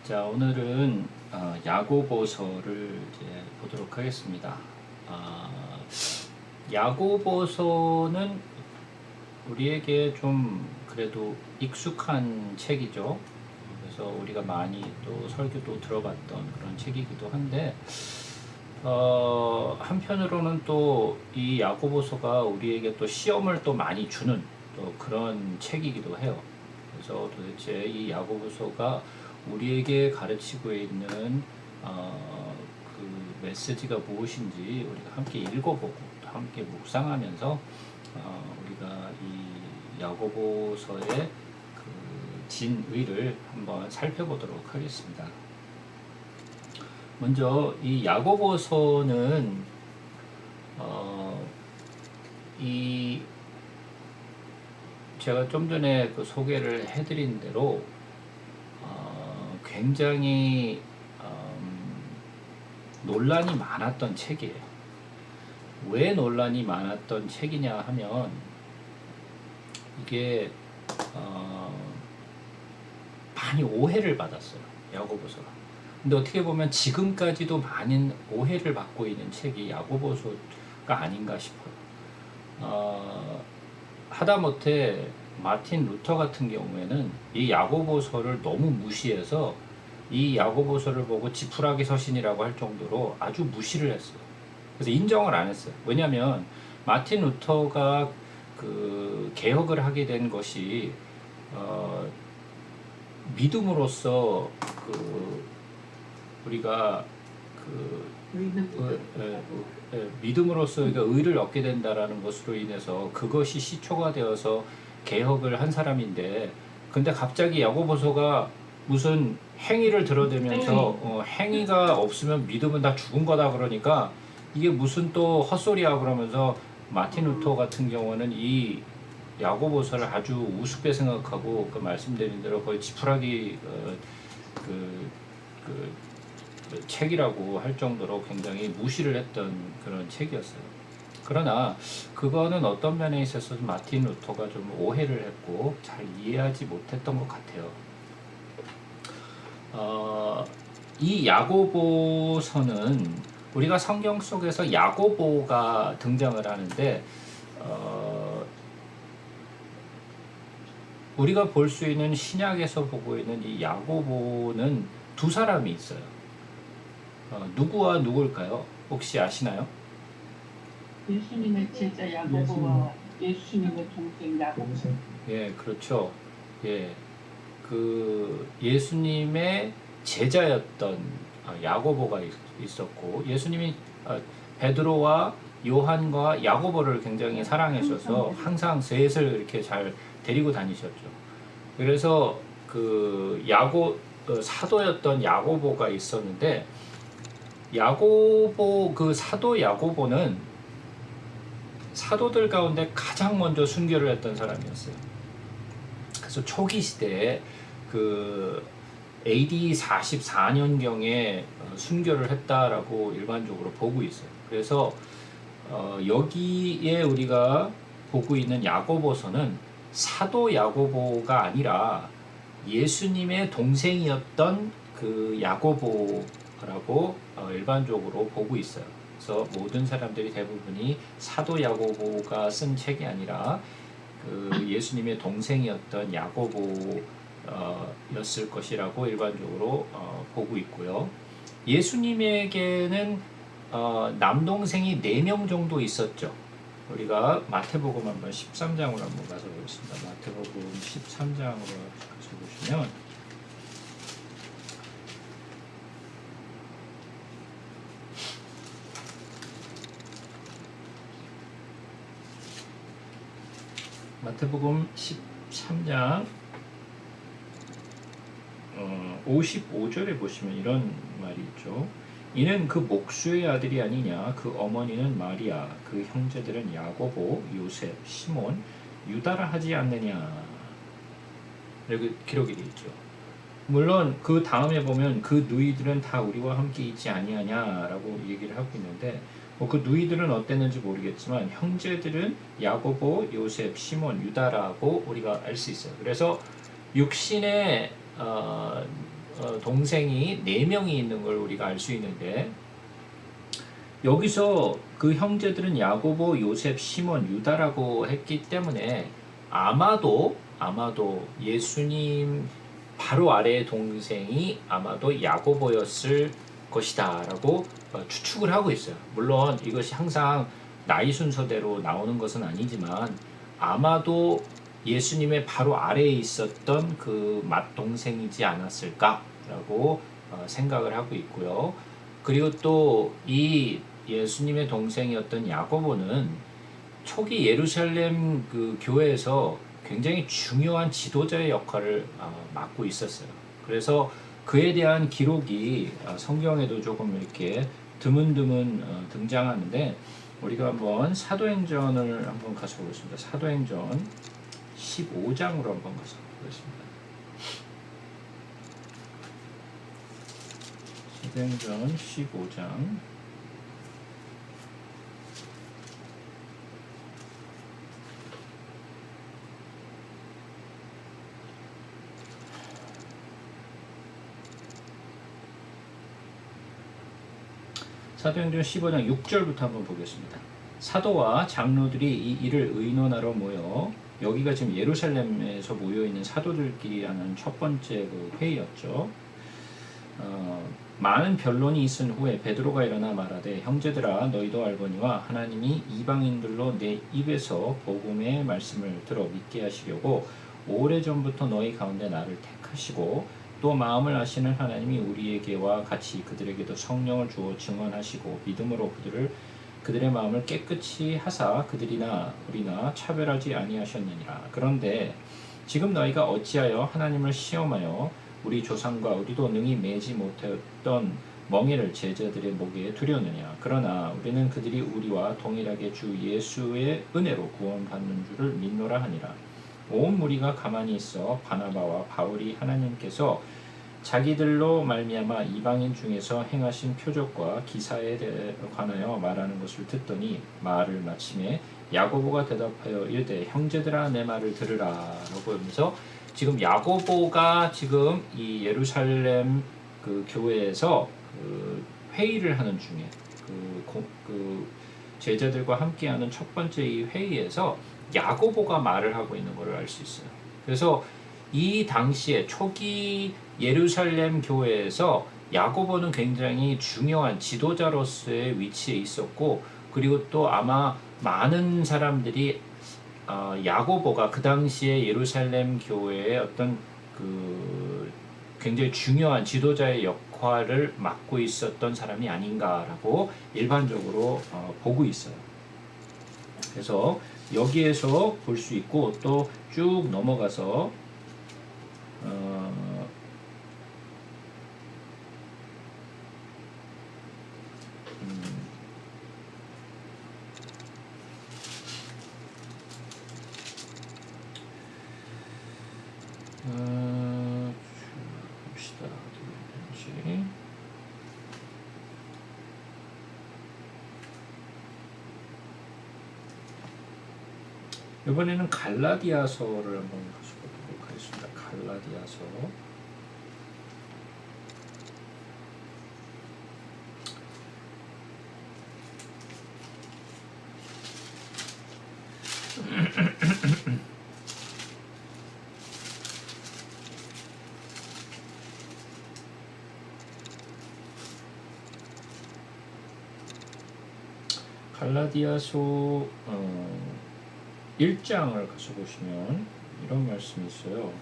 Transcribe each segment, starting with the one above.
자, 오늘은 야고보서를 이제 보도록 하겠습니다. 아, 야고보서는 우리에게 좀 그래도 익숙한 책이죠. 그래서 우리가 많이 또 설교도 들어봤던 그런 책이기도 한데, 한편으로는 또 이 야고보서가 우리에게 또 시험을 또 많이 주는 또 그런 책이기도 해요. 그래서 도대체 이 야고보서가 우리에게 가르치고 있는 그 메시지가 무엇인지 우리가 함께 읽어보고 또 함께 묵상하면서 우리가 이 야고보서의 그 진의를 한번 살펴보도록 하겠습니다. 먼저 이 야고보서는 이 제가 좀 전에 그 소개를 해드린 대로 굉장히 논란이 많았던 책이에요. 왜 논란이 많았던 책이냐 하면 이게 많이 오해를 받았어요. 야고보서가. 근데 어떻게 보면 지금까지도 많은 오해를 받고 있는 책이 야고보서가 아닌가 싶어요. 하다못해 마틴 루터 같은 경우에는 이 야고보서를 너무 무시해서 이 야고보서를 보고 지푸라기 서신이라고 할 정도로 아주 무시를 했어요. 그래서 인정을 안 했어요. 왜냐하면 마틴 루터가 그 개혁을 하게 된 것이 믿음으로써 그 우리가 그 믿음으로써 우리가 의를 얻게 된다라는 것으로 인해서 그것이 시초가 되어서 개혁을 한 사람인데, 근데 갑자기 야고보서가 무슨 행위를 들어대면서 행위가 없으면 믿음은 다 죽은 거다 그러니까 이게 무슨 또 헛소리야 그러면서 마틴 루터 같은 경우는 이 야고보서를 아주 우습게 생각하고 그 말씀드린 대로 거의 지푸라기 그 책이라고 할 정도로 굉장히 무시를 했던 그런 책이었어요. 그러나 그거는 어떤 면에 있어서 마틴 루터가 좀 오해를 했고 잘 이해하지 못했던 것 같아요. 이 야고보서는 우리가 성경 속에서 야고보가 등장을 하는데 우리가 볼 수 있는 신약에서 보고 있는 이 야고보는 두 사람이 있어요. 누구와 누굴까요? 혹시 아시나요? 예수님의 제자 야고보와 예수님의 동생 야고보. 예, 그렇죠. 예, 그 예수님의 제자였던 야고보가 있었고, 예수님이 베드로와 요한과 야고보를 굉장히 사랑하셔서 항상 셋을 이렇게 잘 데리고 다니셨죠. 그래서 그 사도였던 야고보가 있었는데, 그 사도 야고보는 사도들 가운데 가장 먼저 순교를 했던 사람이었어요. 그래서 초기 시대에 그 AD 44년경에 순교를 했다라고 일반적으로 보고 있어요. 그래서 여기에 우리가 보고 있는 야고보서는 사도 야고보가 아니라 예수님의 동생이었던 그 야고보라고 일반적으로 보고 있어요. 그래서 모든 사람들이 대부분이 사도 야고보가 쓴 책이 아니라 그 예수님의 동생이었던 야고보였을 것이라고 일반적으로 보고 있고요. 예수님에게는 남동생이 4명 정도 있었죠. 우리가 마태복음 한번 13장으로 한번 가서 보겠습니다. 마태복음 13장으로 가서 보시면 마태복음 13장 55절에 보시면 이런 말이 있죠. 이는 그 목수의 아들이 아니냐, 그 어머니는 마리아, 그 형제들은 야고보, 요셉, 시몬, 유다라 하지 않느냐, 이렇게 기록이 되어 있죠. 물론 그 다음에 보면 그 누이들은 다 우리와 함께 있지 아니하냐라고 얘기를 하고 있는데, 그 누이들은 어땠는지 모르겠지만 형제들은 야고보, 요셉, 시몬, 유다라고 우리가 알 수 있어요. 그래서 육신의 동생이 4명이 있는 걸 우리가 알 수 있는데, 여기서 그 형제들은 야고보, 요셉, 시몬, 유다라고 했기 때문에 아마도 예수님 바로 아래의 동생이 아마도 야고보였을 것이다라고 추측을 하고 있어요. 물론 이것이 항상 나이 순서대로 나오는 것은 아니지만 아마도 예수님의 바로 아래에 있었던 그 맏동생이지 않았을까라고 생각을 하고 있고요. 그리고 또 이 예수님의 동생이었던 야고보는 초기 예루살렘 그 교회에서 굉장히 중요한 지도자의 역할을 맡고 있었어요. 그래서 그에 대한 기록이 성경에도 조금 이렇게 드문드문 등장하는데, 우리가 한번 사도행전을 한번 가서 보겠습니다. 사도행전 15장으로 한번 가서 보겠습니다. 사도행전 15장 사도행전 15장 6절부터 한번 보겠습니다. 사도와 장로들이 이 일을 의논하러 모여, 여기가 지금 예루살렘에서 모여있는 사도들끼리 하는 첫 번째 그 회의였죠. 많은 변론이 있은 후에 베드로가 일어나 말하되, 형제들아 너희도 알거니와 하나님이 이방인들로 내 입에서 복음의 말씀을 들어 믿게 하시려고 오래전부터 너희 가운데 나를 택하시고, 또 마음을 아시는 하나님이 우리에게와 같이 그들에게도 성령을 주어 증언하시고 믿음으로 그들의 마음을 깨끗이 하사 그들이나 우리나 차별하지 아니하셨느니라. 그런데 지금 너희가 어찌하여 하나님을 시험하여 우리 조상과 우리도 능히 매지 못하였던 멍에를 제자들의 목에 두려느냐. 그러나 우리는 그들이 우리와 동일하게 주 예수의 은혜로 구원받는 줄을 믿노라 하니라. 온 무리가 가만히 있어 바나바와 바울이 하나님께서 자기들로 말미암아 이방인 중에서 행하신 표적과 기사에 관하여 말하는 것을 듣더니 말을 마침에 야고보가 대답하여 이르되, 형제들아 내 말을 들으라 라고 하면서, 지금 야고보가 지금 이 예루살렘 그 교회에서 그 회의를 하는 중에 그 제자들과 함께하는 첫 번째 이 회의에서 야고보가 말을 하고 있는 것을 알 수 있어요. 그래서 이 당시에 초기 예루살렘 교회에서 야고보는 굉장히 중요한 지도자로서의 위치에 있었고, 그리고 또 아마 많은 사람들이 야고보가 그 당시에 예루살렘 교회의 어떤 그 굉장히 중요한 지도자의 역할을 맡고 있었던 사람이 아닌가라고 일반적으로 보고 있어요. 그래서 여기에서 볼 수 있고, 또 쭉 넘어가서 봅시다. 어디 있는지. 이번에는 갈라디아서를 한번 보도록 하겠습니다. 갈라디아서. 갈라디아서 1장을 가서 보시면 이런 말씀이 있어요.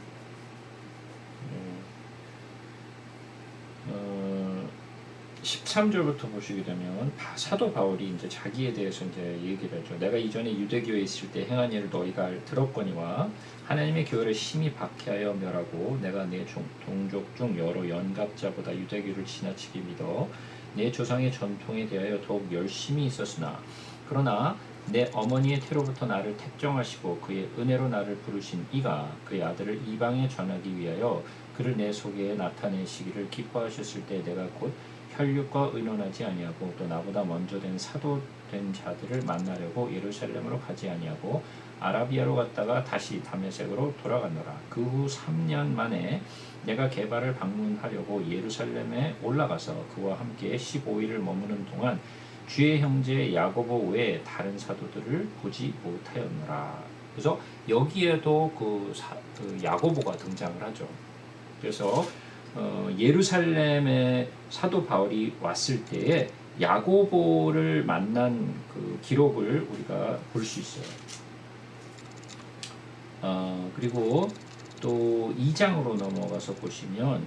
13절부터 보시게 되면 사도 바울이 이제 자기에 대해서 이제 얘기를 하죠. 내가 이전에 유대교에 있을 때 행한 일을 너희가 들었거니와 하나님의 교회를 심히 박해하여 멸하고 내가 내 동족 중 여러 연갑자보다 유대교를 지나치게 믿어 내 조상의 전통에 대하여 더욱 열심히 있었으나, 그러나 내 어머니의 태로부터 나를 택정하시고 그의 은혜로 나를 부르신 이가 그의 아들을 이방에 전하기 위하여 그를 내 속에 나타내시기를 기뻐하셨을 때 내가 곧 혈육과 의논하지 아니하고 또 나보다 먼저 된 사도된 자들을 만나려고 예루살렘으로 가지 아니하고 아라비아로 갔다가 다시 다메섹으로 돌아가노라. 그 후 3년 만에 내가 게바를 방문하려고 예루살렘에 올라가서 그와 함께 15일을 머무는 동안 주의 형제 야고보 외에 다른 사도들을 보지 못하였노라. 그래서 여기에도 그 야고보가 등장을 하죠. 그래서 예루살렘에 사도 바울이 왔을 때에 야고보를 만난 그 기록을 우리가 볼 수 있어요. 그리고 또 2장으로 넘어가서 보시면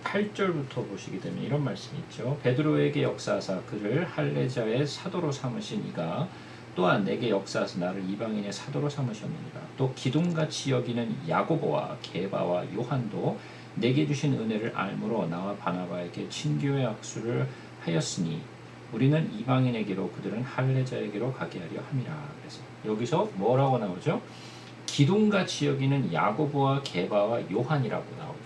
8절부터 보시게 되면 이런 말씀이 있죠. 베드로에게 역사하사 그를 할례자의 사도로 삼으신 이가 또한 내게 역사하사 나를 이방인의 사도로 삼으셨느니라. 또 기둥같이 여기는 야고보와 게바와 요한도 내게 주신 은혜를 알므로 나와 바나바에게 친교의 악수를 하였으니 우리는 이방인에게로 그들은 할례자에게로 가게 하려 함이라. 그래서 여기서 뭐라고 나오죠? 기둥같이 여기는 야고보와 게바와 요한이라고 나오죠.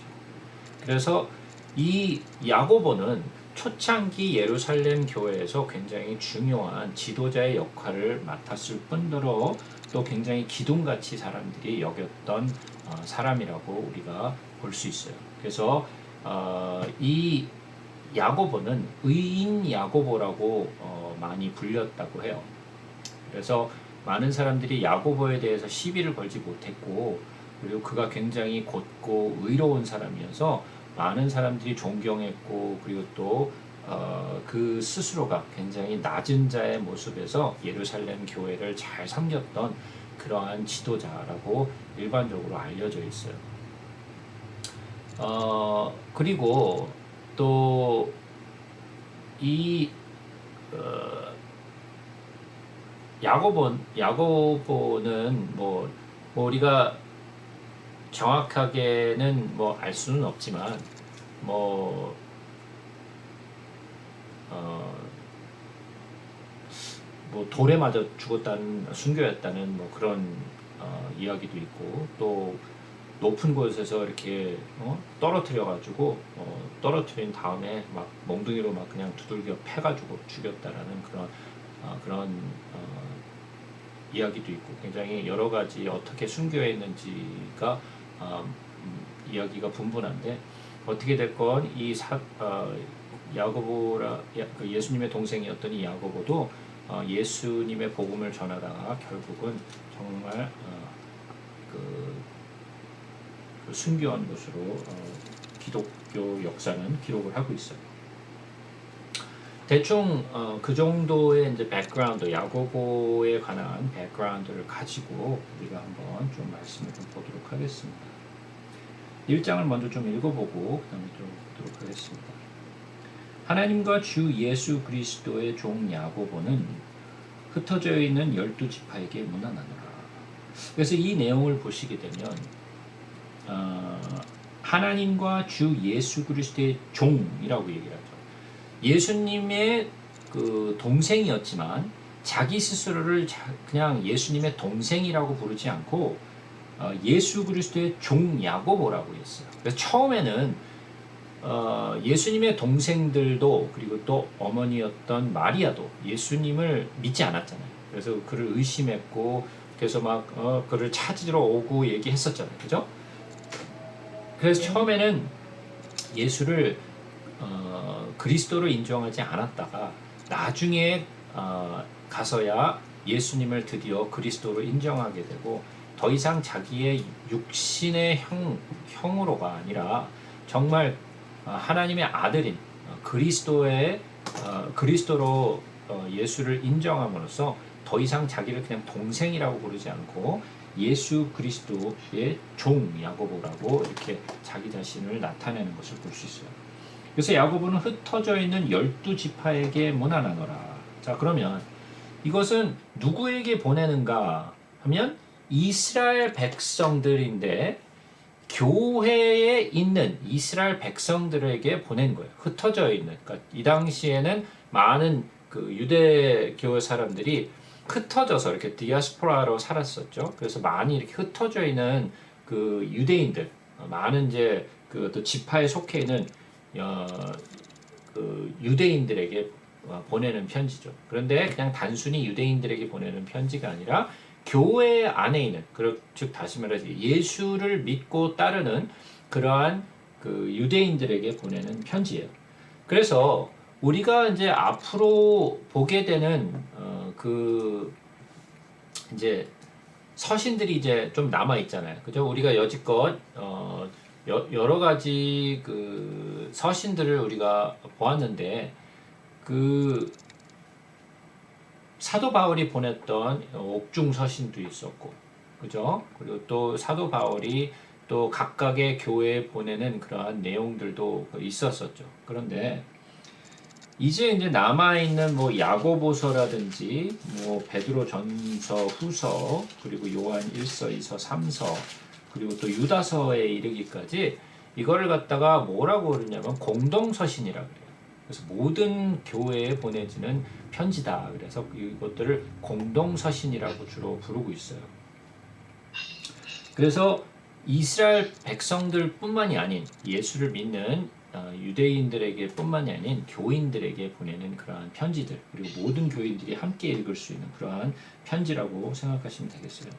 그래서 이 야고보는 초창기 예루살렘 교회에서 굉장히 중요한 지도자의 역할을 맡았을 뿐더러 또 굉장히 기둥같이 사람들이 여겼던 사람이라고 우리가 볼 수 있어요. 그래서 이 야고보는 의인 야고보라고 많이 불렸다고 해요. 그래서 많은 사람들이 야고보에 대해서 시비를 걸지 못했고, 그리고 그가 굉장히 곧고 의로운 사람이어서 많은 사람들이 존경했고, 그리고 또 그 스스로가 굉장히 낮은 자의 모습에서 예루살렘 교회를 잘 섬겼던 그러한 지도자라고 일반적으로 알려져 있어요. 그리고 또 이 야고보는 뭐 우리가 정확하게는 뭐 알 수는 없지만 뭐 돌에 맞아 죽었다는 순교였다는 뭐 그런 이야기도 있고, 또 높은 곳에서 이렇게 떨어뜨려 가지고 떨어뜨린 다음에 막 몽둥이로 막 그냥 두들겨 패가지고 죽였다라는 그런 이야기도 있고, 굉장히 여러 가지 어떻게 순교했는지가 이야기가 분분한데, 어떻게 됐건 이 야고보라 그 예수님의 동생이었던 이 야고보도 예수님의 복음을 전하다가 결국은 정말 그 순교한 것으로 기독교 역사는 기록을 하고 있어요. 대충 그 정도의 이제 백그라운드, 야고보에 관한 백그라운드를 가지고 우리가 한번 좀 말씀을 좀 보도록 하겠습니다. 1장을 먼저 좀 읽어보고 그 다음에 좀 보도록 하겠습니다. 하나님과 주 예수 그리스도의 종 야고보는 흩어져 있는 12지파에게 문안하노라. 그래서 이 내용을 보시게 되면 하나님과 주 예수 그리스도의 종이라고 얘기를 하죠. 예수님의 그 동생이었지만 자기 스스로를 그냥 예수님의 동생이라고 부르지 않고 예수 그리스도의 종 야고보라고 했어요. 그래서 처음에는 예수님의 동생들도, 그리고 또 어머니였던 마리아도 예수님을 믿지 않았잖아요. 그래서 그를 의심했고, 그래서 막 그를 찾으러 오고 얘기했었잖아요. 그죠? 그래서 처음에는 예수를 그리스도로 인정하지 않았다가 나중에 가서야 예수님을 드디어 그리스도로 인정하게 되고, 더 이상 자기의 육신의 형으로가 아니라 정말 하나님의 아들인 그리스도로 예수를 인정함으로써 더 이상 자기를 그냥 동생이라고 부르지 않고 예수 그리스도의 종 야고보라고 이렇게 자기 자신을 나타내는 것을 볼 수 있어요. 그래서 야고보는 흩어져 있는 12지파에게 문안하노라. 자, 그러면 이것은 누구에게 보내는가 하면 이스라엘 백성들인데, 교회에 있는 이스라엘 백성들에게 보낸 거예요. 흩어져 있는. 그러니까 이 당시에는 많은 그 유대교 사람들이 흩어져서 이렇게 디아스포라로 살았었죠. 그래서 많이 이렇게 흩어져 있는 그 유대인들, 많은 이제 그 또 지파에 속해 있는 그 유대인들에게 보내는 편지죠. 그런데 그냥 단순히 유대인들에게 보내는 편지가 아니라 교회 안에 있는, 즉 다시 말해서 예수를 믿고 따르는 그러한 그 유대인들에게 보내는 편지예요. 그래서 우리가 이제 앞으로 보게 되는 그 이제 서신들이 이제 좀 남아 있잖아요. 그죠? 우리가 여지껏 여러 가지 그 서신들을 우리가 보았는데 그 사도 바울이 보냈던 옥중 서신도 있었고, 그죠? 그리고 또 사도 바울이 또 각각의 교회에 보내는 그러한 내용들도 있었었죠. 그런데 이제 남아 있는 뭐 야고보서라든지 뭐 베드로 전서, 후서, 그리고 요한 1서, 2서, 3서, 그리고 또 유다서에 이르기까지 이거를 갖다가 뭐라고 그러냐면 공동서신이라 그래요. 그래서 모든 교회에 보내지는 편지다. 그래서 이것들을 공동서신이라고 주로 부르고 있어요. 그래서 이스라엘 백성들뿐만이 아닌 예수를 믿는 유대인들에게 뿐만이 아닌 교인들에게 보내는 그러한 편지들, 그리고 모든 교인들이 함께 읽을 수 있는 그러한 편지라고 생각하시면 되겠어요.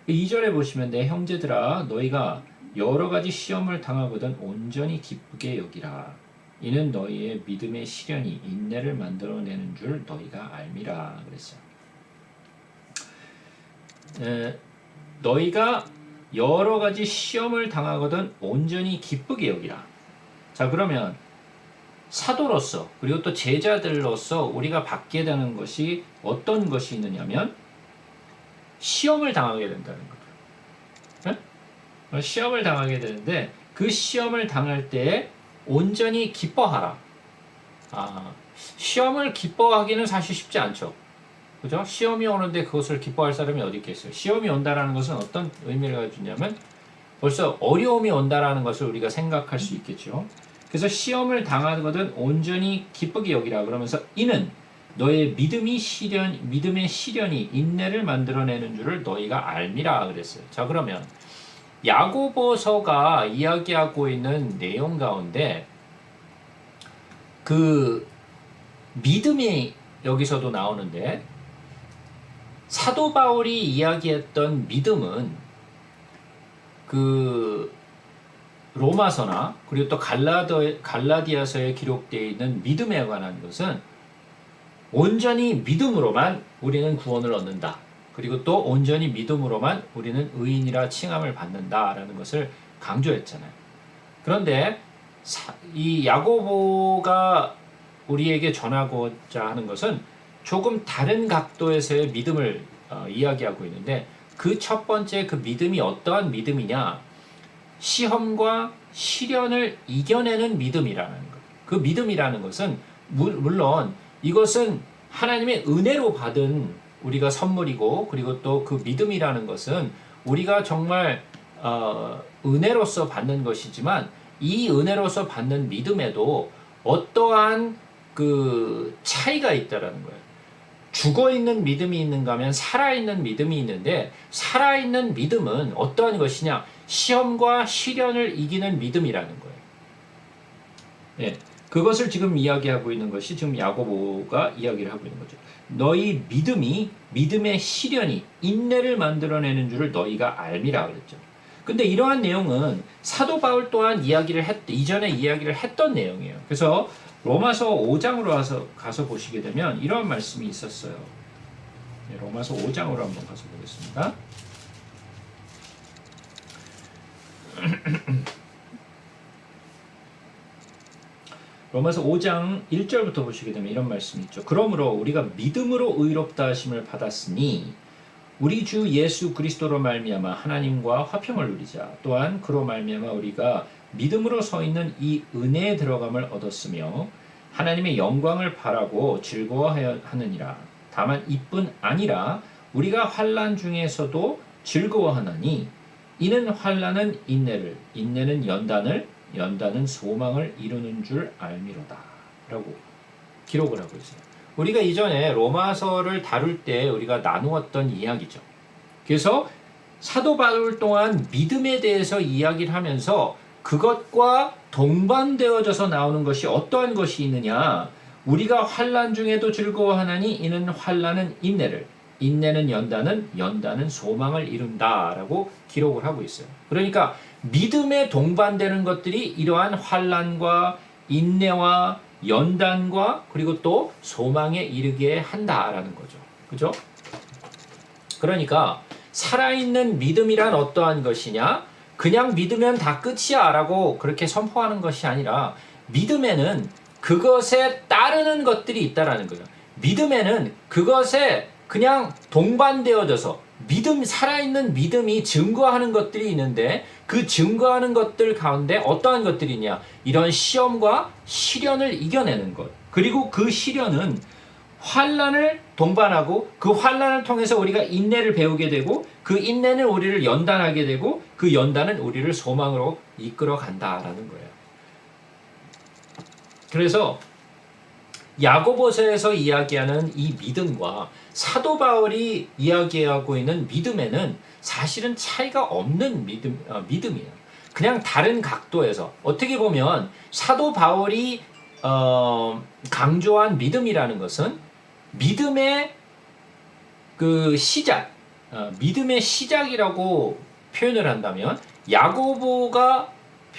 2절에 보시면 내 형제들아 너희가 여러 가지 시험을 당하거든 온전히 기쁘게 여기라. 이는 너희의 믿음의 시련이 인내를 만들어내는 줄 너희가 알미라 그랬어요. 너희가 여러 가지 시험을 당하거든 온전히 기쁘게 여기라. 자, 그러면 사도로서 그리고 또 제자들로서 우리가 받게 되는 것이 어떤 것이 있느냐면 시험을 당하게 된다는 거죠. 네? 시험을 당하게 되는데 그 시험을 당할 때 온전히 기뻐하라. 시험을 기뻐하기는 사실 쉽지 않죠. 그죠? 시험이 오는데 그것을 기뻐할 사람이 어디 있겠어요? 시험이 온다라는 것은 어떤 의미를 가지냐면 벌써 어려움이 온다라는 것을 우리가 생각할 수 있겠죠. 그래서 시험을 당하거든 온전히 기쁘게 여기라 그러면서 이는 너의 믿음의 시련이 인내를 만들어내는 줄을 너희가 알미라 그랬어요. 자, 그러면 야고보서가 이야기하고 있는 내용 가운데 그 믿음이 여기서도 나오는데 사도 바울이 이야기했던 믿음은 그 로마서나 그리고 또 갈라디아서에 기록되어 있는 믿음에 관한 것은 온전히 믿음으로만 우리는 구원을 얻는다. 그리고 또 온전히 믿음으로만 우리는 의인이라 칭함을 받는다라는 것을 강조했잖아요. 그런데 이 야고보가 우리에게 전하고자 하는 것은 조금 다른 각도에서의 믿음을 이야기하고 있는데 그 첫 번째 그 믿음이 어떠한 믿음이냐? 시험과 시련을 이겨내는 믿음이라는 것. 그 믿음이라는 것은 물론 이것은 하나님의 은혜로 받은 우리가 선물이고 그리고 또 그 믿음이라는 것은 우리가 정말 은혜로서 받는 것이지만 이 은혜로서 받는 믿음에도 어떠한 그 차이가 있다라는 거예요. 죽어있는 믿음이 있는가 하면 살아있는 믿음이 있는데 살아있는 믿음은 어떠한 것이냐? 시험과 시련을 이기는 믿음이라는 거예요. 예, 그것을 지금 이야기하고 있는 것이 지금 야고보가 이야기를 하고 있는 거죠. 너희 믿음의 시련이 인내를 만들어내는 줄을 너희가 알미라 그랬죠. 근데 이러한 내용은 사도 바울 또한 이전에 이야기를 했던 내용이에요. 그래서 로마서 5장으로 가서 보시게 되면 이런 말씀이 있었어요. 네, 로마서 5장으로 한번 가서 보겠습니다. 로마서 5장 1절부터 보시게 되면 이런 말씀이 있죠. 그러므로 우리가 믿음으로 의롭다 하심을 받았으니 우리 주 예수 그리스도로 말미암아 하나님과 화평을 누리자. 또한 그로 말미암아 우리가 믿음으로 서 있는 이 은혜에 들어감을 얻었으며 하나님의 영광을 바라고 즐거워하느니라. 다만 이뿐 아니라 우리가 환난 중에서도 즐거워하나니 이는 환난은 인내를, 인내는 연단을, 연단은 소망을 이루는 줄 알미로다. 라고 기록을 하고 있어요. 우리가 이전에 로마서를 다룰 때 우리가 나누었던 이야기죠. 그래서 사도 바울 또한 믿음에 대해서 이야기를 하면서 그것과 동반되어져서 나오는 것이 어떠한 것이 있느냐? 우리가 환난 중에도 즐거워하나니 이는 환난은 인내를, 인내는 연단은, 연단은 소망을 이룬다라고 기록을 하고 있어요. 그러니까 믿음에 동반되는 것들이 이러한 환난과 인내와 연단과 그리고 또 소망에 이르게 한다라는 거죠. 그죠? 그러니까 살아있는 믿음이란 어떠한 것이냐? 그냥 믿으면 다 끝이야 라고 그렇게 선포하는 것이 아니라 믿음에는 그것에 따르는 것들이 있다라는 거예요. 믿음에는 그것에 그냥 동반되어져서 살아있는 믿음이 증거하는 것들이 있는데 그 증거하는 것들 가운데 어떠한 것들이 있냐? 이런 시험과 시련을 이겨내는 것. 그리고 그 시련은 환난을 동반하고 그 환난을 통해서 우리가 인내를 배우게 되고 그 인내는 우리를 연단하게 되고 그 연단은 우리를 소망으로 이끌어 간다라는 거예요. 그래서 야고보서에서 이야기하는 이 믿음과 사도 바울이 이야기하고 있는 믿음에는 사실은 차이가 없는 믿음이에요. 그냥 다른 각도에서 어떻게 보면 사도 바울이 강조한 믿음이라는 것은 믿음의 그 시작, 믿음의 시작이라고 표현을 한다면 야고보가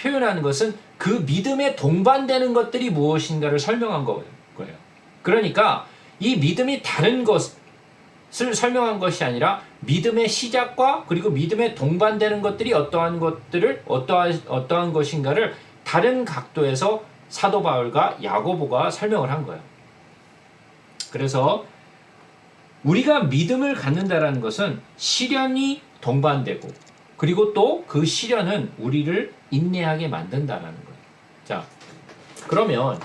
표현하는 것은 그 믿음에 동반되는 것들이 무엇인가를 설명한 거예요. 그러니까 이 믿음이 다른 것을 설명한 것이 아니라 믿음의 시작과 그리고 믿음에 동반되는 것들이 어떠한 것인가를 다른 각도에서 사도 바울과 야고보가 설명을 한 거예요. 그래서 우리가 믿음을 갖는다라는 것은 시련이 동반되고 그리고 또 그 시련은 우리를 인내하게 만든다라는 거예요. 자, 그러면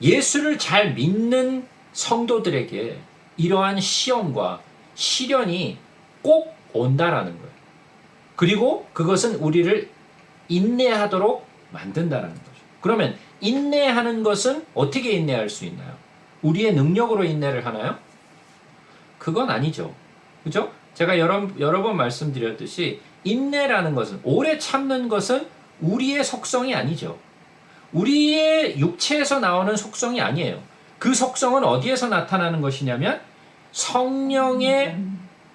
예수를 잘 믿는 성도들에게 이러한 시험과 시련이 꼭 온다라는 거예요. 그리고 그것은 우리를 인내하도록 만든다라는 거죠. 그러면 인내하는 것은 어떻게 인내할 수 있나요? 우리의 능력으로 인내를 하나요? 그건 아니죠. 그죠? 제가 여러 번 말씀드렸듯이 인내라는 것은, 오래 참는 것은 우리의 속성이 아니죠. 우리의 육체에서 나오는 속성이 아니에요. 그 속성은 어디에서 나타나는 것이냐면 성령의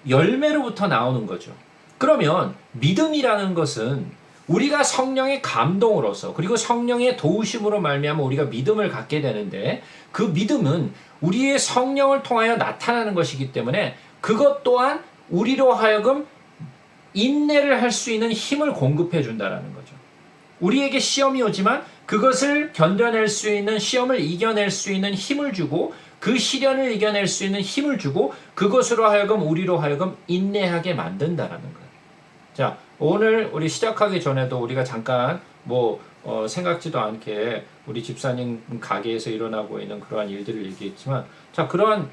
열매로부터 나오는 거죠. 그러면 믿음이라는 것은 우리가 성령의 감동으로서 그리고 성령의 도우심으로 말미암아 우리가 믿음을 갖게 되는데 그 믿음은 우리의 성령을 통하여 나타나는 것이기 때문에 그것 또한 우리로 하여금 인내를 할 수 있는 힘을 공급해 준다는 거죠. 우리에게 시험이 오지만 그것을 견뎌낼 수 있는, 시험을 이겨낼 수 있는 힘을 주고 그 시련을 이겨낼 수 있는 힘을 주고 그것으로 하여금 우리로 하여금 인내하게 만든다라는 거예요. 자, 오늘 우리 시작하기 전에도 우리가 잠깐 생각지도 않게 우리 집사님 가게에서 일어나고 있는 그러한 일들을 얘기했지만, 자, 그러한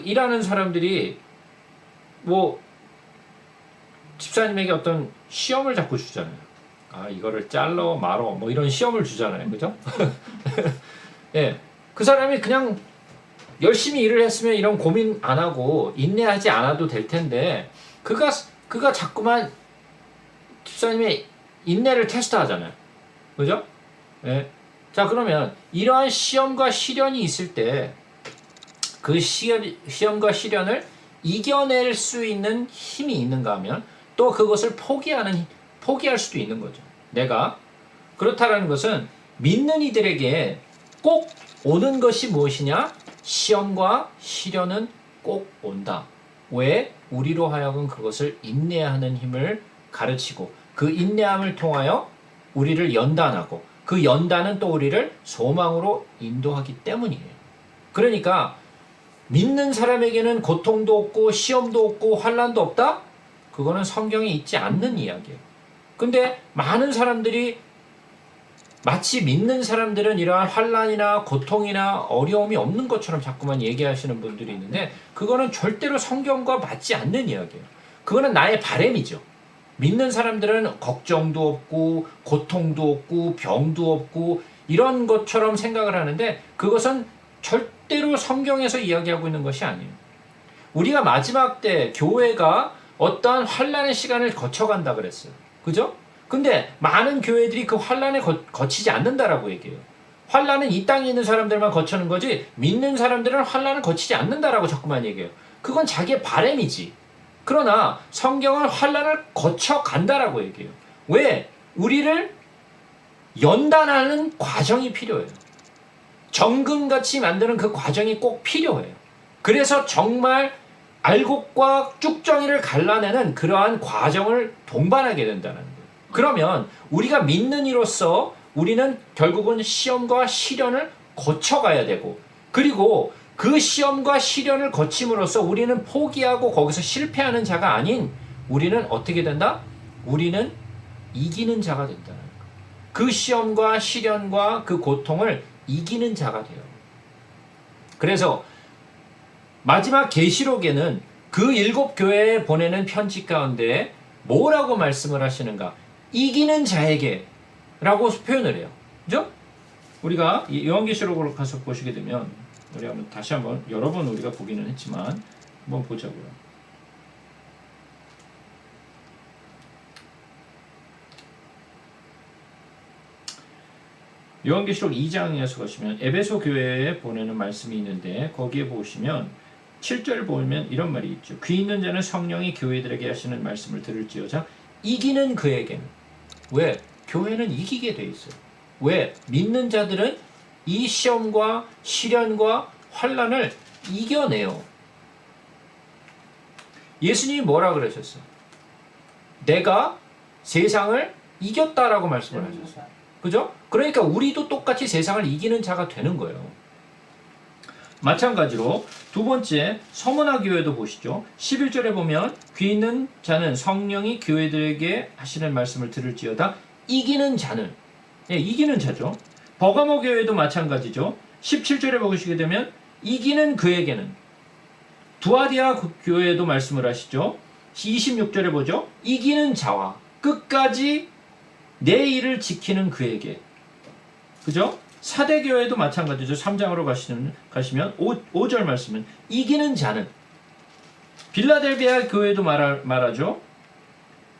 일하는 사람들이 집사님에게 어떤 시험을 자꾸 주잖아요. 아, 이거를 잘라 말어 이런 시험을 주잖아요. 그죠? 예. 그 사람이 그냥 열심히 일을 했으면 이런 고민 안 하고 인내하지 않아도 될 텐데 그가 자꾸만 집사님의 인내를 테스트하잖아요. 그죠? 예. 자, 그러면 이러한 시험과 시련이 있을 때 그 시험과 시련을 이겨낼 수 있는 힘이 있는가 하면 또 그것을 포기할 수도 있는 거죠. 내가 그렇다라는 것은 믿는 이들에게 꼭 오는 것이 무엇이냐? 시험과 시련은 꼭 온다. 왜? 우리로 하여금 그것을 인내하는 힘을 가르치고 그 인내함을 통하여 우리를 연단하고 그 연단은 또 우리를 소망으로 인도하기 때문이에요. 그러니까 믿는 사람에게는 고통도 없고 시험도 없고 환난도 없다? 그거는 성경에 있지 않는 이야기예요. 근데 많은 사람들이 마치 믿는 사람들은 이러한 환난이나 고통이나 어려움이 없는 것처럼 자꾸만 얘기하시는 분들이 있는데 그거는 절대로 성경과 맞지 않는 이야기예요. 그거는 나의 바램이죠. 믿는 사람들은 걱정도 없고 고통도 없고 병도 없고 이런 것처럼 생각을 하는데 그것은 절대로 성경에서 이야기하고 있는 것이 아니에요. 우리가 마지막 때 교회가 어떠한 환난의 시간을 거쳐간다 그랬어요. 그죠? 근데 많은 교회들이 그 환난에 거치지 않는다라고 얘기해요. 환란은 이 땅에 있는 사람들만 거치는 거지 믿는 사람들은 환란을 거치지 않는다라고 자꾸만 얘기해요. 그건 자기의 바램이지. 그러나 성경은 환란을 거쳐 간다라고 얘기해요. 왜? 우리를 연단하는 과정이 필요해요. 정금같이 만드는 그 과정이 꼭 필요해요. 그래서 정말 알곡과 쭉정이를 갈라내는 그러한 과정을 동반하게 된다는 거예요. 그러면 우리가 믿는 이로서 우리는 결국은 시험과 시련을 거쳐가야 되고, 그리고 그 시험과 시련을 거침으로써 우리는 포기하고 거기서 실패하는 자가 아닌 우리는 어떻게 된다? 우리는 이기는 자가 된다는 거예요. 그 시험과 시련과 그 고통을 이기는 자가 돼요. 그래서 마지막 계시록에는 그 7교회에 보내는 편지 가운데 뭐라고 말씀을 하시는가? 이기는 자에게 라고 표현을 해요. 그죠? 우리가 요한계시록으로 가서 보시게 되면 우리 한번 다시 한번 여러 번 우리가 보기는 했지만 한번 보자고요. 요한계시록 2장에서 가시면 에베소 교회에 보내는 말씀이 있는데 거기에 보시면 7절 보면 이런 말이 있죠. 귀 있는 자는 성령이 교회들에게 하시는 말씀을 들을지어다 이기는 그에게는. 왜? 교회는 이기게 돼 있어요. 왜? 믿는 자들은 이 시험과 시련과 환란을 이겨내요. 예수님이 뭐라 그러셨어요? 내가 세상을 이겼다라고 말씀을 하셨어요. 그죠? 그러니까 우리도 똑같이 세상을 이기는 자가 되는 거예요. 마찬가지로 두 번째 서문화 교회도 보시죠. 11절에 보면 귀 있는 자는 성령이 교회들에게 하시는 말씀을 들을지어다 이기는 자는. 예, 이기는 자죠. 버가모 교회도 마찬가지죠. 17절에 보시게 되면 이기는 그에게는. 두아디아 교회도 말씀을 하시죠. 26절에 보죠. 이기는 자와 끝까지 내 일을 지키는 그에게. 그죠? 사대교회도 마찬가지죠. 3장으로 가시면 5절 말씀은 이기는 자는. 빌라델비아 교회도 말하죠.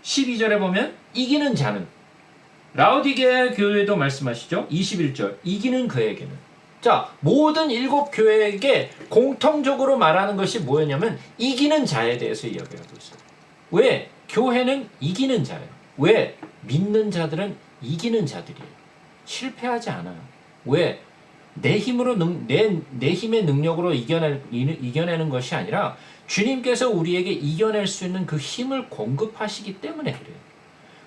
12절에 보면 이기는 자는. 라우디게아 교회도 말씀하시죠. 21절 이기는 그에게는. 자, 모든 7교회에게 공통적으로 말하는 것이 뭐였냐면 이기는 자에 대해서 이야기하고 있어요. 왜? 교회는 이기는 자예요. 왜? 믿는 자들은 이기는 자들이에요. 실패하지 않아요. 왜? 내 힘으로 내 힘의 능력으로 이겨내는 것이 아니라 주님께서 우리에게 이겨낼 수 있는 그 힘을 공급하시기 때문에 그래요.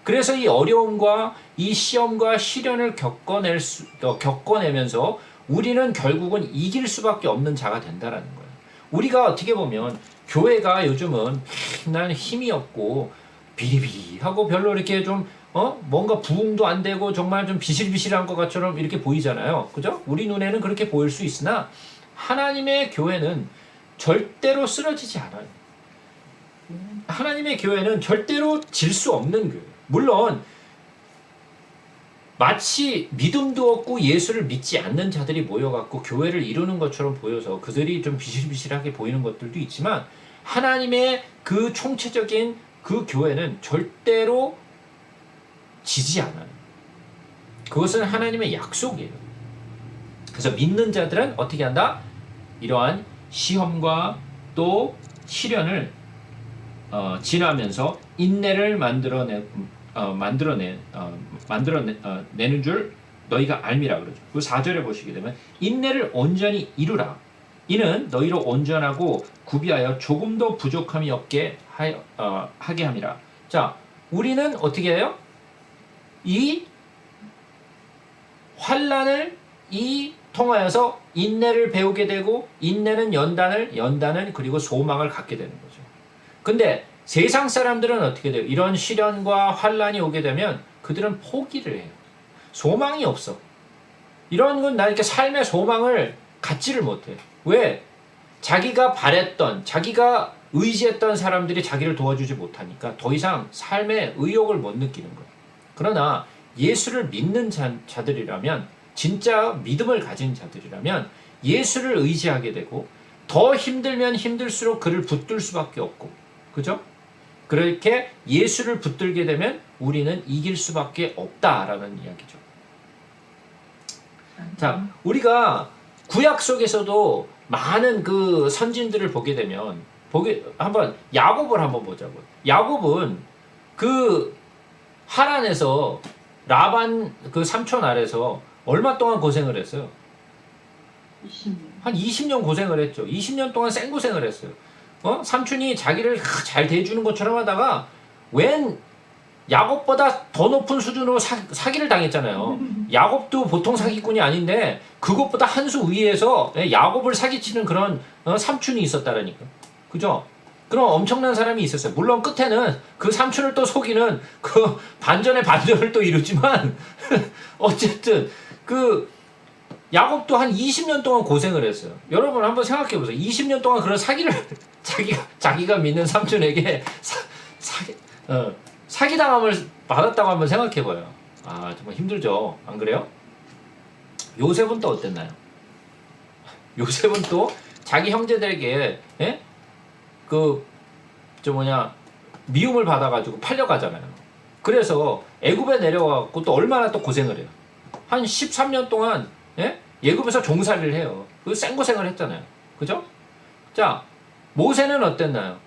그래서 이 어려움과 이 시험과 시련을 겪어내면서 우리는 결국은 이길 수밖에 없는 자가 된다라는 거예요. 우리가 어떻게 보면 교회가 요즘은 맨날 힘이 없고 비리비리하고 별로 이렇게 좀 뭔가 부흥도 안 되고 정말 좀 비실비실한 것처럼 이렇게 보이잖아요. 그죠? 우리 눈에는 그렇게 보일 수 있으나 하나님의 교회는 절대로 쓰러지지 않아요. 하나님의 교회는 절대로 질 수 없는 교회. 물론 마치 믿음도 없고 예수를 믿지 않는 자들이 모여갖고 교회를 이루는 것처럼 보여서 그들이 좀 비실비실하게 보이는 것들도 있지만 하나님의 그 총체적인 그 교회는 절대로 지지 않아요. 그것은 하나님의 약속이에요. 그래서 믿는 자들은 어떻게 한다? 이러한 시험과 또 시련을 지나면서 인내를 만들어내는 줄 너희가 알미라 그러죠. 그 4절에 보시게 되면 인내를 온전히 이루라. 이는 너희로 온전하고 구비하여 조금도 부족함이 없게 하게 함이라. 자, 우리는 어떻게 해요? 이 환난을 통하여서 인내를 배우게 되고 인내는 연단은 그리고 소망을 갖게 되는 거죠. 근데 세상 사람들은 어떻게 돼요? 이런 시련과 환난이 오게 되면 그들은 포기를 해요. 소망이 없어. 이런 건 나 이렇게 삶의 소망을 갖지를 못해. 왜? 자기가 바랬던, 자기가 의지했던 사람들이 자기를 도와주지 못하니까 더 이상 삶의 의욕을 못 느끼는 거예요. 그러나 예수를 믿는 자들이라면, 진짜 믿음을 가진 자들이라면 예수를 의지하게 되고 더 힘들면 힘들수록 그를 붙들 수밖에 없고, 그죠? 그렇게 예수를 붙들게 되면 우리는 이길 수밖에 없다라는 이야기죠. 자, 우리가 구약 속에서도 많은 그 선진들을 보게 되면 한번 야곱을 한번 보자고요. 야곱은 그 하란에서 라반 그 삼촌 아래서 얼마 동안 고생을 했어요? 20년. 한 20년 고생을 했죠. 20년 동안 생고생을 했어요. 삼촌이 자기를 잘 대해주는 것처럼 하다가 웬 야곱보다 더 높은 수준으로 사기를 당했잖아요. 야곱도 보통 사기꾼이 아닌데 그것보다 한 수 위에서 야곱을 사기치는 그런 삼촌이 있었다라니까. 그죠? 그런 엄청난 사람이 있었어요. 물론 끝에는 그 삼촌을 또 속이는 그 반전의 반전을 또 이루지만 어쨌든 그 야곱도 한 20년 동안 고생을 했어요. 여러분 한번 생각해 보세요. 20년 동안 그런 사기를 자기가 믿는 삼촌에게 사기당함을 받았다고 한번 생각해 봐요. 아, 정말 힘들죠. 안 그래요? 요셉은 또 어땠나요? 요셉은 또 자기 형제들에게 미움을 받아가지고 팔려가잖아요. 그래서 애굽에 내려가고 또 얼마나 또 고생을 해요. 한 13년 동안 예굽에서 종살이를 해요. 그 생고생을 했잖아요. 그죠? 자, 모세는 어땠나요?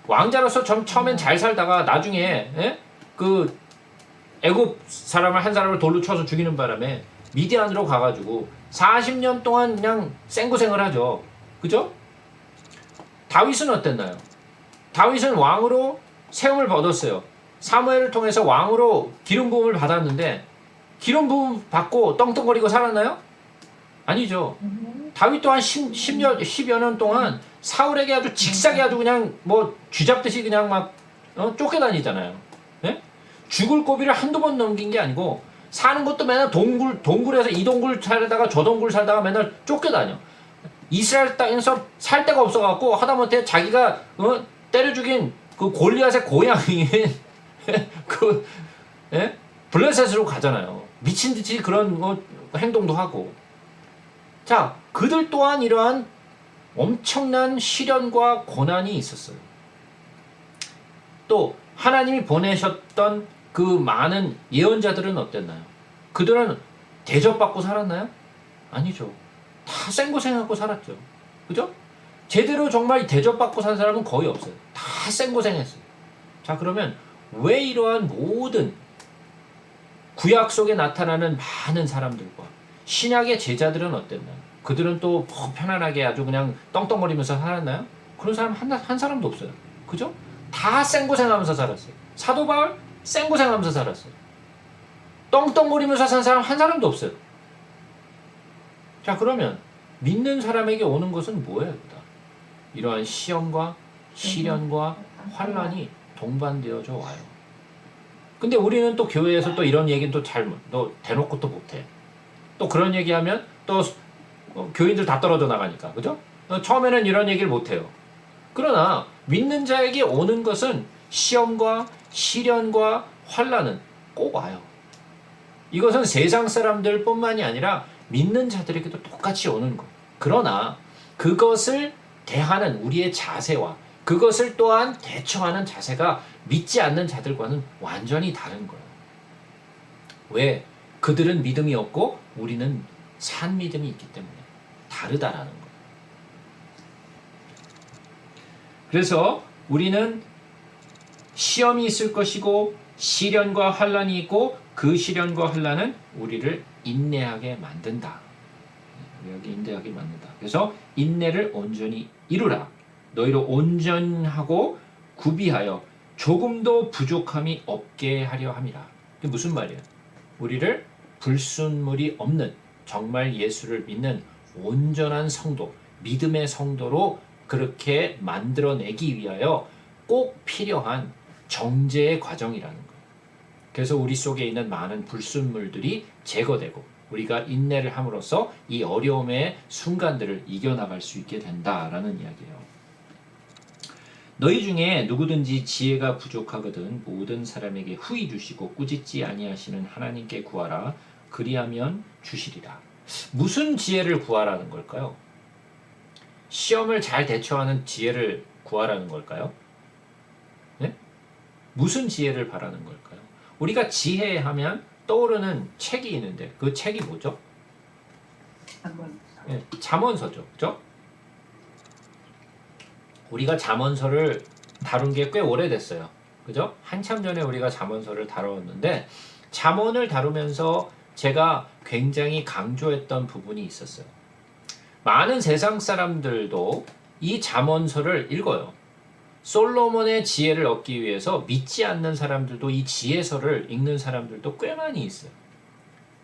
왕자로서 처음엔 잘 살다가 나중에 그 애굽 한 사람을 돌로 쳐서 죽이는 바람에 미디안으로 가가지고 40년 동안 그냥 생고생을 하죠. 그죠? 다윗은 어땠나요? 다윗은 왕으로 세움을 받았어요. 사무엘을 통해서 왕으로 기름 부음을 받았는데 기름 부음 받고 떵떵거리고 살았나요? 아니죠. 다윗 또한 10여 년 동안 사울에게 아주 직사게 아주 그냥 뭐 쥐잡듯이 그냥 막 쫓겨다니잖아요. 네? 죽을 고비를 한두 번 넘긴 게 아니고 사는 것도 맨날 동굴에서 이 동굴 살다가 저 동굴 살다가 맨날 쫓겨다녀. 이스라엘 땅에서 살 데가 없어갖고 하다못해 자기가 때려 죽인 그 골리앗의 고향인 그 블레셋으로 가잖아요. 미친 듯이 그런 행동도 하고. 자, 그들 또한 이러한 엄청난 시련과 고난이 있었어요. 또 하나님이 보내셨던 그 많은 예언자들은 어땠나요? 그들은 대접받고 살았나요? 아니죠. 다 생고생하고 살았죠. 그죠? 제대로 정말 대접받고 산 사람은 거의 없어요. 다 생고생했어요. 자, 그러면 왜 이러한 모든 구약 속에 나타나는 많은 사람들과 신약의 제자들은 어땠나요? 그들은 또 편안하게 아주 그냥 떵떵거리면서 살았나요? 그런 사람 한 사람도 없어요. 그죠? 다 생고생하면서 살았어요. 사도 바울 생고생하면서 살았어요. 떵떵거리면서 산 사람 한 사람도 없어요. 자, 그러면 믿는 사람에게 오는 것은 뭐예요? 이러한 시험과 시련과 환난이 동반되어져 와요. 근데 우리는 또 교회에서 또 이런 얘기는 또 대놓고 또 못해. 또 그런 얘기하면 또 교인들 다 떨어져 나가니까. 그죠? 처음에는 이런 얘기를 못해요. 그러나 믿는 자에게 오는 것은 시험과 시련과 환난은 꼭 와요. 이것은 세상 사람들뿐만이 아니라 믿는 자들에게도 똑같이 오는 것. 그러나 그것을 대하는 우리의 자세와 그것을 또한 대처하는 자세가 믿지 않는 자들과는 완전히 다른 거예요. 왜? 그들은 믿음이 없고 우리는 산 믿음이 있기 때문에 다르다라는 거예요. 그래서 우리는 시험이 있을 것이고 시련과 환난이 있고 그 시련과 환난은 우리를 인내하게 만든다. 여기 인내하게 만든다. 그래서 인내를 온전히 이루라. 너희로 온전하고 구비하여 조금도 부족함이 없게 하려 함이라. 이게 무슨 말이야? 우리를 불순물이 없는 정말 예수를 믿는 온전한 성도, 믿음의 성도로 그렇게 만들어내기 위하여 꼭 필요한 정죄의 과정이라는 거예요. 그래서 우리 속에 있는 많은 불순물들이 제거되고 우리가 인내를 함으로써 이 어려움의 순간들을 이겨나갈 수 있게 된다라는 이야기예요. 너희 중에 누구든지 지혜가 부족하거든 모든 사람에게 후히 주시고 꾸짖지 아니하시는 하나님께 구하라. 그리하면 주시리라. 무슨 지혜를 구하라는 걸까요? 시험을 잘 대처하는 지혜를 구하라는 걸까요? 네? 무슨 지혜를 바라는 걸까요? 우리가 지혜하면 떠오르는 책이 있는데 그 책이 뭐죠? 한번 예, 잠언서죠. 그죠? 우리가 잠언서를 다룬 게 꽤 오래됐어요. 그죠? 한참 전에 우리가 잠언서를 다뤘는데 잠언을 다루면서 제가 굉장히 강조했던 부분이 있었어요. 많은 세상 사람들도 이 잠언서를 읽어요. 솔로몬의 지혜를 얻기 위해서 믿지 않는 사람들도 이 지혜서를 읽는 사람들도 꽤 많이 있어요.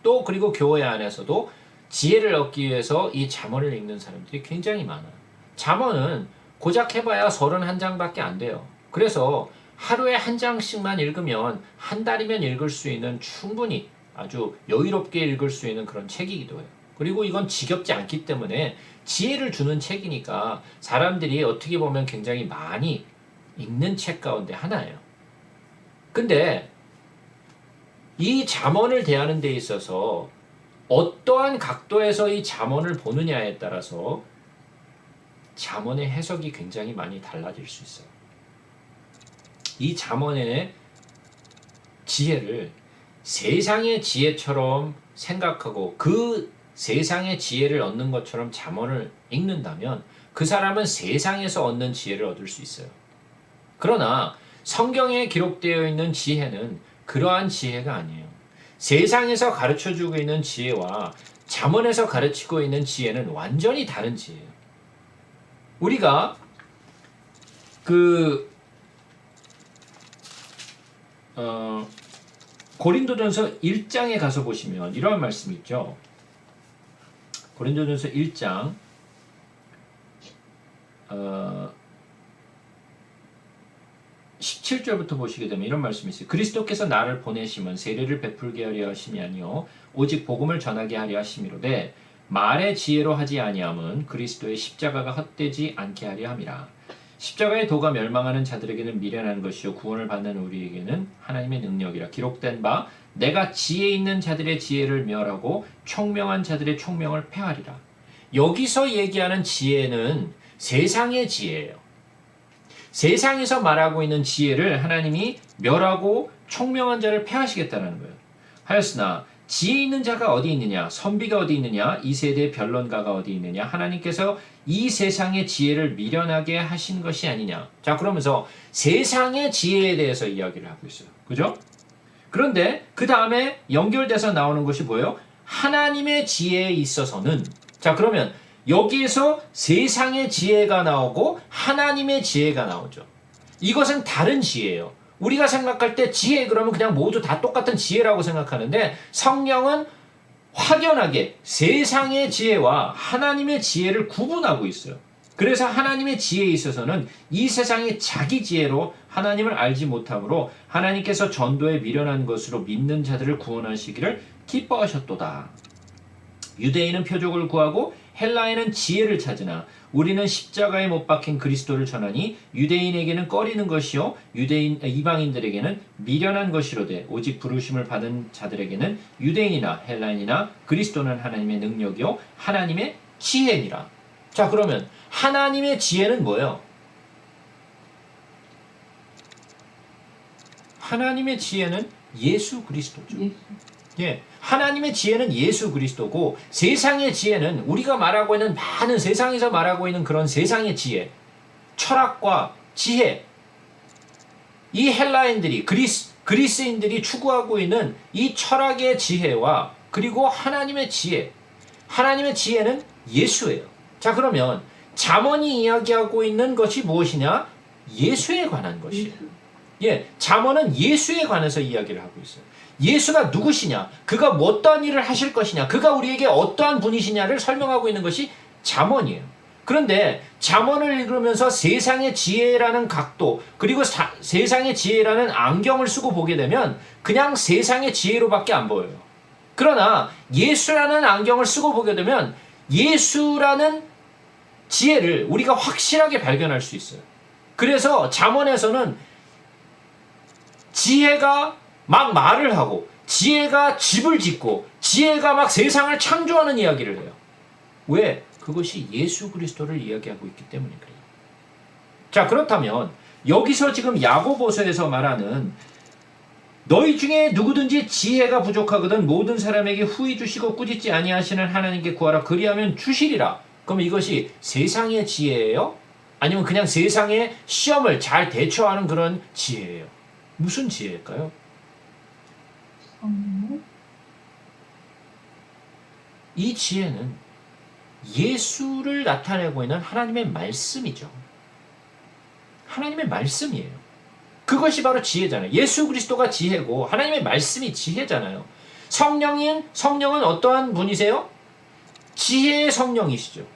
또 그리고 교회 안에서도 지혜를 얻기 위해서 이 잠언을 읽는 사람들이 굉장히 많아요. 잠언은 고작 해봐야 31장밖에 안 돼요. 그래서 하루에 한 장씩만 읽으면 한 달이면 읽을 수 있는 충분히 아주 여유롭게 읽을 수 있는 그런 책이기도 해요. 그리고 이건 지겹지 않기 때문에 지혜를 주는 책이니까 사람들이 어떻게 보면 굉장히 많이 읽는 책 가운데 하나예요. 근데 이 잠언을 대하는 데 있어서 어떠한 각도에서 이 잠언을 보느냐에 따라서 잠언의 해석이 굉장히 많이 달라질 수 있어요. 이 잠언의 지혜를 세상의 지혜처럼 생각하고 그 세상의 지혜를 얻는 것처럼 잠언을 읽는다면 그 사람은 세상에서 얻는 지혜를 얻을 수 있어요. 그러나 성경에 기록되어 있는 지혜는 그러한 지혜가 아니에요. 세상에서 가르쳐주고 있는 지혜와 잠언에서 가르치고 있는 지혜는 완전히 다른 지혜예요. 우리가 고린도전서 1장에 가서 보시면 이러한 말씀이 있죠. 고린도전서 1장 17절부터 보시게 되면 이런 말씀이 있어요. 그리스도께서 나를 보내심은 세례를 베풀게 하려 하심이 아니요 오직 복음을 전하게 하려 하심이로되 말의 지혜로 하지 아니함은 그리스도의 십자가가 헛되지 않게 하려 함이라. 십자가의 도가 멸망하는 자들에게는 미련한 것이요 구원을 받는 우리에게는 하나님의 능력이라. 기록된 바 내가 지혜 있는 자들의 지혜를 멸하고 총명한 자들의 총명을 폐하리라. 여기서 얘기하는 지혜는 세상의 지혜예요. 세상에서 말하고 있는 지혜를 하나님이 멸하고 총명한 자를 폐하시겠다는 거예요. 하였으나 지혜 있는 자가 어디 있느냐? 선비가 어디 있느냐? 이 세대의 변론가가 어디 있느냐? 하나님께서 이 세상의 지혜를 미련하게 하신 것이 아니냐? 자, 그러면서 세상의 지혜에 대해서 이야기를 하고 있어요. 그죠? 그런데 그 다음에 연결돼서 나오는 것이 뭐예요? 하나님의 지혜에 있어서는, 자, 그러면 여기에서 세상의 지혜가 나오고 하나님의 지혜가 나오죠. 이것은 다른 지혜예요. 우리가 생각할 때 지혜 그러면 그냥 모두 다 똑같은 지혜라고 생각하는데 성경은 확연하게 세상의 지혜와 하나님의 지혜를 구분하고 있어요. 그래서 하나님의 지혜에 있어서는 이 세상의 자기 지혜로 하나님을 알지 못함으로 하나님께서 전도에 미련한 것으로 믿는 자들을 구원하시기를 기뻐하셨도다. 유대인은 표적을 구하고 헬라인은 지혜를 찾으나 우리는 십자가에 못 박힌 그리스도를 전하니 유대인에게는 꺼리는 것이요 이방인들에게는 미련한 것이로되 오직 부르심을 받은 자들에게는 유대인이나 헬라인이나 그리스도는 하나님의 능력이요 하나님의 지혜니라. 자, 그러면 하나님의 지혜는 뭐예요? 하나님의 지혜는 예수 그리스도죠. 예, 하나님의 지혜는 예수 그리스도고 세상의 지혜는 우리가 말하고 있는 많은 세상에서 말하고 있는 그런 세상의 지혜, 철학과 지혜, 이 헬라인들이 그리스인들이 추구하고 있는 이 철학의 지혜와 그리고 하나님의 지혜, 하나님의 지혜는 예수예요. 자, 그러면 잠언이 이야기하고 있는 것이 무엇이냐? 예수에 관한 것이에요. 예, 잠언은 예수에 관해서 이야기를 하고 있어요. 예수가 누구시냐? 그가 어떠한 일을 하실 것이냐? 그가 우리에게 어떠한 분이시냐를 설명하고 있는 것이 잠언이에요. 그런데 잠언을 읽으면서 세상의 지혜라는 각도 그리고 세상의 지혜라는 안경을 쓰고 보게 되면 그냥 세상의 지혜로밖에 안 보여요. 그러나 예수라는 안경을 쓰고 보게 되면 예수라는 지혜를 우리가 확실하게 발견할 수 있어요. 그래서 잠언에서는 지혜가 막 말을 하고 지혜가 집을 짓고 지혜가 막 세상을 창조하는 이야기를 해요. 왜? 그것이 예수 그리스도를 이야기하고 있기 때문에 그래요. 자, 그렇다면 여기서 지금 야고보서에서 말하는 너희 중에 누구든지 지혜가 부족하거든 모든 사람에게 후히 주시고 꾸짖지 아니하시는 하나님께 구하라 그리하면 주시리라. 그럼 이것이 세상의 지혜예요? 아니면 그냥 세상의 시험을 잘 대처하는 그런 지혜예요? 무슨 지혜일까요? 성령. 이 지혜는 예수를 나타내고 있는 하나님의 말씀이죠. 하나님의 말씀이에요. 그것이 바로 지혜잖아요. 예수 그리스도가 지혜고 하나님의 말씀이 지혜잖아요. 성령은 어떠한 분이세요? 지혜의 성령이시죠.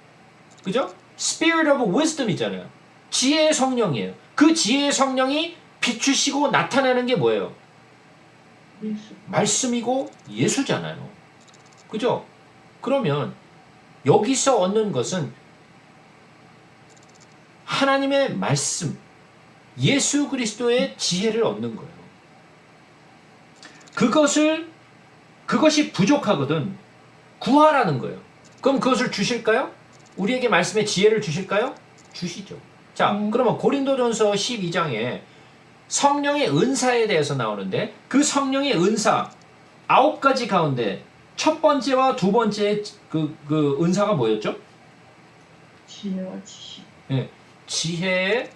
그죠? Spirit of Wisdom이잖아요. 지혜의 성령이에요. 그 지혜의 성령이 비추시고 나타나는 게 뭐예요? 예수. 말씀이고 예수잖아요. 그죠? 그러면 여기서 얻는 것은 하나님의 말씀, 예수 그리스도의 지혜를 얻는 거예요. 그것이 부족하거든 구하라는 거예요. 그럼 그것을 주실까요? 우리에게 말씀의 지혜를 주실까요? 주시죠. 자, 그러면 고린도전서 12장에 성령의 은사에 대해서 나오는데 그 성령의 은사 9가지 가운데 첫 번째와 두 번째 그 은사가 뭐였죠? 지혜와 지식. 네, 지혜의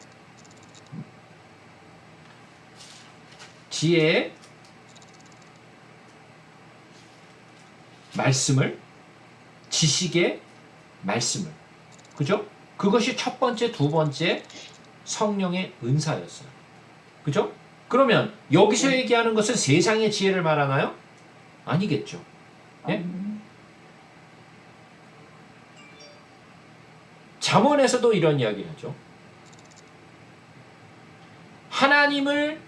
말씀을, 지식의 말씀을. 그죠? 그것이 첫 번째, 두 번째 성령의 은사였어요. 그죠? 그러면 여기서 얘기하는 것은 세상의 지혜를 말하나요? 아니겠죠. 예? 잠언에서도 이런 이야기를 하죠. 하나님을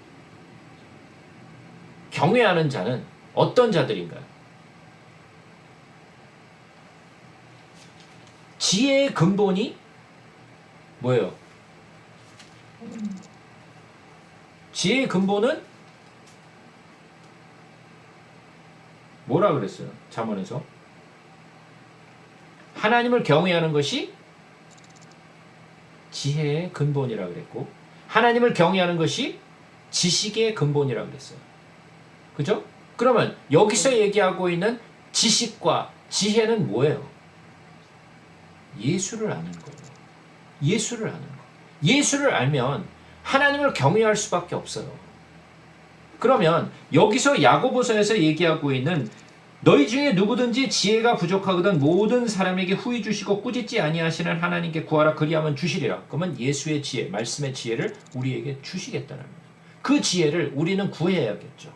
경외하는 자는 어떤 자들인가요? 지혜의 근본이 뭐예요? 지혜의 근본은 뭐라 그랬어요? 잠언에서 하나님을 경외하는 것이 지혜의 근본이라 그랬고 하나님을 경외하는 것이 지식의 근본이라 그랬어요. 그죠? 그러면 여기서 얘기하고 있는 지식과 지혜는 뭐예요? 예수를 아는 거예요. 예수를 아는 거. 예수를 알면 하나님을 경외할 수밖에 없어요. 그러면 여기서 야고보서에서 얘기하고 있는 너희 중에 누구든지 지혜가 부족하거든 모든 사람에게 후히 주시고 꾸짖지 아니하시는 하나님께 구하라 그리하면 주시리라. 그러면 예수의 지혜, 말씀의 지혜를 우리에게 주시겠다는 거예요. 그 지혜를 우리는 구해야겠죠.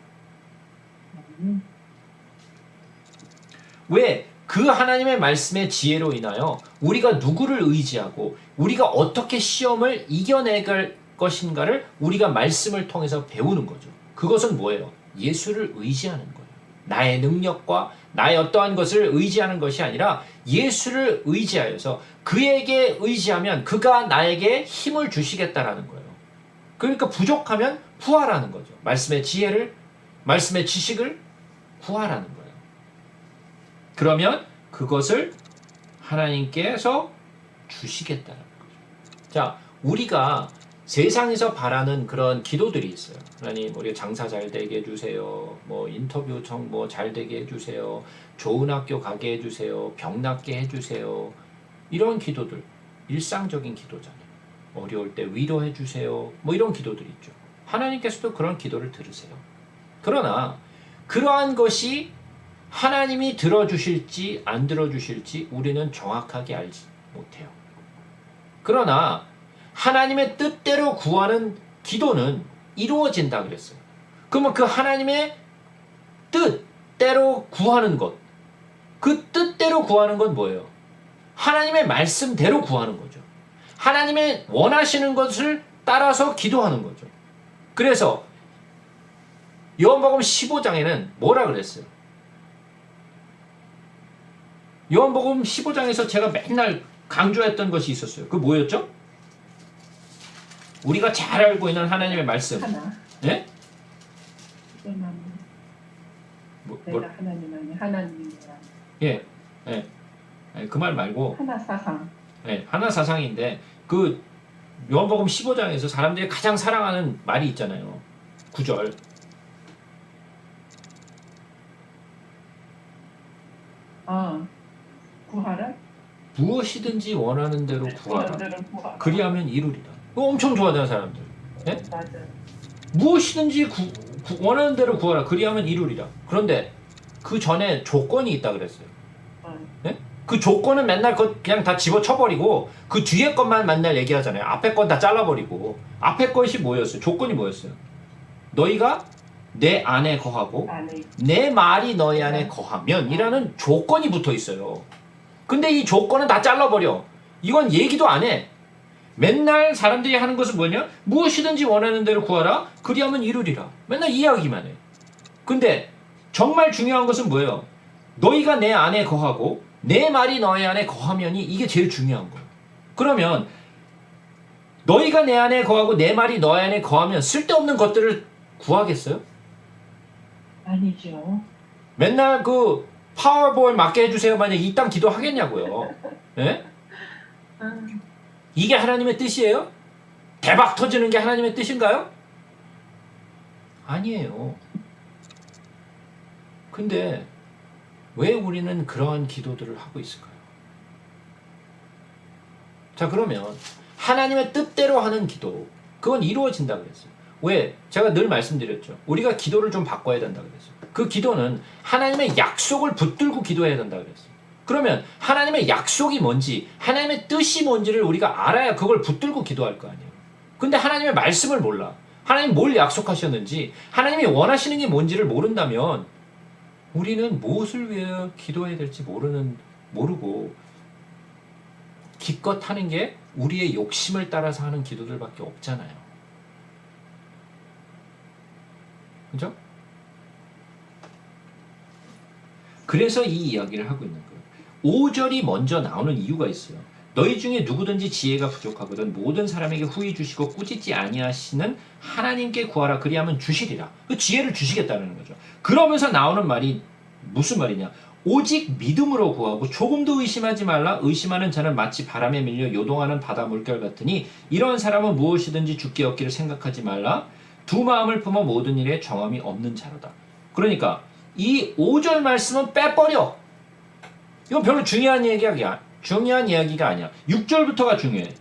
왜? 그 하나님의 말씀의 지혜로 인하여 우리가 누구를 의지하고 우리가 어떻게 시험을 이겨내갈 것인가를 우리가 말씀을 통해서 배우는 거죠. 그것은 뭐예요? 예수를 의지하는 거예요. 나의 능력과 나의 어떠한 것을 의지하는 것이 아니라 예수를 의지하여서 그에게 의지하면 그가 나에게 힘을 주시겠다라는 거예요. 그러니까 부족하면 구하라는 거죠. 말씀의 지혜를, 말씀의 지식을 구하라는 거예요. 그러면 그것을 하나님께서 주시겠다는 거죠. 자, 우리가 세상에서 바라는 그런 기도들이 있어요. 하나님, 우리 장사 잘 되게 해주세요. 뭐 인터뷰 뭐 잘 되게 해주세요. 좋은 학교 가게 해주세요. 병 낫게 해주세요. 이런 기도들, 일상적인 기도잖아요. 어려울 때 위로해 주세요. 뭐 이런 기도들이 있죠. 하나님께서도 그런 기도를 들으세요. 그러나 그러한 것이 하나님이 들어주실지 안 들어주실지 우리는 정확하게 알지 못해요. 그러나 하나님의 뜻대로 구하는 기도는 이루어진다 그랬어요. 그러면 그 하나님의 뜻대로 구하는 것, 그 뜻대로 구하는 건 뭐예요? 하나님의 말씀대로 구하는 거죠. 하나님의 원하시는 것을 따라서 기도하는 거죠. 그래서 요한복음 15장에는 뭐라 그랬어요? 요한복음 15장에서 제가 맨날 강조했던 것이 있었어요. 그 뭐였죠? 우리가 잘 알고 있는 하나님의 말씀. 하나. 예? 내가 하나님 아니 하나님이라. 예. 예. 그 말 말고 하나 사상. 네, 하나 사상인데 그 요한복음 15장에서 사람들이 가장 사랑하는 말이 있잖아요. 9절. 구하라. 무엇이든지 원하는 대로 구하라. 원하는 구하라. 그리하면 이루리라. 이거 엄청 좋아하는 사람들. 예? 맞아. 무엇이든지 원하는 대로 구하라. 그리하면 이루리라. 그런데 그 전에 조건이 있다 그랬어요. 예? 그 조건은 맨날 그냥 다 집어쳐버리고 그 뒤에 것만 맨날 얘기하잖아요. 앞에 건 다 잘라버리고. 앞에 것이 뭐였어요? 조건이 뭐였어요? 너희가 내 안에 거하고 안에 내 말이 너희 안에 거하면 이라는 조건이 붙어 있어요. 근데 이 조건은 다 잘라버려. 이건 얘기도 안 해. 맨날 사람들이 하는 것은 뭐냐? 무엇이든지 원하는 대로 구하라. 그리하면 이루리라. 맨날 이야기만 해. 근데 정말 중요한 것은 뭐예요? 너희가 내 안에 거하고 내 말이 너희 안에 거하면이 이게 제일 중요한 거예요. 그러면 너희가 내 안에 거하고 내 말이 너희 안에 거하면 쓸데없는 것들을 구하겠어요? 아니죠. 맨날 그 파워볼 맞게 해주세요. 만약 이딴 기도 하겠냐고요. 예? 이게 하나님의 뜻이에요? 대박 터지는 게 하나님의 뜻인가요? 아니에요. 근데 왜 우리는 그러한 기도들을 하고 있을까요? 자, 그러면 하나님의 뜻대로 하는 기도, 그건 이루어진다 그랬어요. 왜? 제가 늘 말씀드렸죠. 우리가 기도를 좀 바꿔야 된다 그랬어요. 그 기도는 하나님의 약속을 붙들고 기도해야 된다 그랬어요. 그러면 하나님의 약속이 뭔지, 하나님의 뜻이 뭔지를 우리가 알아야 그걸 붙들고 기도할 거 아니에요. 근데 하나님의 말씀을 몰라. 하나님 뭘 약속하셨는지, 하나님이 원하시는 게 뭔지를 모른다면 우리는 무엇을 위해 기도해야 될지 모르고 기껏 하는 게 우리의 욕심을 따라서 하는 기도들밖에 없잖아요. 그죠? 그래서 이 이야기를 하고 있는 거예요. 5절이 먼저 나오는 이유가 있어요. 너희 중에 누구든지 지혜가 부족하거든 모든 사람에게 후히 주시고 꾸짖지 아니하시는 하나님께 구하라. 그리하면 주시리라. 그 지혜를 주시겠다는 거죠. 그러면서 나오는 말이 무슨 말이냐? 오직 믿음으로 구하고 조금도 의심하지 말라. 의심하는 자는 마치 바람에 밀려 요동하는 바다 물결 같으니 이런 사람은 무엇이든지 주께 얻기를 생각하지 말라. 두 마음을 품어 모든 일에 정함이 없는 자로다. 그러니까 이 5절 말씀은 빼버려. 이건 별로 중요한 이야기가 아니야. 6절부터가 중요해.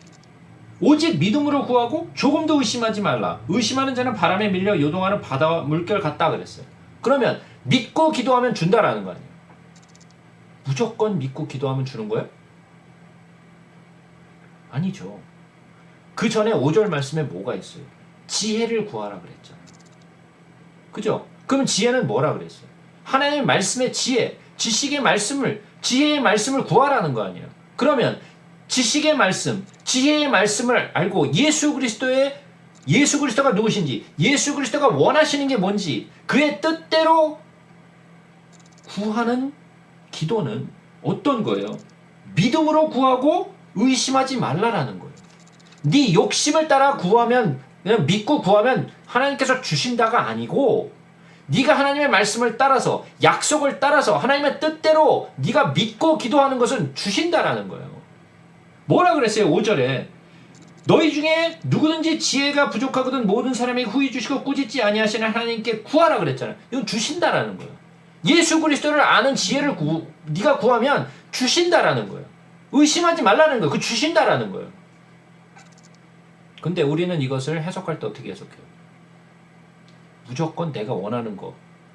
오직 믿음으로 구하고 조금도 의심하지 말라. 의심하는 자는 바람에 밀려 요동하는 바다 물결 같다 그랬어요. 그러면 믿고 기도하면 준다라는 거 아니에요. 무조건 믿고 기도하면 주는 거예요? 아니죠. 그 전에 5절 말씀에 뭐가 있어요? 지혜를 구하라 그랬잖아요. 그죠? 그럼 지혜는 뭐라 그랬어요? 하나님의 말씀의 지혜, 지식의 말씀을, 지혜의 말씀을 구하라는 거 아니에요. 그러면 지식의 말씀, 지혜의 말씀을 알고 예수 그리스도가 누구신지, 예수 그리스도가 원하시는 게 뭔지, 그의 뜻대로 구하는 기도는 어떤 거예요? 믿음으로 구하고 의심하지 말라라는 거예요. 네 욕심을 따라 구하면, 그냥 믿고 구하면 하나님께서 주신다가 아니고, 네가 하나님의 말씀을 따라서, 약속을 따라서 하나님의 뜻대로 네가 믿고 기도하는 것은 주신다라는 거예요. 뭐라 그랬어요? 5절에 너희 중에 누구든지 지혜가 부족하거든 모든 사람에게 후히 주시고 꾸짖지 아니하시는 하나님께 구하라 그랬잖아요. 이건 주신다라는 거예요. 예수 그리스도를 아는 지혜를 네가 구하면 주신다라는 거예요. 의심하지 말라는 거예요. 그 주신다라는 거예요. 근데 우리는 이것을 해석할 때 어떻게 해석해요? 무조건 내가 원하는 거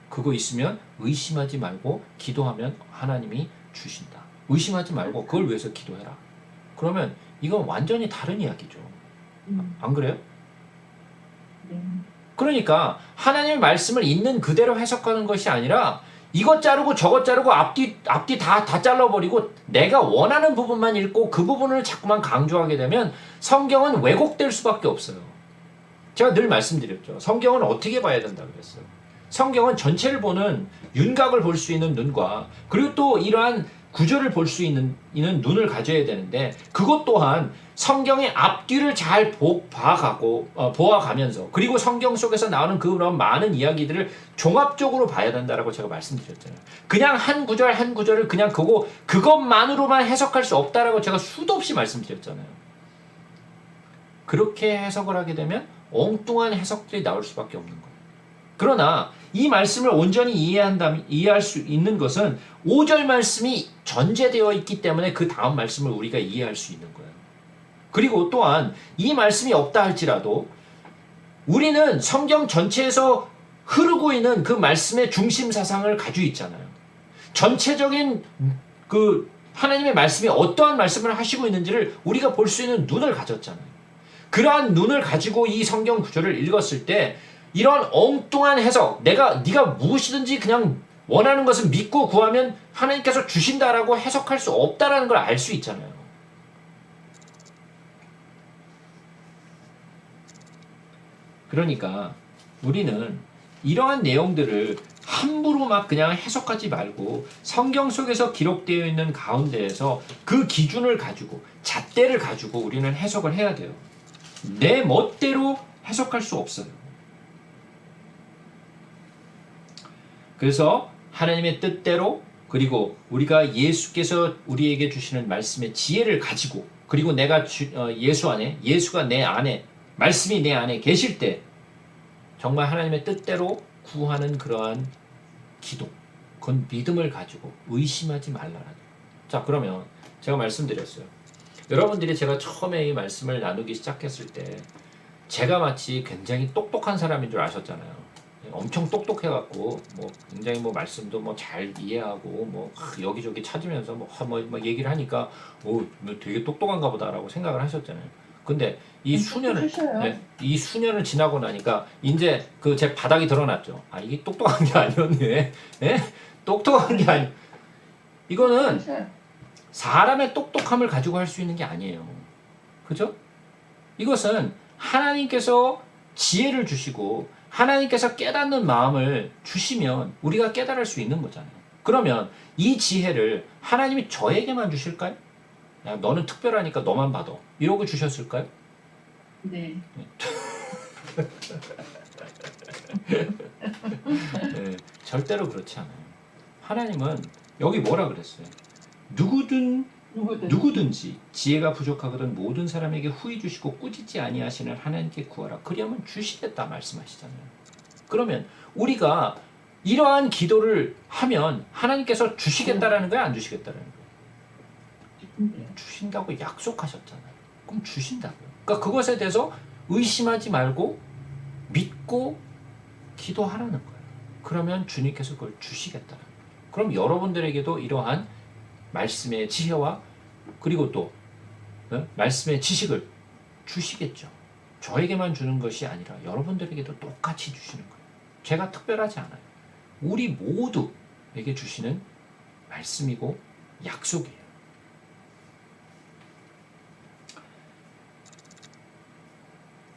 그거 있으면 의심하지 말고 기도하면 하나님이 주신다. 의심하지 말고 그걸 위해서 기도해라. 그러면 이건 완전히 다른 이야기죠. 안 그래요? 그러니까 하나님의 말씀을 있는 그대로 해석하는 것이 아니라 이것 자르고 저것 자르고 앞뒤 다 잘라버리고 내가 원하는 부분만 읽고 그 부분을 자꾸만 강조하게 되면 성경은 왜곡될 수밖에 없어요. 제가 늘 말씀드렸죠. 성경은 어떻게 봐야 된다 그랬어요. 성경은 전체를 보는 윤곽을 볼 수 있는 눈과 그리고 또 이러한 구조를 볼 수 있는 눈을 가져야 되는데 그것 또한 성경의 앞뒤를 잘 보아가면서 그리고 성경 속에서 나오는 그런 많은 이야기들을 종합적으로 봐야 된다라고 제가 말씀드렸잖아요. 그냥 한 구절 한 구절을 그냥 그것만으로만 해석할 수 없다라고 제가 수도 없이 말씀드렸잖아요. 그렇게 해석을 하게 되면 엉뚱한 해석들이 나올 수밖에 없는 거예요. 그러나 이 말씀을 온전히 이해할 수 있는 것은 5절 말씀이 전제되어 있기 때문에 그 다음 말씀을 우리가 이해할 수 있는 거예요. 그리고 또한 이 말씀이 없다 할지라도 우리는 성경 전체에서 흐르고 있는 그 말씀의 중심 사상을 가지고 있잖아요. 전체적인 그 하나님의 말씀이 어떠한 말씀을 하시고 있는지를 우리가 볼 수 있는 눈을 가졌잖아요. 그러한 눈을 가지고 이 성경 구절을 읽었을 때 이런 엉뚱한 해석, 네가 무엇이든지 그냥 원하는 것을 믿고 구하면 하나님께서 주신다라고 해석할 수 없다라는 걸 알 수 있잖아요. 그러니까 우리는 이러한 내용들을 함부로 막 그냥 해석하지 말고 성경 속에서 기록되어 있는 가운데에서 그 기준을 가지고 잣대를 가지고 우리는 해석을 해야 돼요. 내 멋대로 해석할 수 없어요. 그래서 하나님의 뜻대로 그리고 우리가 예수께서 우리에게 주시는 말씀의 지혜를 가지고 그리고 내가 예수 안에 예수가 내 안에 말씀이 내 안에 계실 때 정말 하나님의 뜻대로 구하는 그러한 기도 그건 믿음을 가지고 의심하지 말라는 거예요. 자 그러면 제가 말씀드렸어요. 여러분들이 제가 처음에 이 말씀을 나누기 시작했을 때 제가 마치 굉장히 똑똑한 사람인 줄 아셨잖아요. 엄청 똑똑해갖고 뭐 굉장히 뭐 말씀도 뭐 잘 이해하고 뭐 여기저기 찾으면서 뭐 얘기를 하니까 뭐 되게 똑똑한가 보다라고 생각을 하셨잖아요. 근데 이 수년을 지나고 나니까 이제 그 제 바닥이 드러났죠. 아 이게 똑똑한 게 아니었네. 예? 똑똑한 게 아니. 이거는 사람의 똑똑함을 가지고 할 수 있는 게 아니에요. 그죠? 이것은 하나님께서 지혜를 주시고 하나님께서 깨닫는 마음을 주시면 우리가 깨달을 수 있는 거잖아요. 그러면 이 지혜를 하나님이 저에게만 주실까요? 야, 너는 특별하니까 너만 받아. 이러고 주셨을까요? 네. 네, 절대로 그렇지 않아요. 하나님은 여기 뭐라 그랬어요? 누구든지 지혜가 부족하거든 모든 사람에게 후히 주시고 꾸짖지 아니하시는 하나님께 구하라. 그리하면 주시겠다 말씀하시잖아요. 그러면 우리가 이러한 기도를 하면 하나님께서 주시겠다라는 거야, 안 주시겠다라는 거야? 주신다고 약속하셨잖아요. 그럼 주신다고요. 그러니까 그것에 대해서 의심하지 말고 믿고 기도하라는 거예요. 그러면 주님께서 그걸 주시겠다는 거예요. 그럼 여러분들에게도 이러한 말씀의 지혜와 그리고 또 말씀의 지식을 주시겠죠. 저에게만 주는 것이 아니라 여러분들에게도 똑같이 주시는 거예요. 제가 특별하지 않아요. 우리 모두에게 주시는 말씀이고 약속이에요.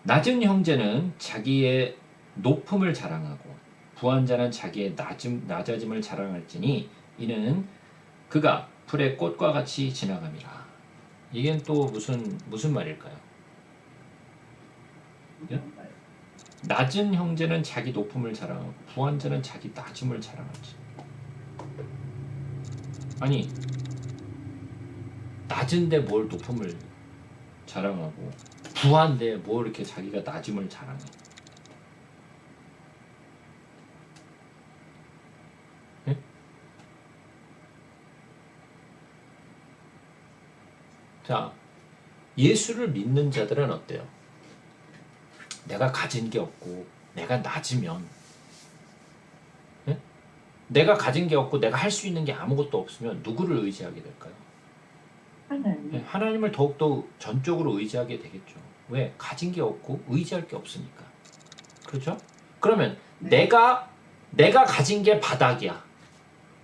낮은 형제는 자기의 높음을 자랑하고 부한 자는 자기의 낮아짐을 자랑할지니 이는 그가 풀의 꽃과 같이 지나감이라. 이게 또 무슨 말일까요? 낮은 형제는 자기 높음을 자랑하고 부한 자는 자기 낮음을 자랑할지. 아니 낮은데 뭘 높음을 자랑하고 부한데 뭘 이렇게 자기가 낮음을 자랑해. 네? 자, 예수를 믿는 자들은 어때요? 내가 가진 게 없고 내가 낮으면 네? 내가 가진 게 없고 내가 할 수 있는 게 아무것도 없으면 누구를 의지하게 될까요? 하나님. 네, 하나님을 더욱더 전적으로 의지하게 되겠죠. 왜? 가진 게 없고 의지할 게 없으니까. 그렇죠? 그러면 내가 가진 게 바닥이야.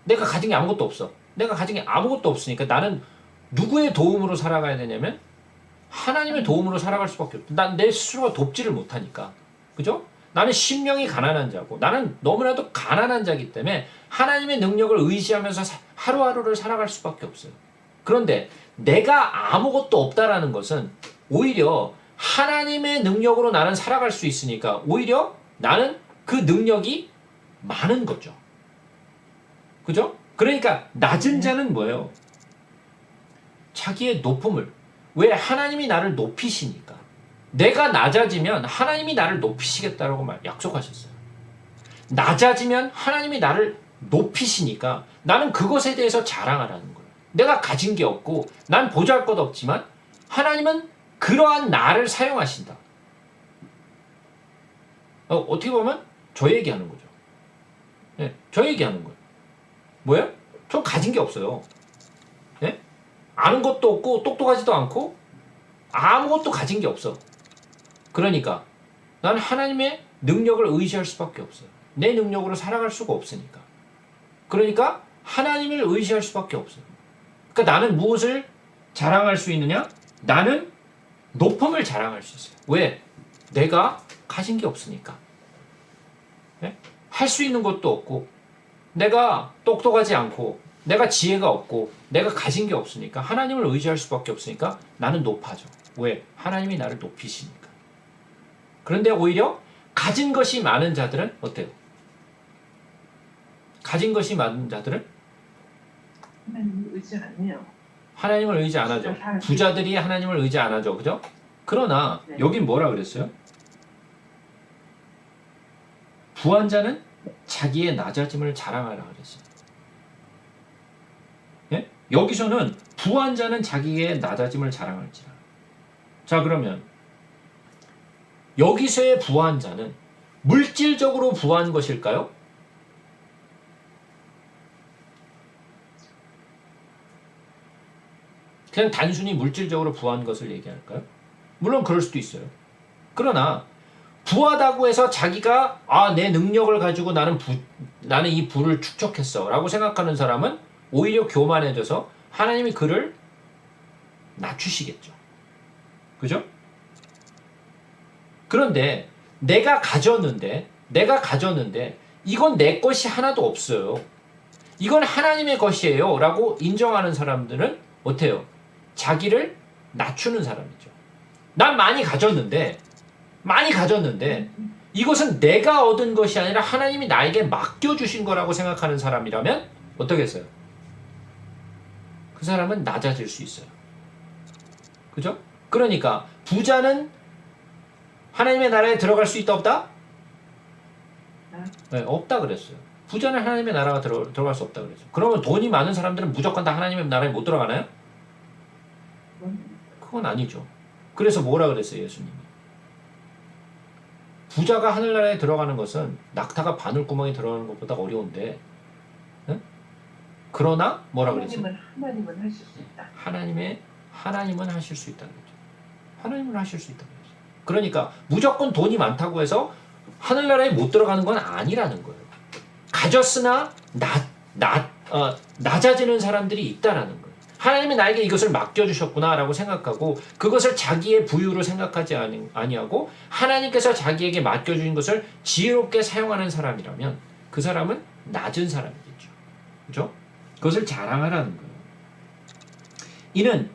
내가 가진 게 아무것도 없어. 내가 가진 게 아무것도 없으니까 나는 누구의 도움으로 살아가야 되냐면 하나님의 도움으로 살아갈 수밖에 없어. 난 내 스스로가 돕지를 못하니까. 그죠? 나는 심령이 가난한 자고 나는 너무나도 가난한 자이기 때문에 하나님의 능력을 의지하면서 하루하루를 살아갈 수밖에 없어요. 그런데 내가 아무것도 없다라는 것은 오히려 하나님의 능력으로 나는 살아갈 수 있으니까 오히려 나는 그 능력이 많은 거죠. 그죠? 그러니까 낮은 자는 뭐예요? 자기의 높음을. 왜? 하나님이 나를 높이시니까. 내가 낮아지면 하나님이 나를 높이시겠다라고 약속하셨어요. 낮아지면 하나님이 나를 높이시니까 나는 그것에 대해서 자랑하라는 거예요. 내가 가진 게 없고 난 보잘것 없지만 하나님은 그러한 나를 사용하신다. 어떻게 보면 저 얘기하는 거죠. 네, 저 얘기하는 거예요. 뭐예요? 전 가진 게 없어요. 네? 아는 것도 없고 똑똑하지도 않고 아무것도 가진 게 없어. 그러니까 나는 하나님의 능력을 의지할 수밖에 없어요. 내 능력으로 살아갈 수가 없으니까. 그러니까 하나님을 의지할 수밖에 없어요. 그러니까 나는 무엇을 자랑할 수 있느냐? 나는 높음을 자랑할 수 있어요. 왜? 내가 가진 게 없으니까. 네? 할 수 있는 것도 없고 내가 똑똑하지 않고 내가 지혜가 없고 내가 가진 게 없으니까 하나님을 의지할 수밖에 없으니까 나는 높아져. 왜? 하나님이 나를 높이시니까. 그런데 오히려 가진 것이 많은 자들은 어때요? 가진 것이 많은 자들은 하나님을 의지 안 해요. 하나님을 의지 안 하죠. 부자들이 하나님을 의지 안 하죠. 그죠? 그러나 네. 여긴 뭐라 그랬어요? 부한 자는 자기의 낮아짐을 자랑하라 그랬어요. 예? 여기서는 부한 자는 자기의 낮아짐을 자랑할지라. 자, 그러면 여기서의 부한 자는 물질적으로 부한 것일까요? 그냥 단순히 물질적으로 부한 것을 얘기할까요? 물론 그럴 수도 있어요. 그러나 부하다고 해서 자기가 내 능력을 가지고 나는 이 부를 축적했어 라고 생각하는 사람은 오히려 교만해져서 하나님이 그를 낮추시겠죠. 그죠? 그런데 내가 가졌는데 이건 내 것이 하나도 없어요. 이건 하나님의 것이에요 라고 인정하는 사람들은 어때요? 자기를 낮추는 사람이죠. 난 많이 가졌는데 이것은 내가 얻은 것이 아니라 하나님이 나에게 맡겨주신 거라고 생각하는 사람이라면 어떻겠어요? 그 사람은 낮아질 수 있어요. 그죠? 그러니까 부자는 하나님의 나라에 들어갈 수 있다 없다? 네, 없다 그랬어요. 부자는 하나님의 나라가 들어갈 수 없다 그랬어요. 그러면 돈이 많은 사람들은 무조건 다 하나님의 나라에 못 들어가나요? 그건 아니죠. 그래서 뭐라 그랬어요, 예수님이? 부자가 하늘나라에 들어가는 것은 낙타가 바늘구멍에 들어가는 것보다 어려운데, 응? 그러나 뭐라 그랬어요? 하나님은 하실 수 있다. 하나님은 하실 수 있다 그랬죠. 하나님은 하실 수 있다 그랬어요. 그러니까 무조건 돈이 많다고 해서 하늘나라에 못 들어가는 건 아니라는 거예요. 가졌으나 낮아지는 사람들이 있다라는 거예요. 하나님이 나에게 이것을 맡겨주셨구나라고 생각하고 그것을 자기의 부유로 생각하지 아니하고 하나님께서 자기에게 맡겨주신 것을 지혜롭게 사용하는 사람이라면 그 사람은 낮은 사람이겠죠. 그죠? 그것을 자랑하라는 거예요. 이는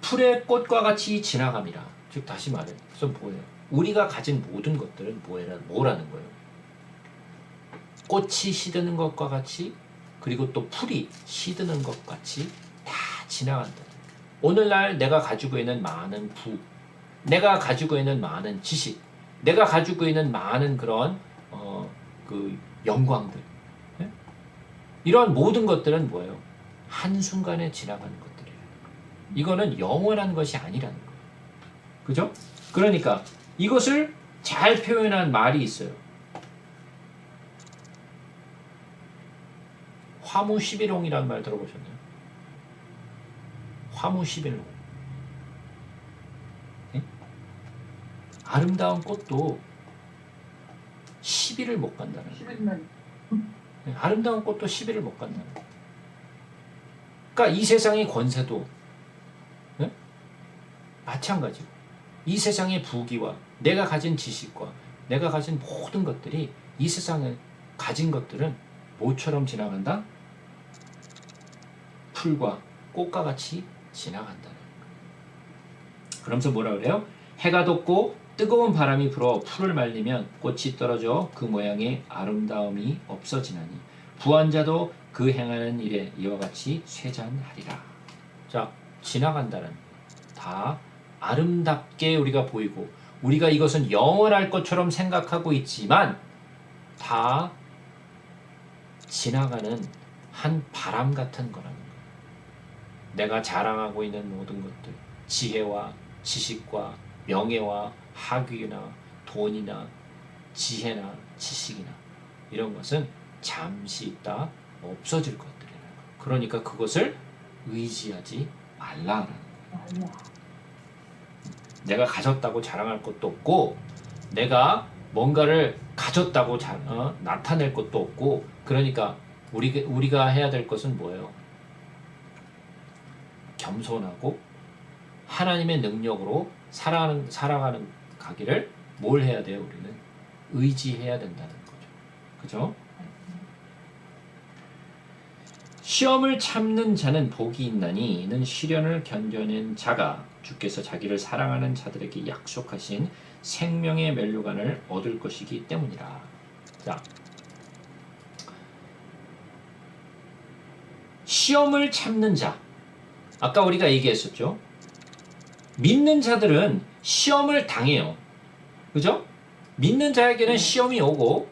풀의 꽃과 같이 지나감이라. 즉 다시 말해. 그래서 뭐예요? 우리가 가진 모든 것들은 뭐라는 거예요? 꽃이 시드는 것과 같이 그리고 또 풀이 시드는 것 같이 다 지나간다. 오늘날 내가 가지고 있는 많은 부, 내가 가지고 있는 많은 지식, 내가 가지고 있는 많은 그런 그 영광들, 네? 이런 모든 것들은 뭐예요? 한순간에 지나가는 것들이에요. 이거는 영원한 것이 아니라는 거예요. 그죠? 그러니까 이것을 잘 표현한 말이 있어요. 화무시비롱이라는 말 들어보셨나요? 화무시비롱. 네? 아름다운 꽃도 시비를 못 간다는 거예요. 네? 아름다운 꽃도 시비를 못 간다는 거예요. 그러니까 이 세상의 권세도 네? 마찬가지고 이 세상의 부귀와 내가 가진 지식과 내가 가진 모든 것들이 이 세상에 가진 것들은 뭐처럼 지나간다? 풀과 꽃과 같이 지나간다는 거예요. 그러면서 뭐라 그래요? 해가 돋고 뜨거운 바람이 불어 풀을 말리면 꽃이 떨어져 그 모양의 아름다움이 없어지나니 부한 자도 그 행하는 일에 이와 같이 쇠잔하리라. 자, 지나간다는 거예요. 다 아름답게 우리가 보이고 우리가 이것은 영원할 것처럼 생각하고 있지만 다 지나가는 한 바람 같은 거라는 거예요. 내가 자랑하고 있는 모든 것들, 지혜와 지식과 명예와 학위나 돈이나 지혜나 지식이나 이런 것은 잠시 있다 없어질 것들이라는 거예요. 그러니까 그것을 의지하지 말라라는 거예요. 내가 가졌다고 자랑할 것도 없고 내가 뭔가를 가졌다고 나타낼 것도 없고, 그러니까 우리가 해야 될 것은 뭐예요? 겸손하고 하나님의 능력으로 살아가는 가기를 뭘 해야 돼요? 우리는 의지해야 된다는 거죠. 그죠? 시험을 참는 자는 복이 있나니 이는 시련을 견뎌낸 자가 주께서 자기를 사랑하는 자들에게 약속하신 생명의 면류관을 얻을 것이기 때문이라. 자, 시험을 참는 자. 아까 우리가 얘기했었죠. 믿는 자들은 시험을 당해요. 그죠? 믿는 자에게는 시험이 오고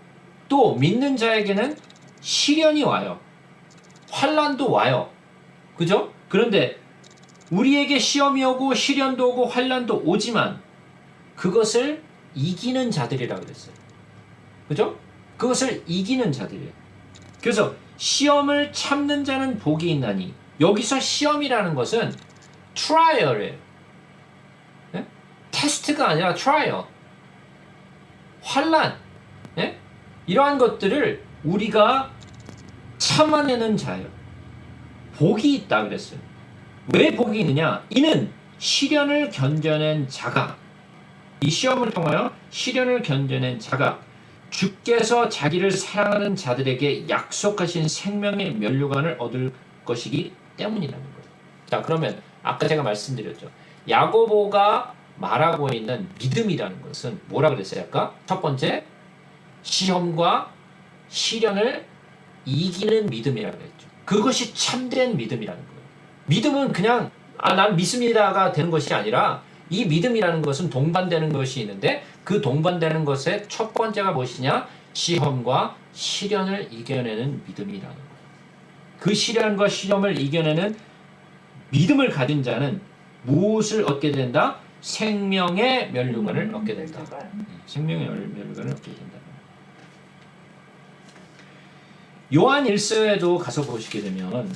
또 믿는 자에게는 시련이 와요. 환난도 와요. 그죠? 그런데 우리에게 시험이 오고 시련도 오고 환난도 오지만 그것을 이기는 자들이라고 그랬어요. 그죠? 그것을 이기는 자들이에요. 그래서 시험을 참는 자는 복이 있나니, 여기서 시험이라는 것은 트라이얼이에요. 네? 테스트가 아니라 트라이얼. 환난. 네? 이러한 것들을 우리가 참아내는 자예요. 복이 있다 그랬어요. 왜 복이 있느냐? 이는 시련을 견뎌낸 자가, 이 시험을 통하여 시련을 견뎌낸 자가 주께서 자기를 사랑하는 자들에게 약속하신 생명의 면류관을 얻을 것이기 때문이라는 거예요. 자, 그러면 아까 제가 말씀드렸죠. 야고보가 말하고 있는 믿음이라는 것은 뭐라 그랬어요? 아까 첫 번째, 시험과 시련을 이기는 믿음이라고 했죠. 그것이 참된 믿음이라는 거예요. 믿음은 그냥 난 믿습니다가 되는 것이 아니라, 이 믿음이라는 것은 동반되는 것이 있는데 그 동반되는 것의 첫 번째가 무엇이냐? 시험과 시련을 이겨내는 믿음이라는 거예요. 그 시련과 시험을 이겨내는 믿음을 가진 자는 무엇을 얻게 된다? 생명의 면류관을 얻게 된다. 생명의 면류관을 얻게 된다. 요한 1서에도 가서 보시게 되면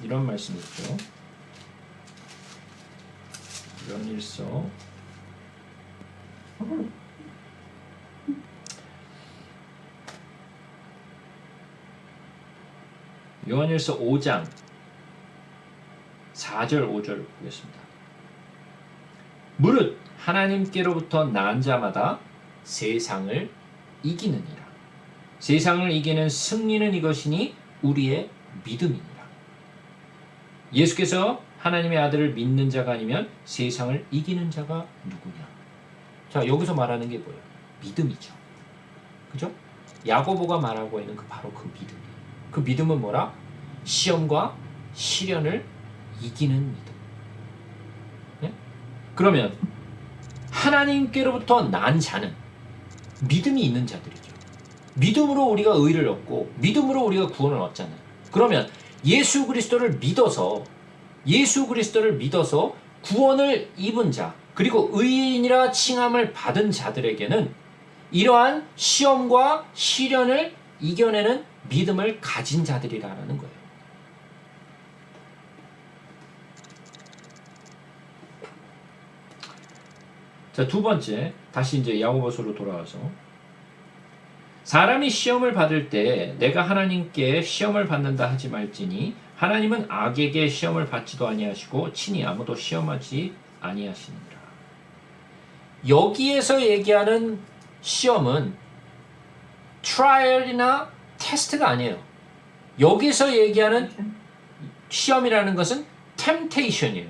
이런 말씀이 있죠. 요한 1서 요한 1서 5장 4절 5절 보겠습니다. 무릇 하나님께로부터 난 자마다 세상을 이기느니라. 세상을 이기는 승리는 이것이니 우리의 믿음이니라. 예수께서 하나님의 아들을 믿는 자가 아니면 세상을 이기는 자가 누구냐? 자, 여기서 말하는 게 뭐예요? 믿음이죠. 그죠? 야고보가 말하고 있는 바로 그 믿음이에요. 그 믿음은 뭐라? 시험과 시련을 이기는 믿음. 네? 그러면 하나님께로부터 난 자는 믿음이 있는 자들이죠. 믿음으로 우리가 의를 얻고 믿음으로 우리가 구원을 얻잖아요. 그러면 예수 그리스도를 믿어서 구원을 입은 자, 그리고 의인이라 칭함을 받은 자들에게는 이러한 시험과 시련을 이겨내는 믿음을 가진 자들이라는 거예요. 자, 두 번째, 다시 이제 야고보서로 돌아와서, 사람이 시험을 받을 때 내가 하나님께 시험을 받는다 하지 말지니 하나님은 악에게 시험을 받지도 아니하시고 친히 아무도 시험하지 아니하시니라. 여기에서 얘기하는 시험은 트라이얼이나 테스트가 아니에요. 여기서 얘기하는 시험이라는 것은 템테이션이에요.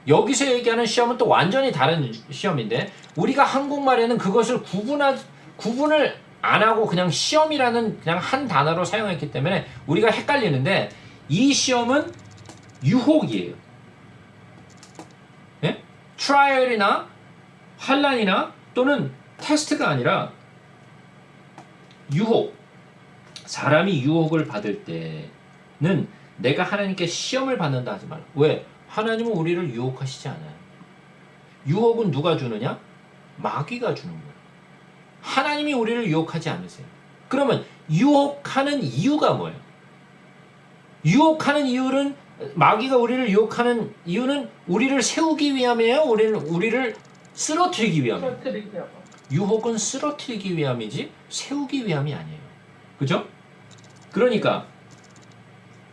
여기서 얘기하는 시험은 또 완전히 다른 시험인데, 우리가 한국말에는 그것을 구분을 안 하고 그냥 시험이라는 그냥 한 단어로 사용했기 때문에 우리가 헷갈리는데, 이 시험은 유혹이에요. 네? 트라이얼이나 환난이나 또는 테스트가 아니라 유혹. 사람이 유혹을 받을 때는 내가 하나님께 시험을 받는다 하지 말라. 왜? 하나님은 우리를 유혹하시지 않아요. 유혹은 누가 주느냐? 마귀가 주는 거예요. 하나님이 우리를 유혹하지 않으세요. 그러면 유혹하는 이유가 뭐예요? 유혹하는 이유는 마귀가 우리를 유혹하는 이유는 우리를 세우기 위함이에요? 우리를 쓰러뜨리기 위함이에요? 쓰러뜨리려고. 유혹은 쓰러뜨리기 위함이지 세우기 위함이 아니에요. 그죠? 그러니까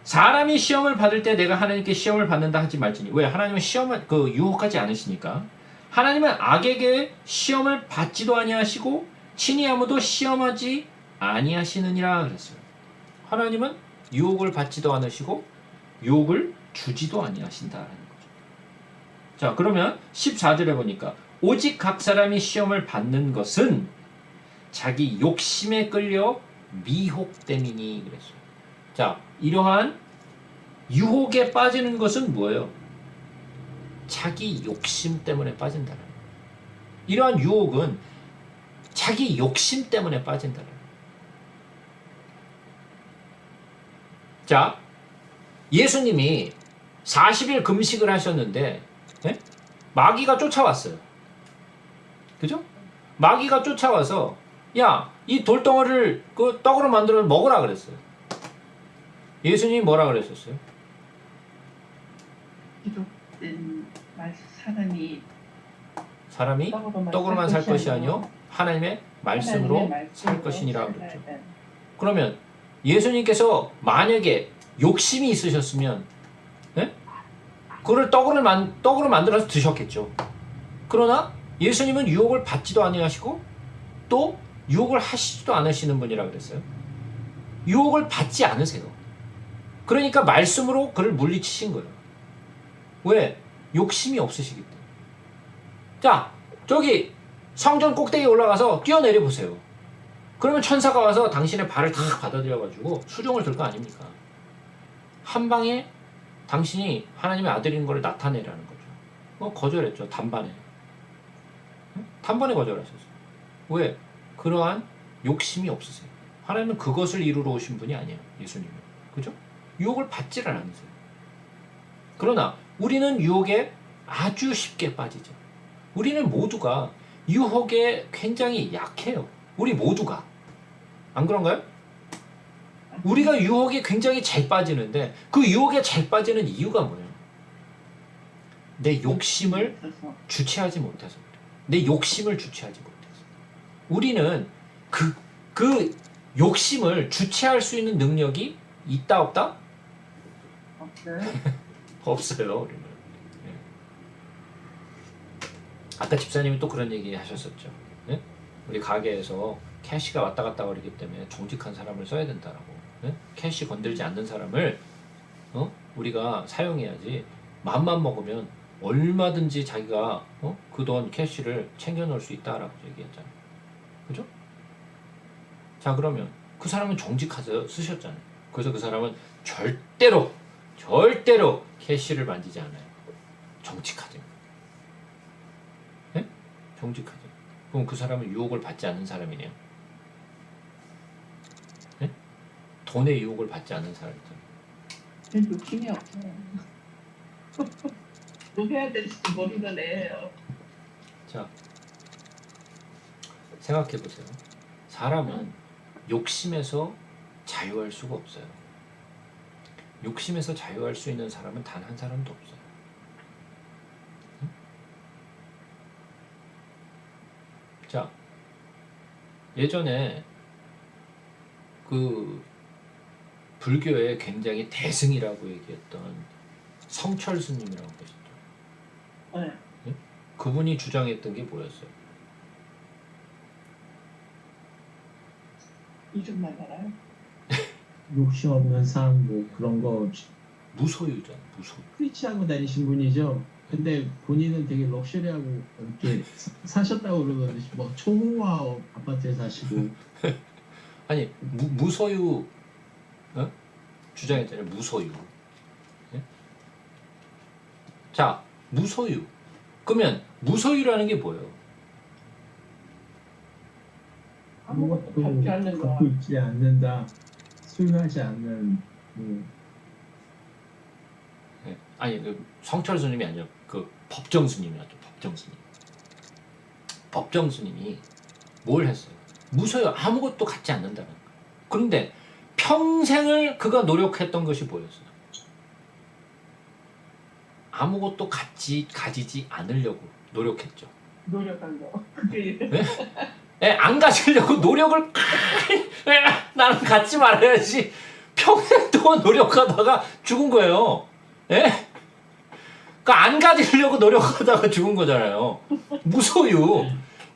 사람이 시험을 받을 때 내가 하나님께 시험을 받는다 하지 말지니. 왜? 하나님은 시험을 유혹하지 않으시니까. 하나님은 악에게 시험을 받지도 아니하시고 친히 아무도 시험하지 아니하시느니라 그랬어요. 하나님은 유혹을 받지도 않으시고 유혹을 주지도 아니하신다라는 거죠. 자, 그러면 14절에 보니까 오직 각 사람이 시험을 받는 것은 자기 욕심에 끌려 미혹됨이니 그랬어요. 자, 이러한 유혹에 빠지는 것은 뭐예요? 자기 욕심 때문에 빠진다는 거예요. 이러한 유혹은 자기 욕심 때문에 빠진다는 거예요. 자, 예수님이 40일 금식을 하셨는데 마귀가 쫓아왔어요. 그죠? 마귀가 쫓아와서 야, 이 돌덩어리를 그 떡으로 만들어 먹으라 그랬어요. 예수님이 뭐라 그랬었어요? 기록된 사람이 떡으로만 살 것이 아니요 하나님의 말씀으로 살 것이니라 그랬죠. 그러면 예수님께서 만약에 욕심이 있으셨으면 그걸 떡으로 만들어서 드셨겠죠. 그러나 예수님은 유혹을 받지도 아니하시고 또 유혹을 하시지도 않으시는 분이라 그랬어요. 유혹을 받지 않으세요. 그러니까 말씀으로 그를 물리치신 거예요. 왜? 욕심이 없으시기 때문에. 자, 저기 성전 꼭대기에 올라가서 뛰어내려 보세요. 그러면 천사가 와서 당신의 발을 다 받아들여가지고 수종을 들 거 아닙니까? 한 방에 당신이 하나님의 아들인 걸 나타내라는 거죠. 거절했죠. 단번에. 단번에 거절하셨어요. 왜? 그러한 욕심이 없으세요. 하나님은 그것을 이루러 오신 분이 아니에요. 예수님은. 그죠? 유혹을 받지를 않으세요. 그러나 우리는 유혹에 아주 쉽게 빠지죠. 우리는 모두가 유혹에 굉장히 약해요. 우리 모두가. 안 그런가요? 우리가 유혹에 굉장히 잘 빠지는데 그 유혹에 잘 빠지는 이유가 뭐예요? 내 욕심을 주체하지 못해서 그래요. 내 욕심을 주체하지 못해서. 우리는 그 욕심을 주체할 수 있는 능력이 있다 없다? 없어요. 없어요. 우리는. 아까 집사님이 또 그런 얘기 하셨었죠. 네? 우리 가게에서 캐시가 왔다 갔다 거리기 때문에 정직한 사람을 써야 된다라고. 네? 캐시 건들지 않는 사람을 우리가 사용해야지. 맘만 먹으면 얼마든지 자기가 그 돈 캐시를 챙겨 놓을 수 있다라고 얘기했잖아요. 그죠? 자, 그러면 그 사람은 정직하죠. 쓰셨잖아요. 그래서 그 사람은 절대로 캐시를 만지지 않아요. 정직하죠. 네? 정직하죠. 그럼 그 사람은 유혹을 받지 않는 사람이네요. 네? 돈의 유혹을 받지 않는 사람이죠. 욕심이 없어요. 뭐 해야 될지 모르는 애예요. 자, 생각해 보세요. 사람은 욕심에서 자유할 수가 없어요. 욕심에서 자유할 수 있는 사람은 단 한 사람도 없어요. 자, 예전에 그 불교의 굉장히 대승이라고 얘기했던 성철 스님이라고 계시죠. 네. 네? 그분이 주장했던 게 뭐였어요? 이름만 알아요? 욕심 없는 삶 뭐 그런 거 무소유잖아, 무소유. 프리치하고 다니신 분이죠. 근데 본인은 되게 럭셔리하고 이렇게 사셨다고 그러던데 뭐 초호화 아파트에 사시고 아니 무소유 주장했잖아요. 무소유. 예? 자, 무소유. 그러면 무소유라는 게 뭐예요? 아무것도 아무것도 갖지 않는 거. 갖고 있지 않는다. 소유하지 않는 예. 아니 그 성철 스님이 아니라 그 법정 스님이었죠. 법정 스님. 법정 스님이 뭘 했어요? 무서요. 아무것도 갖지 않는다는 거. 그런데 평생을 그가 노력했던 것이 뭐였어요? 아무것도 가지지 않으려고 노력했죠. 노력한 거. 그게 예, 안 가지려고 노력을 나는 갖지 말아야지 평생 동안 노력하다가 죽은 거예요. 예? 그러니까 안 가지려고 노력하다가 죽은 거잖아요. 무소유.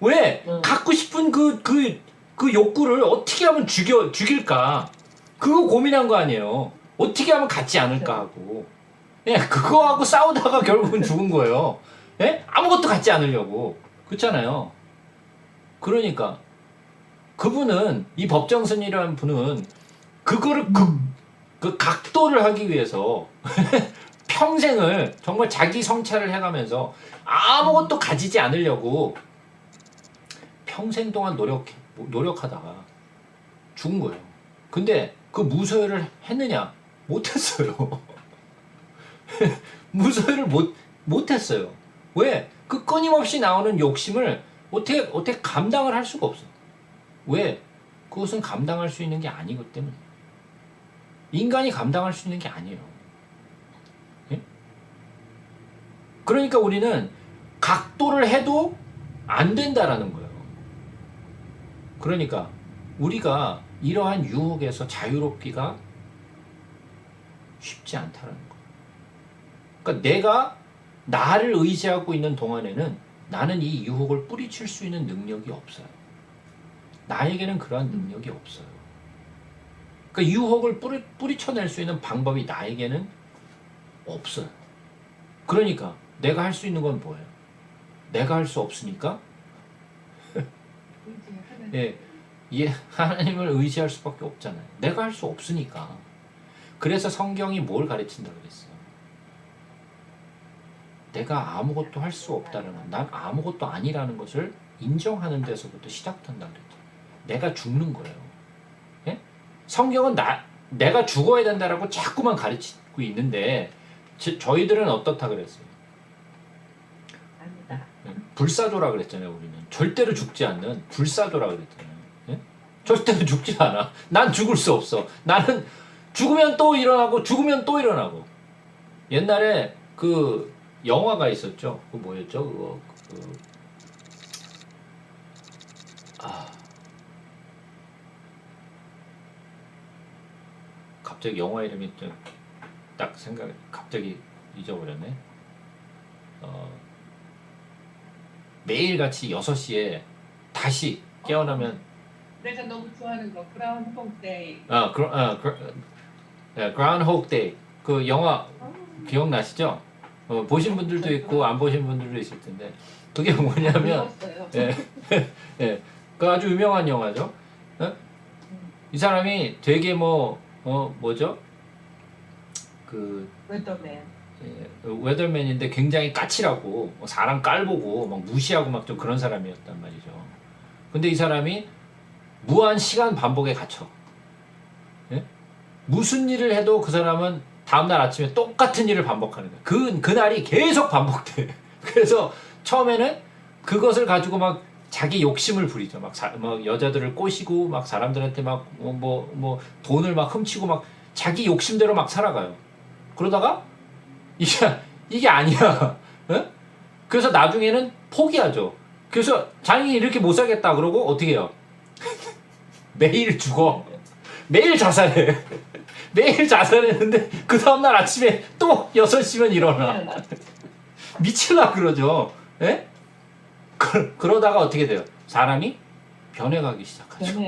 왜? 갖고 싶은 그 욕구를 어떻게 하면 죽일까? 그거 고민한 거 아니에요. 어떻게 하면 갖지 않을까 하고. 예, 그거하고 싸우다가 결국은 죽은 거예요. 예? 아무것도 갖지 않으려고. 그렇잖아요. 그러니까 그분은 이 법정스님이라는 분은 그거를 그 각도를 하기 위해서 평생을 정말 자기 성찰을 해가면서 아무것도 가지지 않으려고 평생 동안 노력하다가 죽은 거예요. 근데 그 무소유를 했느냐? 못했어요. 무소유를 못했어요. 왜? 그 끊임없이 나오는 욕심을 어떻게 감당을 할 수가 없어. 왜? 그것은 감당할 수 있는 게 아니기 때문에. 인간이 감당할 수 있는 게 아니에요. 예? 그러니까 우리는 각도를 해도 안 된다라는 거예요. 그러니까 우리가 이러한 유혹에서 자유롭기가 쉽지 않다는 거예요. 그러니까 내가 나를 의지하고 있는 동안에는 나는 이 유혹을 뿌리칠 수 있는 능력이 없어요. 나에게는 그러한 능력이 없어요. 그러니까 유혹을 뿌리쳐낼 수 있는 방법이 나에게는 없어요. 그러니까 내가 할 수 있는 건 뭐예요? 내가 할 수 없으니까 하나님을 의지할 수밖에 없잖아요. 내가 할 수 없으니까. 그래서 성경이 뭘 가르친다고 그랬어요? 내가 아무것도 할 수 없다는 건, 난 아무것도 아니라는 것을 인정하는 데서부터 시작한다 그랬죠. 내가 죽는 거예요. 예? 성경은 내가 죽어야 된다라고 자꾸만 가르치고 있는데 저희들은 어떻다 그랬어요? 아니다. 불사조라 그랬잖아요. 우리는 절대로 죽지 않는 불사조라 그랬잖아요. 예? 절대로 죽지 않아. 난 죽을 수 없어. 나는 죽으면 또 일어나고 죽으면 또 일어나고. 옛날에 그 영화가 있었죠. 그 뭐였죠? 그거 갑자기 영화 이름이 좀 딱 갑자기 잊어버렸네. 매일같이 6시에 다시 깨어나면 내가 너무 좋아하는 거 그라운드홍 데이. Groundhog Day 그 영화 기억나시죠? 보신 분들도 있고 안 보신 분들도 있을 텐데 그게 뭐냐면 그 아주 유명한 영화죠. 이 사람이 되게 뭐죠? 그 웨더맨인데 굉장히 까칠하고 사람 깔보고 막 무시하고 막 좀 그런 사람이었단 말이죠. 근데 이 사람이 무한 시간 반복에 갇혀. 예? 무슨 일을 해도 그 사람은 다음날 아침에 똑같은 일을 반복하는 거야. 그날이 계속 반복돼. 그래서 처음에는 그것을 가지고 막 자기 욕심을 부리죠. 막 여자들을 꼬시고 막 사람들한테 막 돈을 막 훔치고 막 자기 욕심대로 막 살아가요. 그러다가 이게 아니야. 어? 그래서 나중에는 포기하죠. 그래서 자기 이렇게 못 살겠다 그러고 어떻게 해요? 매일 죽어. 매일 자살해. 매일 자살했는데 그 다음날 아침에 또 6시면 일어나. 미칠라 그러죠. 예? 그러다가 어떻게 돼요? 사람이 변해가기 시작하죠.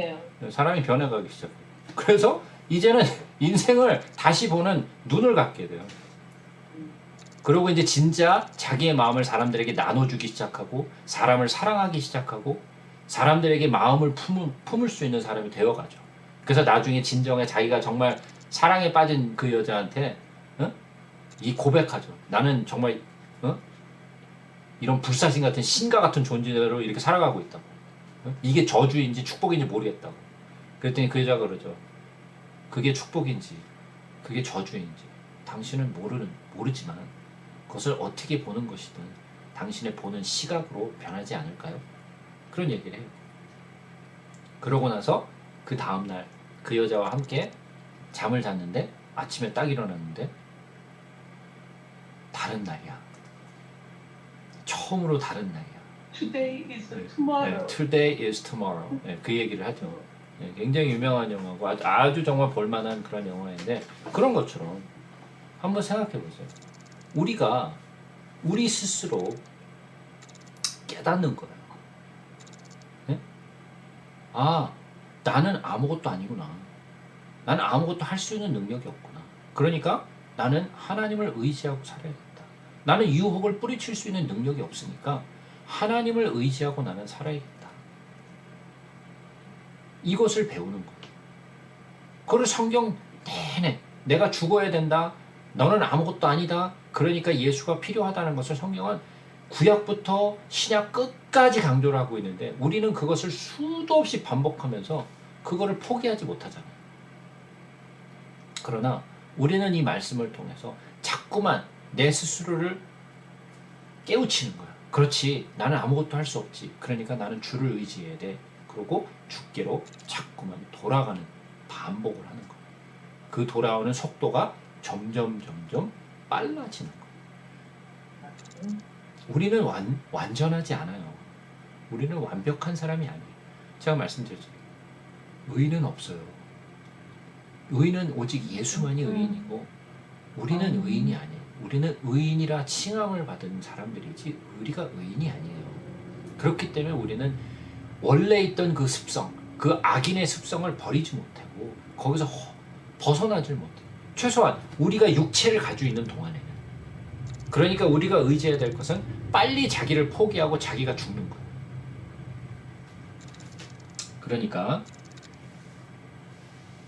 사람이 변해가기 시작해요. 그래서 이제는 인생을 다시 보는 눈을 갖게 돼요. 그리고 이제 진짜 자기의 마음을 사람들에게 나눠주기 시작하고 사람을 사랑하기 시작하고 사람들에게 마음을 품을 수 있는 사람이 되어가죠. 그래서 나중에 진정에 자기가 정말 사랑에 빠진 그 여자한테 이 고백하죠. 나는 정말 이런 불사신 같은 신과 같은 존재로 이렇게 살아가고 있다고. 이게 저주인지 축복인지 모르겠다고. 그랬더니 그 여자가 그러죠. 그게 축복인지 그게 저주인지 당신은 모르지만 그것을 어떻게 보는 것이든 당신의 보는 시각으로 변하지 않을까요? 그런 얘기를 해요. 그러고 나서 그 다음날 그 여자와 함께 잠을 잤는데 아침에 딱 일어났는데 다른 날이야. 처음으로 다른 날이야. Today is 네, tomorrow. Today is tomorrow. 네, 그 얘기를 하죠. 네, 굉장히 유명한 영화고 아주 정말 볼만한 그런 영화인데 그런 것처럼 한번 생각해 보세요. 우리가 우리 스스로 깨닫는 거예요. 네? 아, 나는 아무것도 아니구나. 나는 아무것도 할 수 있는 능력이 없구나. 그러니까 나는 하나님을 의지하고 살아야겠다. 나는 유혹을 뿌리칠 수 있는 능력이 없으니까 하나님을 의지하고 나는 살아야겠다. 이것을 배우는 거예요. 그걸 성경 내내 내가 죽어야 된다. 너는 아무것도 아니다. 그러니까 예수가 필요하다는 것을 성경은 구약부터 신약 끝까지 강조를 하고 있는데 우리는 그것을 수도 없이 반복하면서 그거를 포기하지 못하잖아요. 그러나 우리는 이 말씀을 통해서 자꾸만 내 스스로를 깨우치는 거야. 그렇지, 나는 아무것도 할 수 없지. 그러니까 나는 주를 의지해야 돼. 그러고 주께로 자꾸만 돌아가는 반복을 하는 거야. 그 돌아오는 속도가 점점 빨라지는 거야. 우리는 완전하지 않아요. 우리는 완벽한 사람이 아니에요. 제가 말씀드렸죠. 의인은 없어요. 의인은 오직 예수만이 의인이고 우리는 의인이 아니에요. 우리는 의인이라 칭함을 받은 사람들이지 우리가 의인이 아니에요. 그렇기 때문에 우리는 원래 있던 그 습성, 그 악인의 습성을 버리지 못하고 거기서 벗어나질 못해요. 최소한 우리가 육체를 가지고 있는 동안에는. 그러니까 우리가 의지해야 될 것은 빨리 자기를 포기하고 자기가 죽는 거예요. 그러니까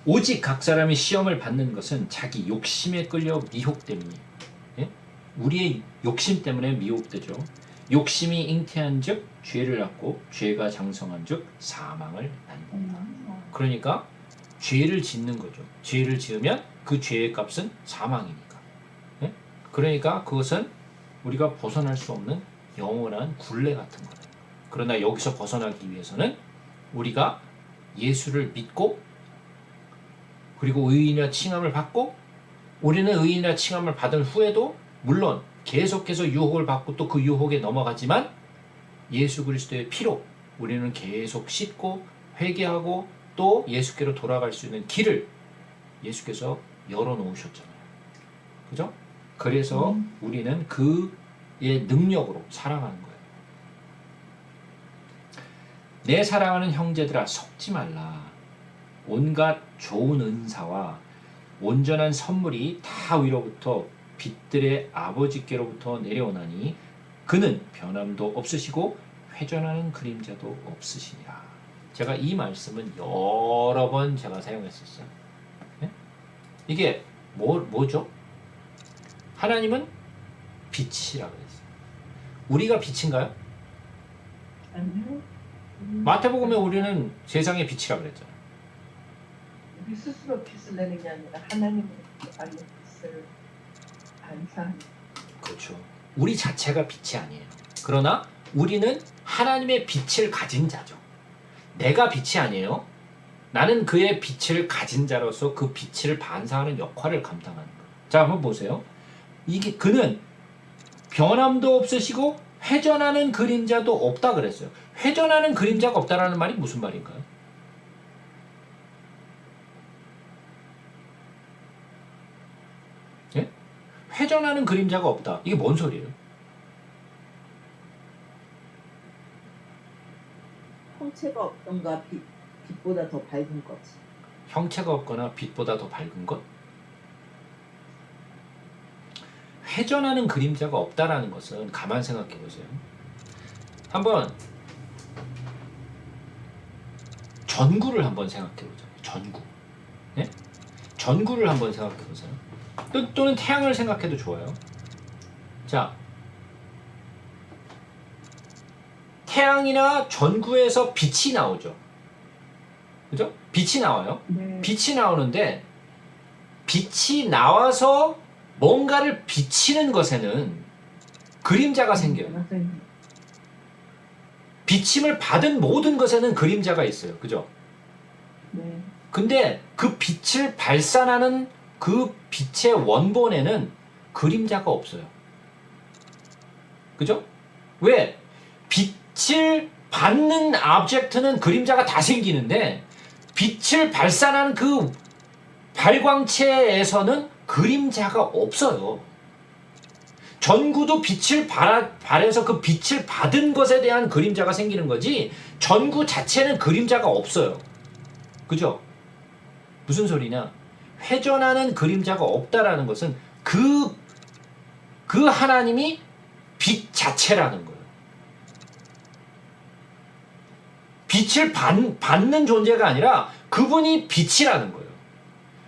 오직 각 사람이 시험을 받는 것은 자기 욕심에 끌려 미혹됨이에요. 예? 우리의 욕심 때문에 미혹되죠. 욕심이 잉태한 즉 죄를 낳고 죄가 장성한 즉 사망을 낳는다. 그러니까 죄를 짓는 거죠. 죄를 지으면 그 죄의 값은 사망이니까. 예? 그러니까 그것은 우리가 벗어날 수 없는 영원한 굴레 같은 거예요. 그러나 여기서 벗어나기 위해서는 우리가 예수를 믿고 그리고 의인이라 칭함을 받고 우리는 의인이라 칭함을 받은 후에도 물론 계속해서 유혹을 받고 또 그 유혹에 넘어가지만 예수 그리스도의 피로 우리는 계속 씻고 회개하고 또 예수께로 돌아갈 수 있는 길을 예수께서 열어놓으셨잖아요. 그죠? 그래서 우리는 그의 능력으로 살아가는 거예요. 내 사랑하는 형제들아 속지 말라. 온갖 좋은 은사와 온전한 선물이 다 위로부터 빛들의 아버지께로부터 내려오나니 그는 변함도 없으시고 회전하는 그림자도 없으시니라. 제가 이 말씀은 여러 번 제가 사용했었어요. 네? 이게 뭐죠? 하나님은 빛이라고 했어요. 우리가 빛인가요? 아니요. 마태복음에 우리는 세상의 빛이라고 그랬잖아요. 우리 스스로 빛을 내는 게 아니라 하나님의 안에 빛을 반사하는. 그렇죠. 우리 자체가 빛이 아니에요. 그러나 우리는 하나님의 빛을 가진 자죠. 내가 빛이 아니에요. 나는 그의 빛을 가진 자로서 그 빛을 반사하는 역할을 감당하는 거예요. 자, 한번 보세요. 이게 그는 변함도 없으시고 회전하는 그림자도 없다 그랬어요. 회전하는 그림자가 없다라는 말이 무슨 말인가요? 예? 회전하는 그림자가 없다. 이게 뭔 소리예요? 형체가 없던가 빛보다 더 밝은 거지. 형체가 없거나 빛보다 더 밝은 것? 회전하는 그림자가 없다라는 것은 가만 생각해 보세요. 한번 전구를 한번 생각해 보자고요. 전구. 네? 전구를 한번 생각해 보세요. 또는 태양을 생각해도 좋아요. 자, 태양이나 전구에서 빛이 나오죠. 그죠? 빛이 나와요. 네. 빛이 나오는데 빛이 나와서 뭔가를 비치는 것에는 그림자가 생겨요. 맞아요. 비침을 받은 모든 것에는 그림자가 있어요. 그죠? 네. 근데 그 빛을 발산하는 그 빛의 원본에는 그림자가 없어요. 그죠? 왜? 빛을 받는 오브젝트는 그림자가 다 생기는데 빛을 발산하는 그 발광체에서는 그림자가 없어요. 전구도 빛을 발해서 그 빛을 받은 것에 대한 그림자가 생기는 거지 전구 자체는 그림자가 없어요. 그죠? 무슨 소리냐? 회전하는 그림자가 없다라는 것은 그 하나님이 빛 자체라는 거예요. 빛을 받는 존재가 아니라 그분이 빛이라는 거예요.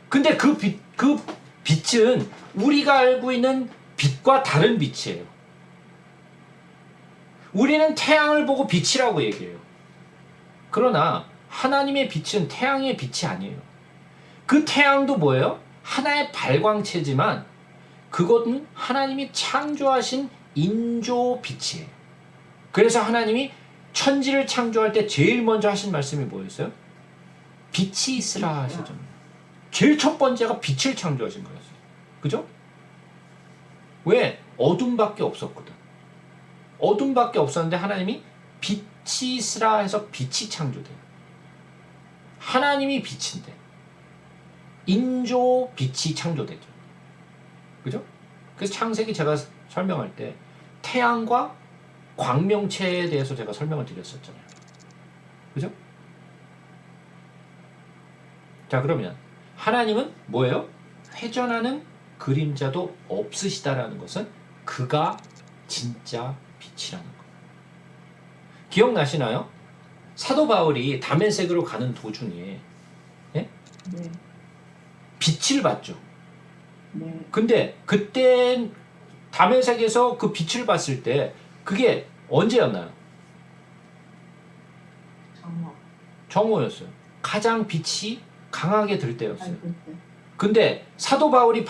근데 그 빛은 우리가 알고 있는 빛과 다른 빛이에요. 우리는 태양을 보고 빛이라고 얘기해요. 그러나 하나님의 빛은 태양의 빛이 아니에요. 그 태양도 뭐예요? 하나의 발광체지만 그것은 하나님이 창조하신 인조 빛이에요. 그래서 하나님이 천지를 창조할 때 제일 먼저 하신 말씀이 뭐였어요? 빛이 있으라 하셨잖아요. 제일 첫 번째가 빛을 창조하신 거였어요. 그죠? 왜? 어둠밖에 없었거든. 어둠밖에 없었는데 하나님이 빛이 있으라 해서 빛이 창조돼요. 하나님이 빛인데 인조 빛이 창조되죠. 그죠? 그래서 창세기 제가 설명할 때 태양과 광명체에 대해서 제가 설명을 드렸었잖아요. 그죠? 자, 그러면 하나님은 뭐예요? 회전하는 그림자도 없으시다라는 것은 그가 진짜 빛이라는 거예요. 기억나시나요? 사도 바울이 다메섹으로 가는 도중에 네. 빛을 봤죠. 네. 근데 그때 다메섹에서 그 빛을 봤을 때 그게 언제였나요? 정말. 정오였어요. 가장 빛이 강하게 들 때였어요. 알고 있어요. 근데 사도 바울이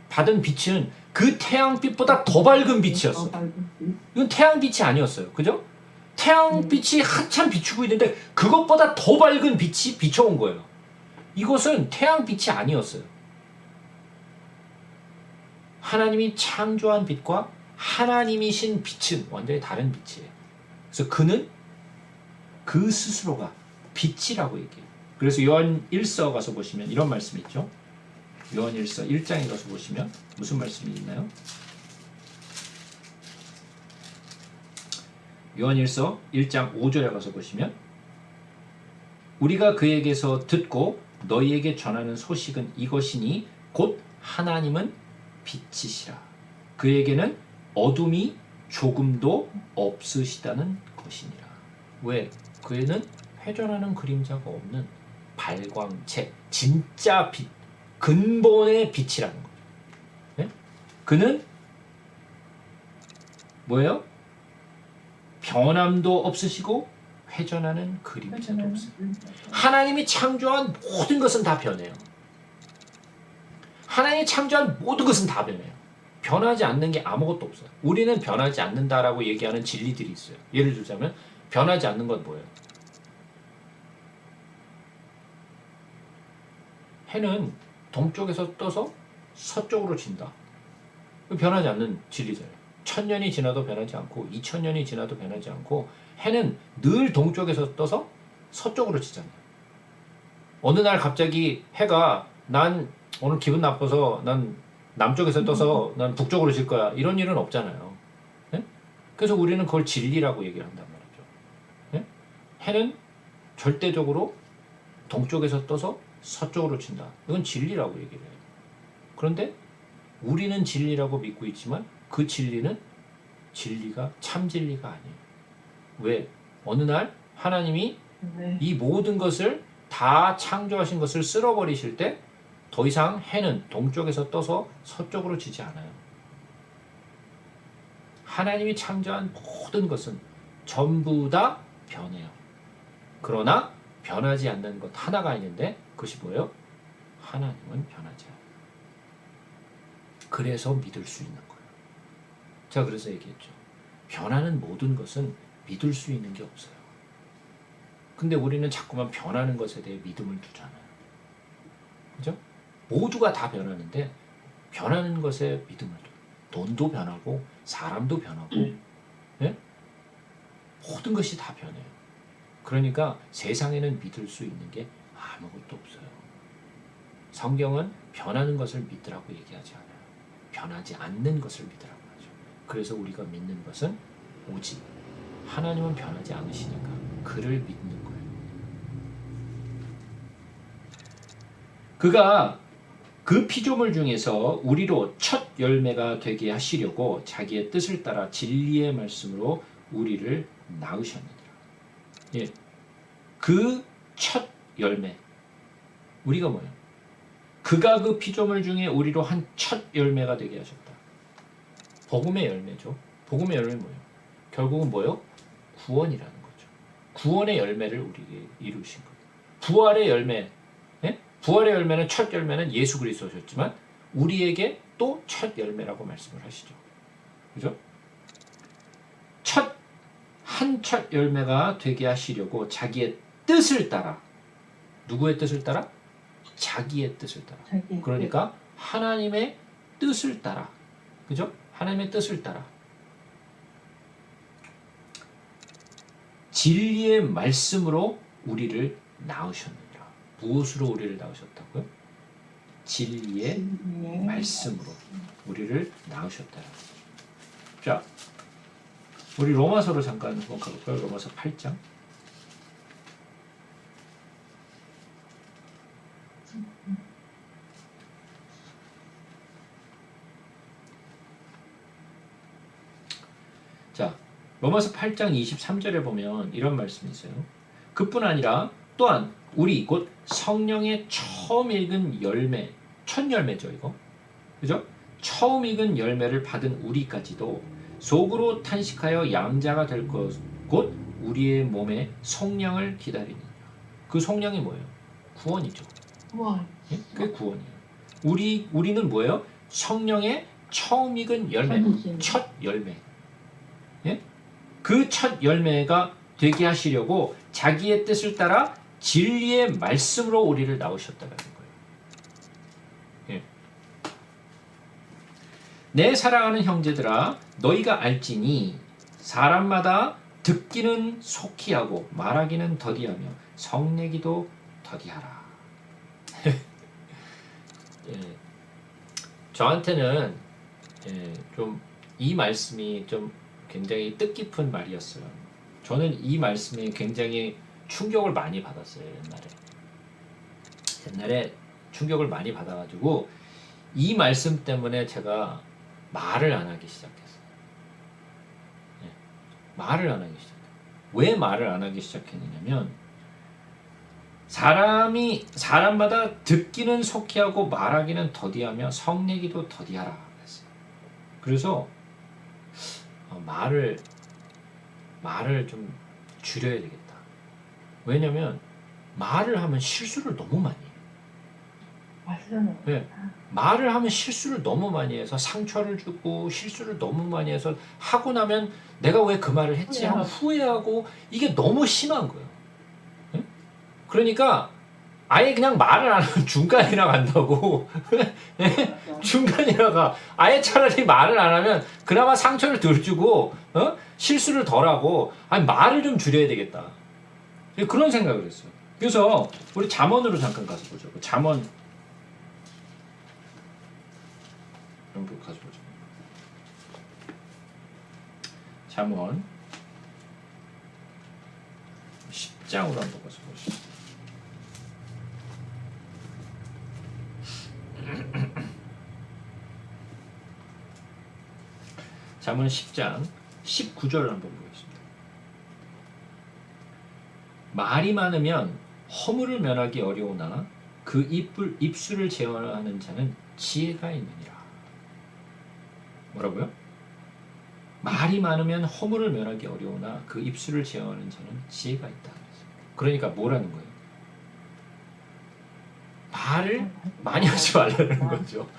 받은 빛은 그 태양빛보다 더 밝은 빛이었어요. 이건 태양빛이 아니었어요. 그죠? 태양빛이 한참 비추고 있는데 그것보다 더 밝은 빛이 비춰온 거예요. 이것은 태양빛이 아니었어요. 하나님이 창조한 빛과 하나님이신 빛은 완전히 다른 빛이에요. 그래서 그는 그 스스로가 빛이라고 얘기해요. 그래서 요한 1서 가서 보시면 이런 말씀이 있죠. 요한 1서 1장에 가서 보시면 무슨 말씀이 있나요? 요한 1서 1장 5절에 가서 보시면 우리가 그에게서 듣고 너희에게 전하는 소식은 이것이니 곧 하나님은 빛이시라. 그에게는 어둠이 조금도 없으시다는 것이니라. 왜? 그에는 회전하는 그림자가 없는 발광체, 진짜 빛, 근본의 빛이라는 거죠. 네? 그는 뭐예요? 변함도 없으시고 회전하는 그림자도 없어요. 하나님이 창조한 모든 것은 다 변해요. 하나님이 창조한 모든 것은 다 변해요. 변하지 않는 게 아무것도 없어요. 우리는 변하지 않는다라고 얘기하는 진리들이 있어요. 예를 들자면 변하지 않는 건 뭐예요? 해는 동쪽에서 떠서 서쪽으로 진다. 변하지 않는 진리잖아요. 1000년이 지나도 변하지 않고 2000년이 지나도 변하지 않고 해는 늘 동쪽에서 떠서 서쪽으로 지잖아요. 어느 날 갑자기 해가 난 오늘 기분 나빠서 난 남쪽에서 떠서 난 북쪽으로 질 거야. 이런 일은 없잖아요. 네? 그래서 우리는 그걸 진리라고 얘기를 한단 말이죠. 네? 해는 절대적으로 동쪽에서 떠서 서쪽으로 친다. 이건 진리라고 얘기를 해요. 그런데 우리는 진리라고 믿고 있지만 그 진리는 진리가 참 진리가 아니에요. 왜? 어느 날 하나님이 이 모든 것을 다 창조하신 것을 쓸어버리실 때 더 이상 해는 동쪽에서 떠서 서쪽으로 지지 않아요. 하나님이 창조한 모든 것은 전부 다 변해요. 그러나 변하지 않는 것 하나가 있는데 그것이 뭐예요? 하나님은 변하지 않아요. 그래서 믿을 수 있는 거예요. 제가 그래서 얘기했죠. 변하는 모든 것은 믿을 수 있는 게 없어요. 근데 우리는 자꾸만 변하는 것에 대해 믿음을 두잖아요. 그죠? 모두가 다 변하는데 변하는 것에 믿음을 둬요. 돈도 변하고 사람도 변하고 예? 모든 것이 다 변해요. 그러니까 세상에는 믿을 수 있는 게 아무것도 없어요. 성경은 변하는 것을 믿으라고 얘기하지 않아요. 변하지 않는 것을 믿으라고 하죠. 그래서 우리가 믿는 것은 오직 하나님은 변하지 않으시니까 그를 믿는 거예요. 그가 그 피조물 중에서 우리로 첫 열매가 되게 하시려고 자기의 뜻을 따라 진리의 말씀으로 우리를 낳으셨느니라. 예, 그 첫 열매. 우리가 뭐예요? 그가 그 피조물 중에 우리로 한 첫 열매가 되게 하셨다. 복음의 열매죠. 복음의 열매는 뭐예요? 결국은 뭐예요? 구원이라는 거죠. 구원의 열매를 우리에게 이루신 거예요. 부활의 열매. 예? 부활의 열매는 첫 열매는 예수 그리스도셨지만 우리에게 또 첫 열매라고 말씀을 하시죠. 그죠? 첫 열매가 되게 하시려고 자기의 뜻을 따라. 누구의 뜻을 따라? 자기의 뜻을 따라. 그러니까 하나님의 뜻을 따라. 그죠? 하나님의 뜻을 따라. 진리의 말씀으로 우리를 낳으셨느니라. 무엇으로 우리를 낳으셨다고요? 진리의 말씀으로 우리를 낳으셨다. 자, 우리 로마서로 잠깐 한번 가볼까요? 로마서 8장. 자, 로마서 8장 23절에 보면 이런 말씀이 있어요. 그뿐 아니라 또한 우리 곧 성령의 처음 익은 열매, 첫 열매죠 이거. 그죠? 처음 익은 열매를 받은 우리까지도 속으로 탄식하여 양자가 될 것, 곧 우리의 몸에 성령을 기다리느니라. 그 성령이 뭐예요? 구원이죠. 예? 그게 구원이에요. 우리는 뭐예요? 성령의 처음 익은 열매, 첫 열매. 예? 그 첫 열매가 되게 하시려고 자기의 뜻을 따라 진리의 말씀으로 우리를 낳으셨다는 거예요. 예. 내 사랑하는 형제들아, 너희가 알지니 사람마다 듣기는 속히 하고 말하기는 더디하며 성내기도 더디하라. 예. 저한테는 좀 이 말씀이 좀 굉장히 뜻깊은 말이었어요. 저는 이 말씀에 굉장히 충격을 많이 받았어요. 옛날에 충격을 많이 받아가지고 이 말씀 때문에 제가 말을 안 하기 시작했어요. 네. 말을 안 하기 시작했어요. 왜 말을 안 하기 시작했느냐면 사람마다 듣기는 속히 하고 말하기는 더디하며 성내기도 더디하라 그랬어요. 그래서 말을 좀 줄여야 되겠다. 왜냐면 말을 하면 실수를 너무 많이 해요. 맞아요. 네. 말을 하면 실수를 너무 많이 해서 상처를 주고 실수를 너무 많이 해서 하고 나면 내가 왜 그 말을 했지 하고 후회하고 이게 너무 심한 거예요. 네? 그러니까 아예 그냥 말을 안 하면 중간이라 간다고. 네? 중간이라 가. 아예 차라리 말을 안 하면 그나마 상처를 덜 주고 실수를 덜 하고 아니 말을 좀 줄여야 되겠다. 그런 생각을 했어요. 그래서 우리 잠언으로 잠깐 가서 보죠. 잠언 한번 가서 보죠. 잠언 10장으로 한번 가서 보시죠. 잠언 10장 19절을 한번 보겠습니다. 말이 많으면 허물을 면하기 어려우나 그 입술을 제어하는 자는 지혜가 있느니라. 뭐라고요? 말이 많으면 허물을 면하기 어려우나 그 입술을 제어하는 자는 지혜가 있다. 그러니까 뭐라는 거예요? 말을 많이 하지 말라는 거죠.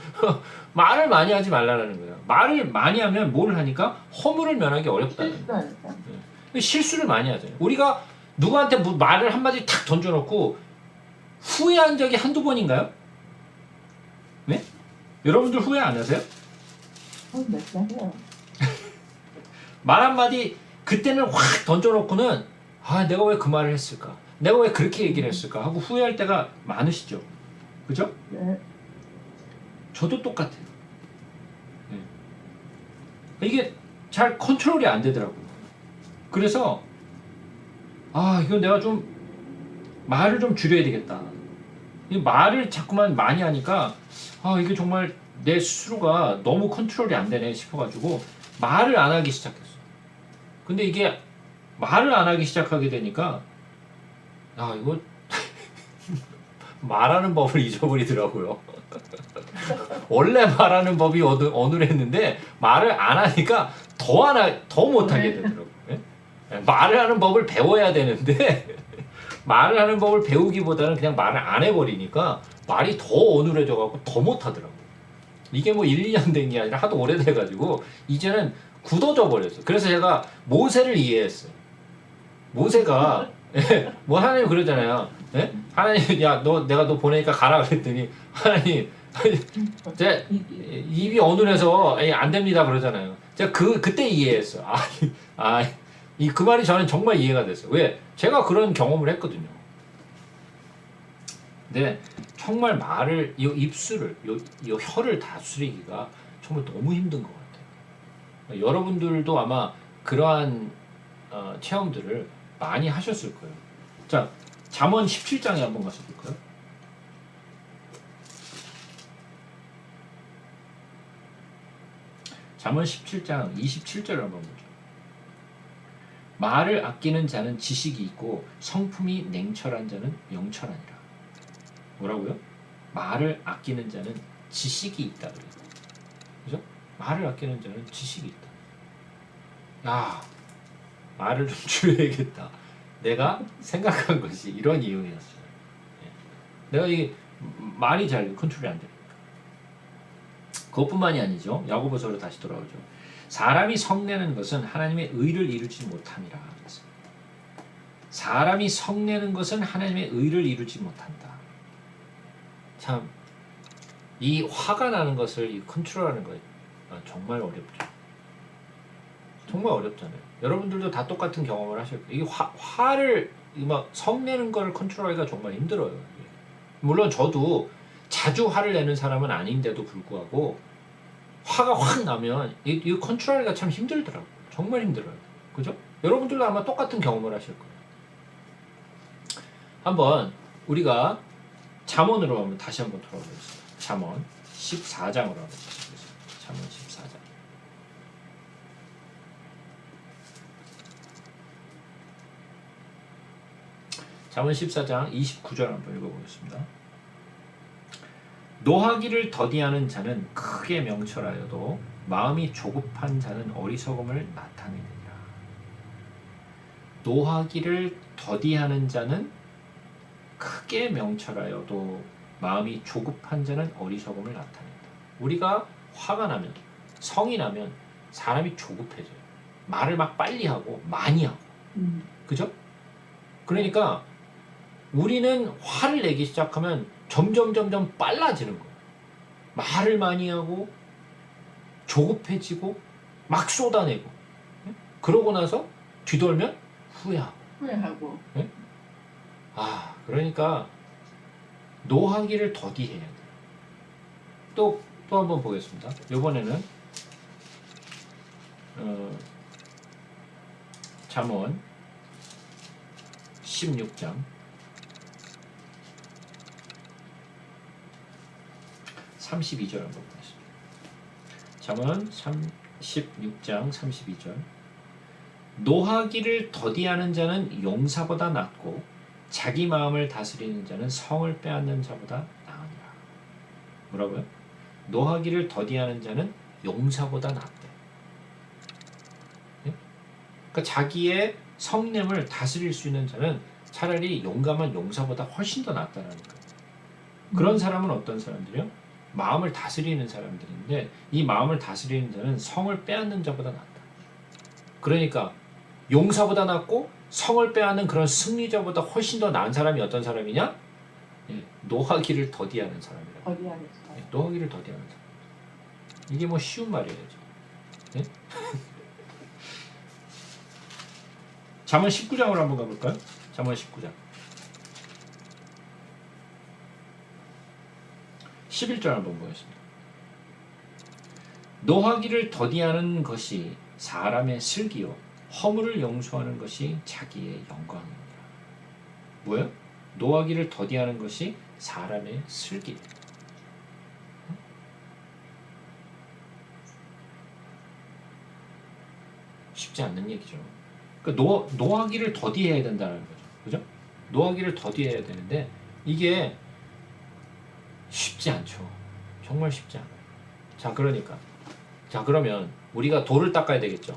말을 많이 하지 말라는 거예요. 말을 많이 하면 뭘 하니까 허물을 면하기 어렵다는 거예요. 실수하니까. 실수를 많이 하잖아요. 우리가 누구한테 말을 한마디 탁 던져놓고 후회한 적이 한두 번인가요? 네? 여러분들 후회 안 하세요? 몇 해요. 말 한마디 그때는 확 던져놓고는 아 내가 왜 그 말을 했을까? 내가 왜 그렇게 얘기를 했을까? 하고 후회할 때가 많으시죠? 그죠? 네. 저도 똑같아요. 네. 이게 잘 컨트롤이 안 되더라고요. 그래서 아 이거 내가 좀 말을 좀 줄여야 되겠다. 이 말을 자꾸만 많이 하니까 아 이게 정말 내 스스로가 너무 컨트롤이 안 되네 싶어가지고 말을 안 하기 시작했어. 근데 이게 말을 안 하기 시작하게 되니까 아 이거 말하는 법을 잊어버리더라고요. 원래 말하는 법이 어눌했는데 말을 안 하니까 더 못하게 되더라고요. 예? 말을 하는 법을 배워야 되는데 말을 하는 법을 배우기보다는 그냥 말을 안 해버리니까 말이 더 어눌해져갖고 더 못하더라고요. 이게 뭐 1, 2년 된 게 아니라 하도 오래돼가지고 이제는 굳어져 버렸어요. 그래서 제가 모세를 이해했어요. 모세가 뭐 하나님 그러잖아요. 예? 하나님 내가 너 보내니까 가라 그랬더니 하나님 제 입이 어눌해서 안 됩니다 그러잖아요. 제가 그때 이해했어요. 그 말이 저는 정말 이해가 됐어요. 왜? 제가 그런 경험을 했거든요. 근데 정말 말을 이 입술을 이 혀를 다스리기가 정말 너무 힘든 것 같아요. 여러분들도 아마 그러한 체험들을 많이 하셨을 거예요. 자, 잠언 17장에 한번 가서 볼까요? 잠언 17장 27절을 한번 보죠. 말을 아끼는 자는 지식이 있고 성품이 냉철한 자는 명철하니라. 뭐라고요? 말을 아끼는 자는 지식이 있다 그래요. 그죠? 말을 아끼는 자는 지식이 있다. 야, 말을 좀 줄여야겠다. 내가 생각한 것이 이런 이유였어요. 내가 이 말이 잘 컨트롤이 안 되니까. 그것뿐만이 아니죠. 야고보서로 다시 돌아오죠. 사람이 성내는 것은 하나님의 의를 이루지 못함이라. 사람이 성내는 것은 하나님의 의를 이루지 못한다. 참, 이 화가 나는 것을 이 컨트롤하는 거 정말 어렵죠. 정말 어렵잖아요. 여러분들도 다 똑같은 경험을 하실 거예요. 이게 화를 막 성내는 걸 컨트롤하기가 정말 힘들어요. 물론 저도 자주 화를 내는 사람은 아닌데도 불구하고 화가 확 나면 이 컨트롤하기가 참 힘들더라고요. 정말 힘들어요. 그죠? 여러분들도 아마 똑같은 경험을 하실 거예요. 한번 잠언으로 한번 다시 한번 돌아보겠습니다. 잠언 14장으로 한번 보겠습니다. 잠언 14장. 잠언 14장 29절 한번 읽어보겠습니다. 노하기를 더디하는 자는 크게 명철하여도 마음이 조급한 자는 어리석음을 나타내느니라. 노하기를 더디하는 자는 크게 명철하여도 마음이 조급한 자는 어리석음을 나타낸다. 우리가 화가 나면, 성이 나면 사람이 조급해져요. 말을 막 빨리 하고 많이 하고. 그죠? 그러니까 우리는 화를 내기 시작하면 점점 빨라지는 거예요. 말을 많이 하고 조급해지고 막 쏟아내고 그러고 나서 뒤돌면 후회하고. 그러니까 노하기를 더디해야 돼요. 또 한번 보겠습니다. 이번에는 잠언 16장 32절 한번 보겠습니다. 잠언 16장 32절. 노하기를 더디하는 자는 용사보다 낫고 자기 마음을 다스리는 자는 성을 빼앗는 자보다 나으니라. 뭐라고요? 노하기를 더디하는 자는 용사보다 낫대. 그러니까 자기의 성냄을 다스릴 수 있는 자는 차라리 용감한 용사보다 훨씬 더 낫다라는 거예요. 그런 사람은 어떤 사람들이요? 마음을 다스리는 사람들인데 이 마음을 다스리는 자는 성을 빼앗는 자보다 낫다. 그러니까 용사보다 낫고 성을 빼앗는 그런 승리자보다 훨씬 더 나은 사람이 어떤 사람이냐? 예, 노하기를 더디하는 사람이라고. 거리하는 예, 노하기를 더디하는 사람. 이게 뭐 쉬운 말이에요. 예? 잠언 19장으로 한번 가볼까요? 잠언 19장 11절 한번 보겠습니다. 노하기를 더디하는 것이 사람의 슬기요 허물을 용서하는 것이 자기의 영광입니다. 뭐예요? 노하기를 더디하는 것이 사람의 슬기. 쉽지 않는 얘기죠. 그러니까 노하기를 더디해야 된다는 거죠. 그죠? 노하기를 더디해야 되는데 이게 쉽지 않죠. 정말 쉽지 않아요. 자, 그러면 우리가 돌을 닦아야 되겠죠.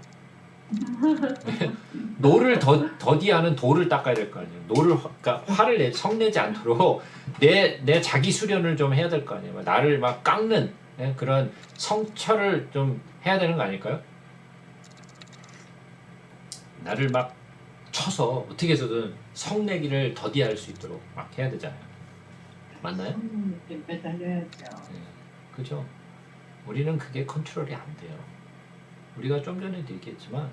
노를 더디하는 돌을 닦아야 될 거 아니에요. 그러니까 화를 성내지 않도록 내 자기 수련을 좀 해야 될 거 아니에요. 나를 막 깎는 그런 성찰을 좀 해야 되는 거 아닐까요? 나를 막 쳐서 어떻게 해서든 성내기를 더디할 수 있도록 막 해야 되잖아요. 맞나요? 성령님께 매달려야죠. 네, 그죠? 우리는 그게 컨트롤이 안 돼요. 우리가 좀 전에도 얘기했지만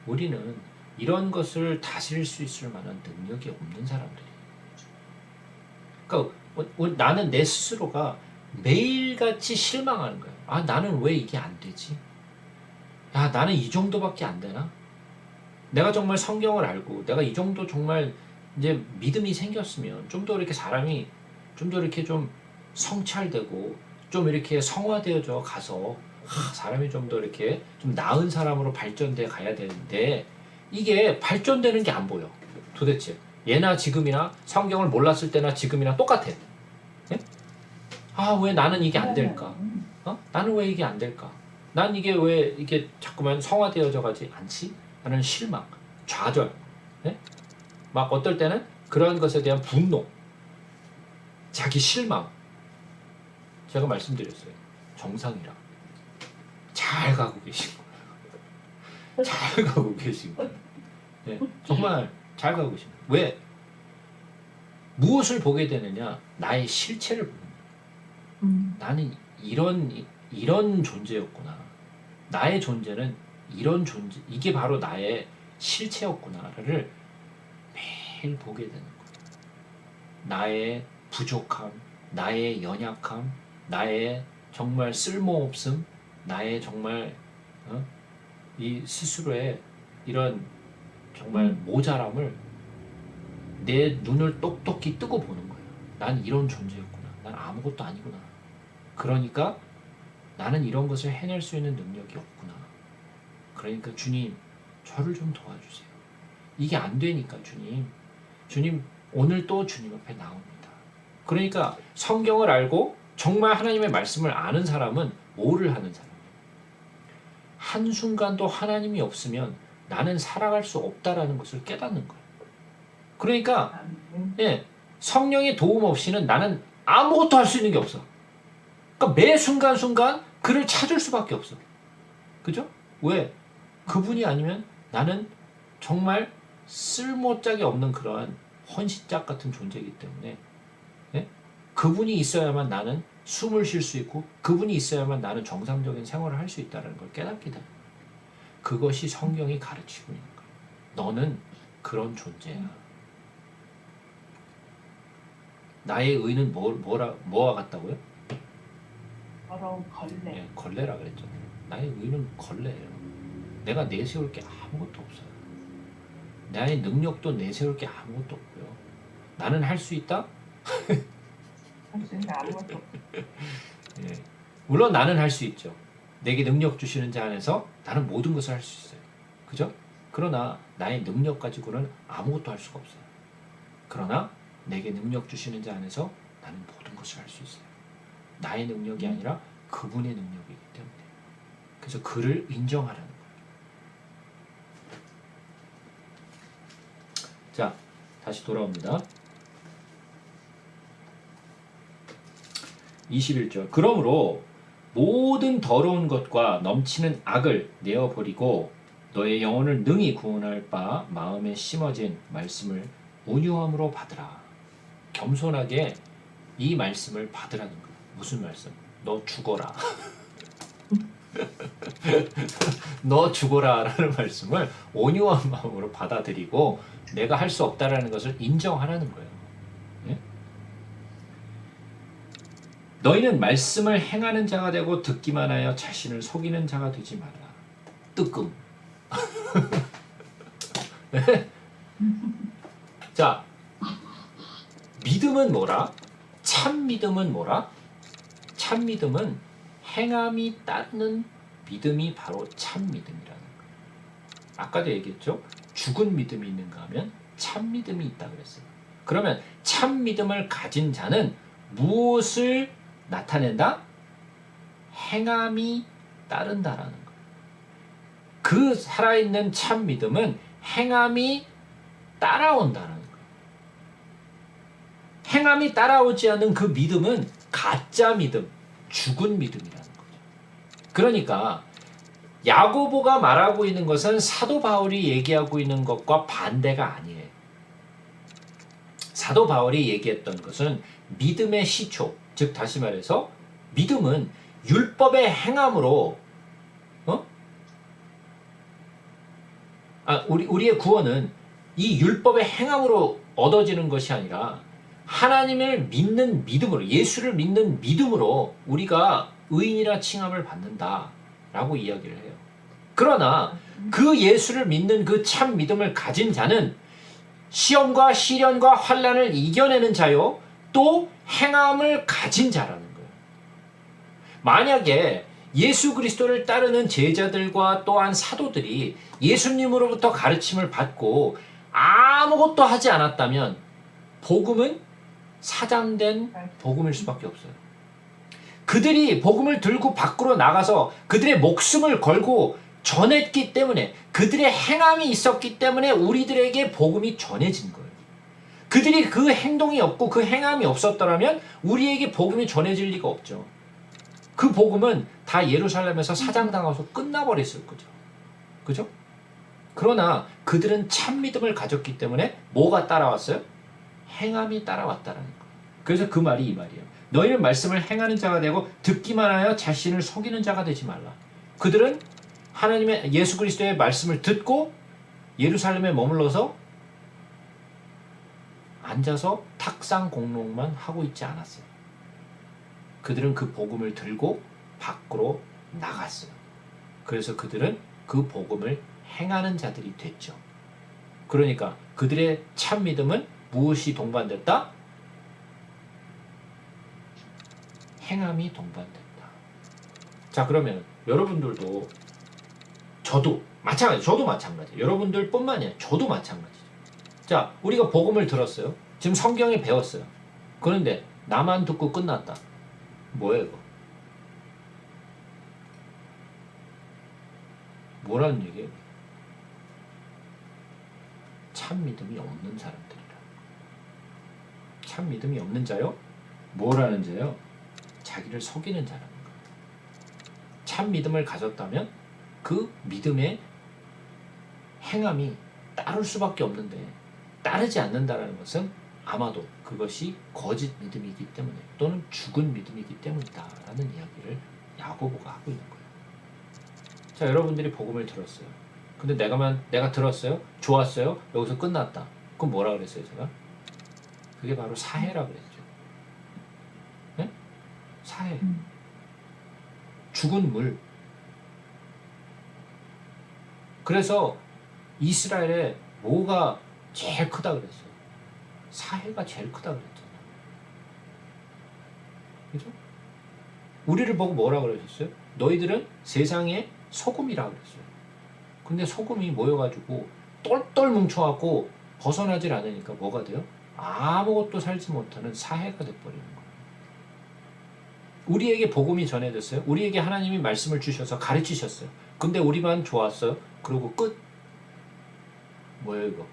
우리는 이런 것을 다스릴 수 있을 만한 능력이 없는 사람들이에요. 그러니까 나는 내 스스로가 매일같이 실망하는 거예요. 아, 나는 왜 이게 안 되지? 야, 나는 이 정도밖에 안 되나? 내가 정말 성경을 알고 내가 이 정도 정말 이제 믿음이 생겼으면 좀 더 이렇게 사람이 좀 더 이렇게 좀 성찰되고 좀 이렇게 성화되어져 가서 사람이 좀 더 이렇게 좀 나은 사람으로 발전돼 가야 되는데 이게 발전되는 게 안 보여. 도대체 예나 지금이나 성경을 몰랐을 때나 지금이나 똑같아. 예? 아, 왜 나는 이게 안 될까? 나는 왜 이게 안 될까? 난 이게 왜 이게 자꾸만 성화되어져 가지 않지? 하는 실망, 좌절, 예? 막 어떨 때는 그런 것에 대한 분노, 자기 실망. 제가 말씀드렸어요. 정상이라. 잘 가고 계신 거예요. 잘 가고 계신 거예요. 네, 정말 잘 가고 계신 거예요. 왜? 무엇을 보게 되느냐? 나의 실체를 보는 거예요. 나는 이런 존재였구나. 나의 존재는 이런 존재, 이게 바로 나의 실체였구나를 매일 보게 되는 거예요. 나의 부족함, 나의 연약함, 나의 정말 쓸모없음, 나의 정말 이 스스로의 이런 정말 모자람을 내 눈을 똑똑히 뜨고 보는 거예요. 난 이런 존재였구나. 난 아무것도 아니구나. 그러니까 나는 이런 것을 해낼 수 있는 능력이 없구나. 그러니까 주님, 저를 좀 도와주세요. 이게 안 되니까 주님 오늘 또 주님 앞에 나옵니다. 그러니까 성경을 알고 정말 하나님의 말씀을 아는 사람은 뭐를 하는 사람이에요? 한순간도 하나님이 없으면 나는 살아갈 수 없다라는 것을 깨닫는 거예요. 그러니까 성령의 도움 없이는 나는 아무것도 할 수 있는 게 없어. 그러니까 매 순간순간 그를 찾을 수밖에 없어. 그죠? 왜? 그분이 아니면 나는 정말 쓸모짝이 없는 그러한 헌신짝 같은 존재이기 때문에 그분이 있어야만 나는 숨을 쉴 수 있고 그분이 있어야만 나는 정상적인 생활을 할 수 있다는 걸 깨닫게 됩니다. 그것이 성경이 가르치고 있는 거예요. 너는 그런 존재야. 나의 의는 뭐와 같다고요? 더러운 걸레. 네, 걸레라 그랬잖아요. 나의 의는 걸레예요. 내가 내세울 게 아무것도 없어요. 나의 능력도 내세울 게 아무것도 없고요. 나는 할 수 있다? 할 수 있는 아무것도 없어. 예. 물론 나는 할 수 있죠. 내게 능력 주시는 자 안에서 나는 모든 것을 할 수 있어요. 그죠? 그러나 나의 능력 가지고는 아무것도 할 수가 없어요. 그러나 내게 능력 주시는 자 안에서 나는 모든 것을 할 수 있어요. 나의 능력이 아니라 그분의 능력이기 때문에. 그래서 그를 인정하라는 거예요. 자, 다시 돌아옵니다. 21절. 그러므로 모든 더러운 것과 넘치는 악을 내어버리고 너의 영혼을 능히 구원할 바 마음에 심어진 말씀을 온유함으로 받으라. 겸손하게 이 말씀을 받으라는 거야. 무슨 말씀? 너 죽어라. 너 죽어라 라는 말씀을 온유한 마음으로 받아들이고 내가 할 수 없다라는 것을 인정하라는 거예요. 예? 너희는 말씀을 행하는 자가 되고 듣기만 하여 자신을 속이는 자가 되지 말라. 뜨끔. 네? 자, 믿음은 뭐라? 참 믿음은 뭐라? 참 믿음은 행함이 따르는 믿음이 바로 참 믿음이라는 거예요. 아까도 얘기했죠? 죽은 믿음이 있는가 하면 참 믿음이 있다 그랬어요. 그러면 참 믿음을 가진 자는 무엇을 나타낸다? 행함이 따른다라는 거예요. 그 살아있는 참 믿음은 행함이 따라온다는 거예요. 행함이 따라오지 않는 그 믿음은 가짜 믿음, 죽은 믿음이라는 거죠. 그러니까 야고보가 말하고 있는 것은 사도 바울이 얘기하고 있는 것과 반대가 아니에요. 사도 바울이 얘기했던 것은 믿음의 시초, 즉 다시 말해서 믿음은 율법의 행함으로 우리의 구원은 이 율법의 행함으로 얻어지는 것이 아니라 하나님을 믿는 믿음으로, 예수를 믿는 믿음으로 우리가 의인이라 칭함을 받는다라고 이야기를 해요. 그러나 그 예수를 믿는 그 참 믿음을 가진 자는 시험과 시련과 환난을 이겨내는 자요, 또 행함을 가진 자라는 거예요. 만약에 예수 그리스도를 따르는 제자들과 또한 사도들이 예수님으로부터 가르침을 받고 아무것도 하지 않았다면 복음은 사장된 복음일 수밖에 없어요. 그들이 복음을 들고 밖으로 나가서 그들의 목숨을 걸고 전했기 때문에, 그들의 행함이 있었기 때문에 우리들에게 복음이 전해진 거예요. 그들이 그 행동이 없고 그 행함이 없었더라면 우리에게 복음이 전해질 리가 없죠. 그 복음은 다 예루살렘에서 사장당해서 끝나버렸을 거죠. 그죠? 그러나 그들은 참 믿음을 가졌기 때문에 뭐가 따라왔어요? 행함이 따라왔다는 거예요. 그래서 그 말이 이 말이에요. 너희는 말씀을 행하는 자가 되고 듣기만 하여 자신을 속이는 자가 되지 말라. 그들은 하나님의 예수 그리스도의 말씀을 듣고 예루살렘에 머물러서 앉아서 탁상 공론만 하고 있지 않았어요. 그들은 그 복음을 들고 밖으로 나갔어요. 그래서 그들은 그 복음을 행하는 자들이 됐죠. 그러니까 그들의 참 믿음은 무엇이 동반됐다? 행함이 동반됐다. 자, 그러면 여러분들도 저도 마찬가지. 여러분들 뿐만이 아니라 저도 마찬가지죠. 자, 우리가 복음을 들었어요. 지금 성경에 배웠어요. 그런데 나만 듣고 끝났다. 뭐예요, 이거? 뭐라는 얘기예요? 참 믿음이 없는 사람들이라. 참 믿음이 없는 자요? 뭐라는 자요? 자기를 속이는 자라는 거예요. 참 믿음을 가졌다면 그 믿음의 행함이 따를 수밖에 없는데 따르지 않는다는 것은 아마도 그것이 거짓 믿음이기 때문에 또는 죽은 믿음이기 때문이다라는 이야기를 야고보가 하고 있는 거예요. 자, 여러분들이 복음을 들었어요. 근데 내가 들었어요? 좋았어요? 여기서 끝났다. 그럼 뭐라 그랬어요, 제가? 그게 바로 사해라 그랬죠. 네? 사해. 죽은 물. 그래서 이스라엘에 뭐가 제일 크다 그랬어요? 사해가 제일 크다 그랬잖아요. 그죠? 우리를 보고 뭐라 그러셨어요? 너희들은 세상의 소금이라 그랬어요. 근데 소금이 모여가지고 똘똘 뭉쳐갖고 벗어나질 않으니까 뭐가 돼요? 아무것도 살지 못하는 사해가 돼버리는 거예요. 우리에게 복음이 전해졌어요. 우리에게 하나님이 말씀을 주셔서 가르치셨어요. 근데 우리만 좋았어요. 그러고 끝. 뭐예요 이거?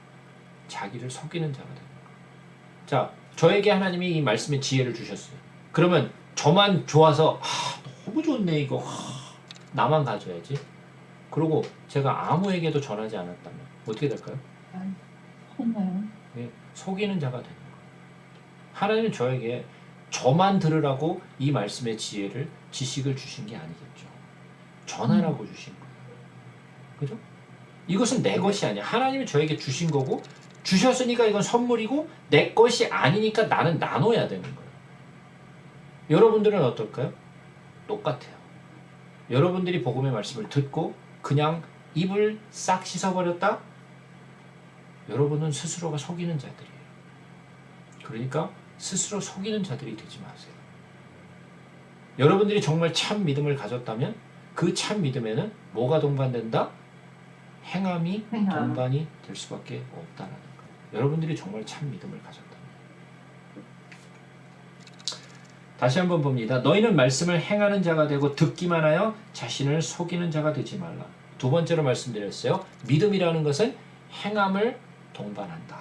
자기를 속이는 자가 되는 거예요. 자, 저에게 하나님이 이 말씀의 지혜를 주셨어요. 그러면 저만 좋아서 너무 좋네 이거 나만 가져야지. 그리고 제가 아무에게도 전하지 않았다면 어떻게 될까요? 혼나요. 예, 속이는 자가 되는 거예요. 하나님은 저에게 저만 들으라고 이 말씀의 지혜를 지식을 주신 게 아니겠죠. 전하라고 주신 거예요. 그죠? 이것은 내 것이 아니야. 하나님이 저에게 주신 거고 주셨으니까 이건 선물이고 내 것이 아니니까 나는 나눠야 되는 거예요. 여러분들은 어떨까요? 똑같아요. 여러분들이 복음의 말씀을 듣고 그냥 입을 싹 씻어버렸다? 여러분은 스스로가 속이는 자들이에요. 그러니까 스스로 속이는 자들이 되지 마세요. 여러분들이 정말 참 믿음을 가졌다면 그 참 믿음에는 뭐가 동반된다? 행함이 동반이 될 수밖에 없다라는 거예요. 여러분들이 정말 참 믿음을 가졌다면. 다시 한번 봅니다. 너희는 말씀을 행하는 자가 되고 듣기만 하여 자신을 속이는 자가 되지 말라. 두 번째로 말씀드렸어요. 믿음이라는 것은 행함을 동반한다.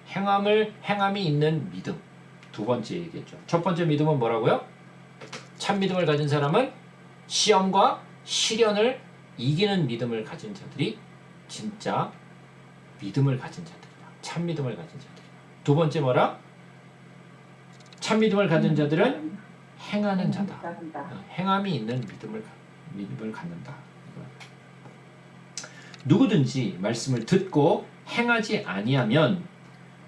행함이 있는 믿음. 두 번째 얘기했죠. 첫 번째 믿음은 뭐라고요? 참 믿음을 가진 사람은 시험과 시련을 이기는 믿음을 가진 자들이 진짜 믿음을 가진 자들이다. 참 믿음을 가진 자들이다. 두 번째 뭐라? 참 믿음을 가진 자들은 행하는 자다. 행함이 있는 믿음을 갖는다. 누구든지 말씀을 듣고 행하지 아니하면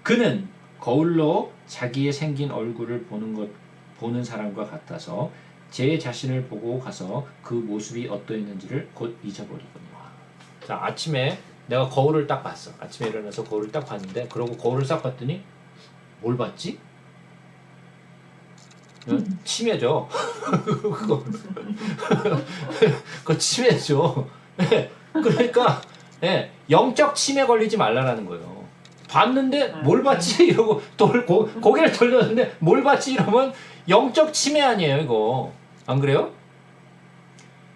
그는 거울로 자기의 생긴 얼굴을 보는 사람과 같아서 제 자신을 보고 가서 그 모습이 어떠했는지를 곧 잊어버리거니와. 자, 아침에 내가 거울을 딱 봤어. 아침에 일어나서 거울을 딱 봤는데 그러고 거울을 싹 봤더니 뭘 봤지? 치매죠. 그거 치매죠. 그러니까 영적 치매 걸리지 말라는 거예요. 봤는데 뭘 봤지? 이러고 고개를 돌렸는데 뭘 봤지? 이러면 영적 치매 아니에요 이거. 안 그래요?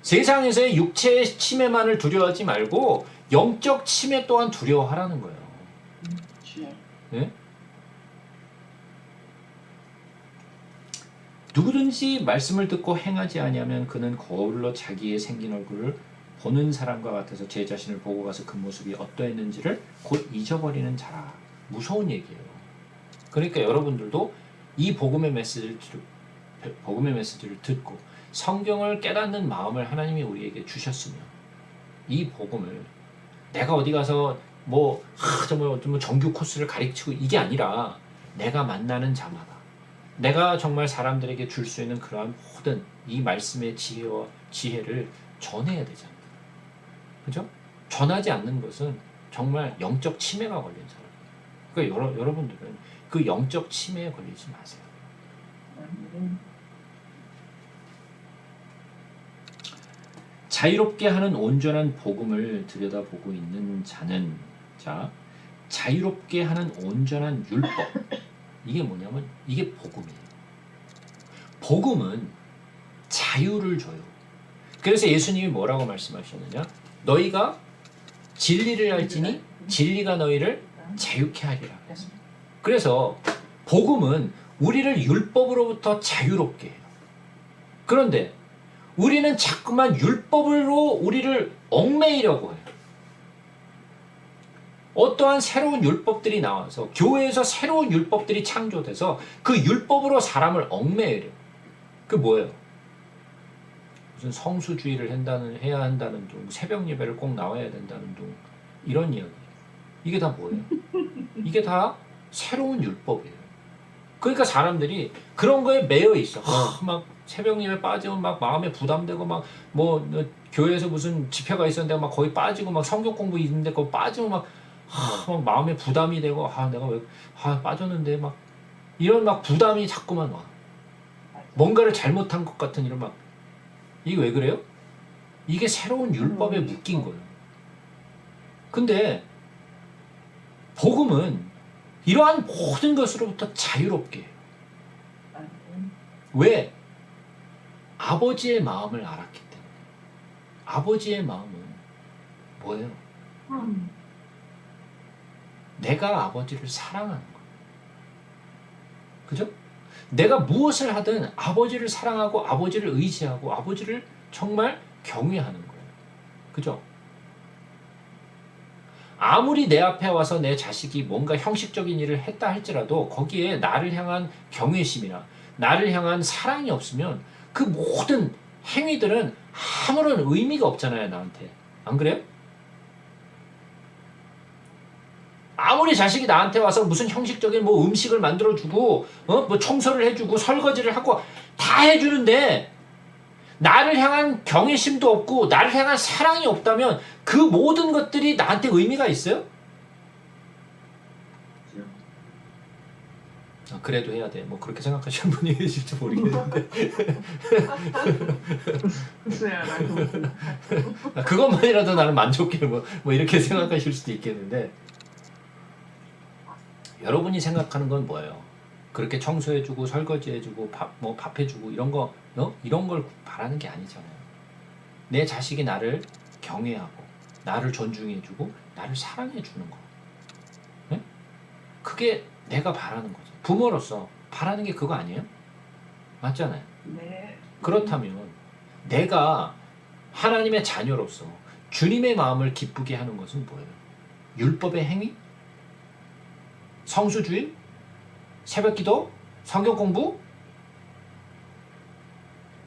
세상에서의 육체의 치매만을 두려워하지 말고 영적 치매 또한 두려워하라는 거예요. 네? 누구든지 말씀을 듣고 행하지 아니하면 그는 거울로 자기의 생긴 얼굴을 보는 사람과 같아서 제 자신을 보고 가서 그 모습이 어떠했는지를 곧 잊어버리는 자라. 무서운 얘기예요. 그러니까 여러분들도 이 복음의 메시지를 듣고 성경을 깨닫는 마음을 하나님이 우리에게 주셨으면 이 복음을 내가 어디 가서 정말 정규 코스를 가르치고 이게 아니라 내가 만나는 자마다 내가 정말 사람들에게 줄 수 있는 그러한 모든 이 말씀의 지혜를 전해야 되잖아요. 그죠? 전하지 않는 것은 정말 영적 치매가 걸린 사람이에요. 그러니까 여러분들은 그 영적 치매에 걸리지 마세요. 자유롭게 하는 온전한 복음을 들여다보고 있는 자는 자유롭게 하는 온전한 율법. 이게 뭐냐면 이게 복음이에요. 복음은 자유를 줘요. 그래서 예수님이 뭐라고 말씀하셨느냐? 너희가 진리를 알지니 진리가 너희를 자유케 하리라 그랬습니다. 그래서 복음은 우리를 율법으로부터 자유롭게 해요. 그런데 우리는 자꾸만 율법으로 우리를 얽매이려고 해요. 어떠한 새로운 율법들이 나와서 교회에서 새로운 율법들이 창조돼서 그 율법으로 사람을 얽매이려. 그 뭐예요? 무슨 성수주의를 해야 한다는 둥, 새벽 예배를 꼭 나와야 된다는 둥, 이런 이야기. 이게 다 뭐예요? 이게 다 새로운 율법이에요. 그러니까 사람들이 그런 거에 매여 있어. 막 새벽 예배 빠지면 막 마음에 부담되고 막 교회에서 무슨 집회가 있었는데 막 거기 빠지고 막 성경 공부 있는데 거기 빠지면 막 마음에 부담이 되고 내가 왜 빠졌는데 막 이런 막 부담이 자꾸만 와. 뭔가를 잘못한 것 같은 이런 이게 왜 그래요? 이게 새로운 율법에 묶인 거예요. 근데 복음은 이러한 모든 것으로부터 자유롭게 해요. 왜? 아버지의 마음을 알았기 때문에. 아버지의 마음은 뭐예요? 내가 아버지를 사랑하는 거예요. 그죠? 내가 무엇을 하든 아버지를 사랑하고 아버지를 의지하고 아버지를 정말 경외하는 거예요. 그죠? 아무리 내 앞에 와서 내 자식이 뭔가 형식적인 일을 했다 할지라도 거기에 나를 향한 경외심이나 나를 향한 사랑이 없으면 그 모든 행위들은 아무런 의미가 없잖아요, 나한테. 안 그래요? 아무리 자식이 나한테 와서 무슨 형식적인 뭐 음식을 만들어주고, 뭐 청소를 해주고, 설거지를 하고 다 해주는데, 나를 향한 경외심도 없고, 나를 향한 사랑이 없다면 그 모든 것들이 나한테 의미가 있어요? 그래도 해야 돼. 뭐 그렇게 생각하시는 분이 계실지 모르겠는데. 글쎄요, 나도. 그것만이라도 나는 만족해. 뭐 이렇게 생각하실 수도 있겠는데. 여러분이 생각하는 건 뭐예요? 그렇게 청소해주고 설거지해주고 밥 해주고 이런 걸 바라는 게 아니잖아요. 내 자식이 나를 경외하고 나를 존중해주고 나를 사랑해주는 거. 네? 그게 내가 바라는 거죠. 부모로서 바라는 게 그거 아니에요? 맞잖아요. 네. 그렇다면 내가 하나님의 자녀로서 주님의 마음을 기쁘게 하는 것은 뭐예요? 율법의 행위? 성수주의? 새벽기도? 성경 공부?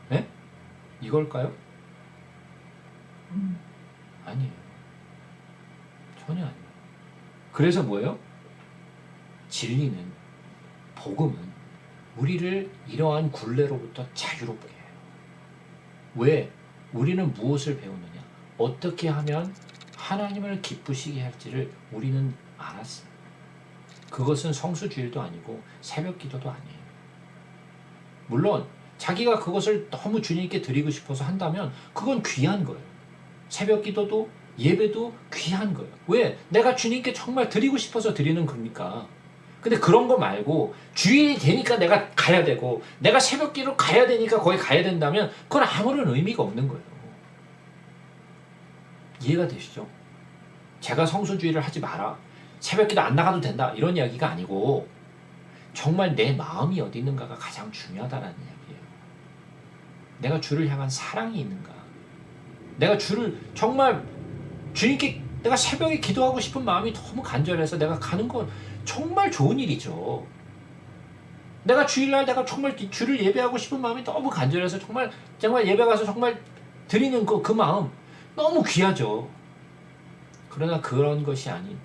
네? 이걸까요? 아니에요. 전혀 아니에요. 그래서 뭐예요? 진리는, 복음은 우리를 이러한 굴레로부터 자유롭게 해요. 왜? 우리는 무엇을 배우느냐? 어떻게 하면 하나님을 기쁘시게 할지를 우리는 알았어요. 그것은 성수주일도 아니고 새벽기도도 아니에요. 물론 자기가 그것을 너무 주님께 드리고 싶어서 한다면 그건 귀한 거예요. 새벽기도도 예배도 귀한 거예요. 왜? 내가 주님께 정말 드리고 싶어서 드리는 거니까. 근데 그런 거 말고 주일이 되니까 내가 가야 되고 내가 새벽기도 가야 되니까 거기 가야 된다면 그건 아무런 의미가 없는 거예요. 이해가 되시죠? 제가 성수주의를 하지 마라. 새벽기도 안 나가도 된다. 이런 이야기가 아니고 정말 내 마음이 어디 있는가가 가장 중요하다는 이야기예요. 내가 주를 향한 사랑이 있는가. 내가 주를 정말 주님께 내가 새벽에 기도하고 싶은 마음이 너무 간절해서 내가 가는 건 정말 좋은 일이죠. 내가 주일날 내가 정말 주를 예배하고 싶은 마음이 너무 간절해서 정말 예배 가서 정말 드리는 그 마음 너무 귀하죠. 그러나 그런 것이 아닌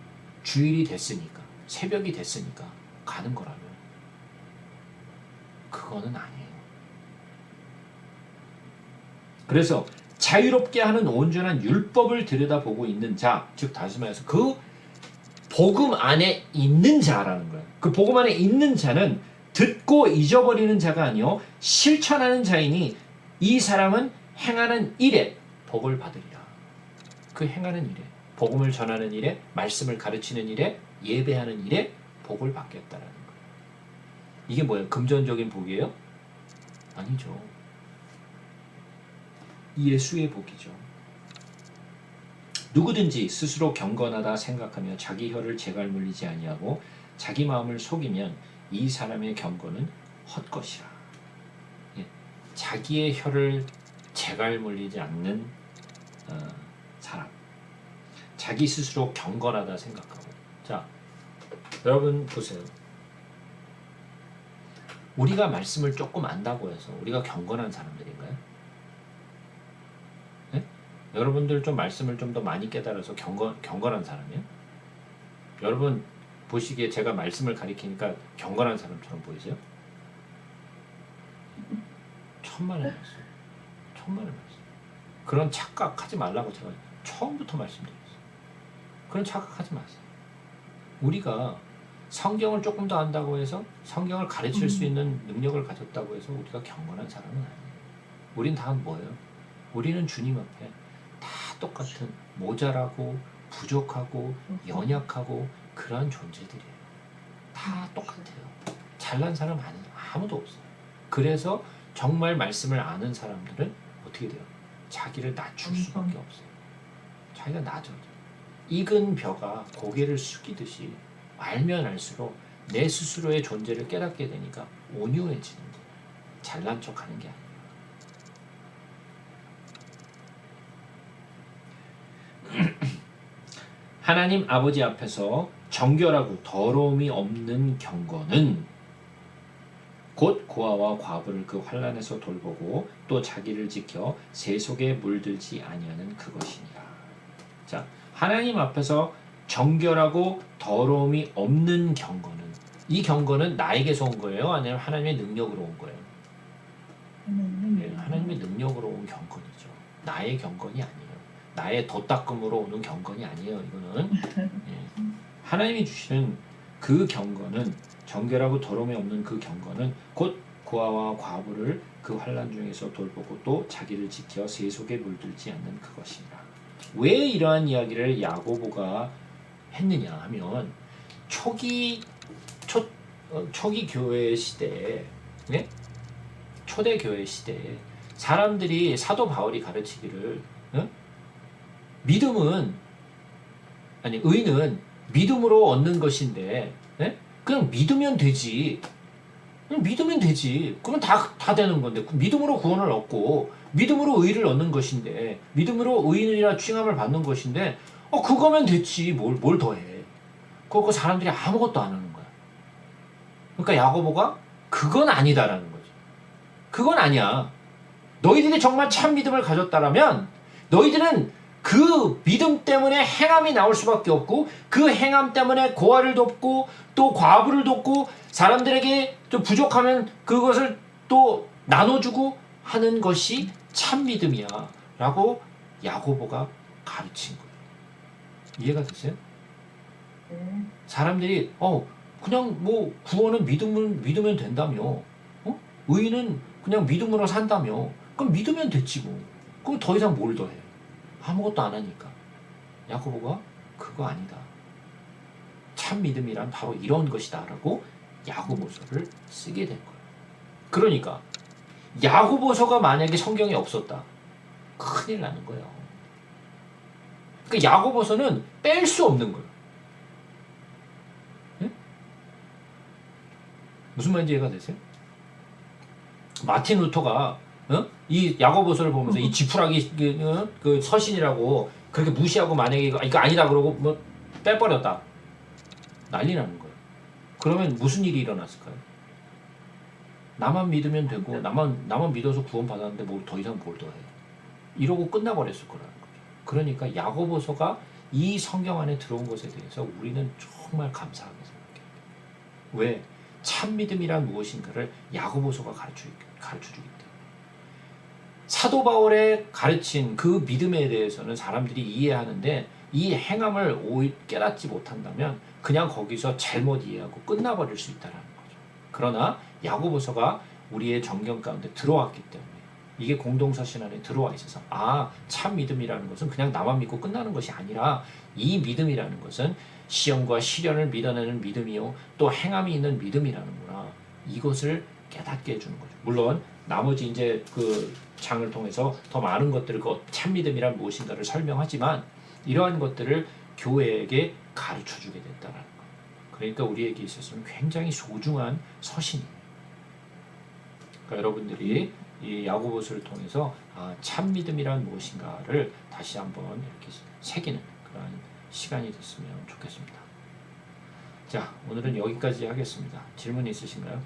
주일이 됐으니까 새벽이 됐으니까 가는 거라면 그거는 아니에요. 그래서 자유롭게 하는 온전한 율법을 들여다보고 있는 자, 즉 다시 말해서 그 복음 안에 있는 자라는 거예요. 그 복음 안에 있는 자는 듣고 잊어버리는 자가 아니요 실천하는 자이니 이 사람은 행하는 일에 복을 받으리라. 그 행하는 일에, 복음을 전하는 일에, 말씀을 가르치는 일에, 예배하는 일에 복을 받겠다라는 거예요. 이게 뭐예요? 금전적인 복이에요? 아니죠. 예수의 복이죠. 누구든지 스스로 경건하다 생각하며 자기 혀를 재갈 물리지 아니하고 자기 마음을 속이면 이 사람의 경건은 헛것이라. 예, 자기의 혀를 재갈 물리지 않는 사람. 자기 스스로 경건하다 생각하고. 자, 여러분 보세요. 우리가 말씀을 조금 안다고 해서 우리가 경건한 사람들인가요? 네? 여러분들 좀 말씀을 좀 더 많이 깨달아서 경건한 사람이에요? 여러분 보시기에 제가 말씀을 가리키니까 경건한 사람처럼 보이세요? 천만의 말씀. 천만의 말씀. 그런 착각하지 말라고 제가 처음부터 말씀드렸어요. 그런 착각하지 마세요. 우리가 성경을 조금 더 안다고 해서 성경을 가르칠 수 있는 능력을 가졌다고 해서 우리가 경건한 사람은 아니에요. 우린 다 뭐예요? 우리는 주님 앞에 다 똑같은 모자라고 부족하고 연약하고 그러한 존재들이에요. 다 똑같아요. 잘난 사람 아무도 없어요. 그래서 정말 말씀을 아는 사람들은 어떻게 돼요? 자기를 낮출 수밖에 없어요. 자기가 낮아져. 익은 벼가 고개를 숙이듯이 알면 알수록 내 스스로의 존재를 깨닫게 되니까 온유해지는 거예요. 잘난 척하는 게 아니에요. 하나님 아버지 앞에서 정결하고 더러움이 없는 경건은 곧 고아와 과부를 그 환난에서 돌보고 또 자기를 지켜 세 속에 물들지 아니하는 그것이니라. 자, 하나님 앞에서 정결하고 더러움이 없는 경건은, 이 경건은 나에게서 온 거예요? 아니면 하나님의 능력으로 온 거예요? 네, 하나님의 능력으로 온 경건이죠. 나의 경건이 아니에요. 나의 덧닦음으로 오는 경건이 아니에요. 이거는 예. 하나님이 주시는 그 경건은, 정결하고 더러움이 없는 그 경건은 곧 고아와 과부를 그 환난 중에서 돌보고 또 자기를 지켜 세 속에 물들지 않는 그것이니라. 왜 이러한 이야기를 야고보가 했느냐 하면 초기 교회 시대에, 네? 초대 교회 시대에 사람들이 사도 바울이 가르치기를 의는 믿음으로 얻는 것인데, 네? 그냥 믿으면 되지. 그냥 믿으면 되지. 그러면 다 되는 건데, 믿음으로 구원을 얻고 믿음으로 의를 얻는 것인데, 믿음으로 의인이라 칭함을 받는 것인데, 그거면 됐지. 뭘 더해. 그거 사람들이 아무것도 안 하는 거야. 그러니까 야고보가 그건 아니다라는 거지. 그건 아니야. 너희들이 정말 참 믿음을 가졌다라면 너희들은 그 믿음 때문에 행함이 나올 수밖에 없고, 그 행함 때문에 고아를 돕고 또 과부를 돕고 사람들에게 좀 부족하면 그것을 또 나눠주고 하는 것이 참 믿음이야 라고 야고보가 가르친 거예요. 이해가 되세요? 네. 사람들이 그냥 뭐 구원은 믿으면 된다며, 의인은 그냥 믿음으로 산다며, 그럼 믿으면 됐지 뭐. 그럼 더 이상 뭘 더해? 아무것도 안 하니까. 야고보가 그거 아니다. 참 믿음이란 바로 이런 것이다 라고 야고보서를 쓰게 된 거예요. 그러니까 야고보서가 만약에 성경에 없었다, 큰일 나는 거예요. 그러니까 야고보서는 뺄 수 없는 거예요. 네? 무슨 말인지 이해가 되세요? 마틴 루터가 이 야고보서를 보면서 이 지푸라기 그 서신이라고 그렇게 무시하고 만약에 이거 아니다 그러고 뭐 빼버렸다, 난리 나는 거예요. 그러면 무슨 일이 일어났을까요? 나만 믿으면 되고 나만 믿어서 구원 받았는데 더 이상 뭘 더 해? 이러고 끝나버렸을 거라는 거죠. 그러니까 야고보서가 이 성경 안에 들어온 것에 대해서 우리는 정말 감사하게 생각해요. 왜? 참 믿음이란 무엇인가를 야고보서가 가르쳐주기 때문에. 사도 바울의 가르친 그 믿음에 대해서는 사람들이 이해하는데 이 행함을 오히려 깨닫지 못한다면 그냥 거기서 잘못 이해하고 끝나버릴 수 있다는 거죠. 그러나 야고보서가 우리의 정경 가운데 들어왔기 때문에, 이게 공동서신 안에 들어와 있어서 참 믿음이라는 것은 그냥 나만 믿고 끝나는 것이 아니라 이 믿음이라는 것은 시험과 시련을 믿어내는 믿음이요 또 행함이 있는 믿음이라는구나, 이것을 깨닫게 해주는 거죠. 물론 나머지 이제 그 장을 통해서 더 많은 것들을 그 참 믿음이란 무엇인가를 설명하지만 이러한 것들을 교회에게 가르쳐주게 됐다는 거. 그러니까 우리에게 있어서는 굉장히 소중한 서신이에요. 그러니까 여러분들이 이 야고보서를 통해서 참 믿음이란 무엇인가를 다시 한번 이렇게 새기는 그런 시간이 됐으면 좋겠습니다. 자, 오늘은 여기까지 하겠습니다. 질문 있으신가요?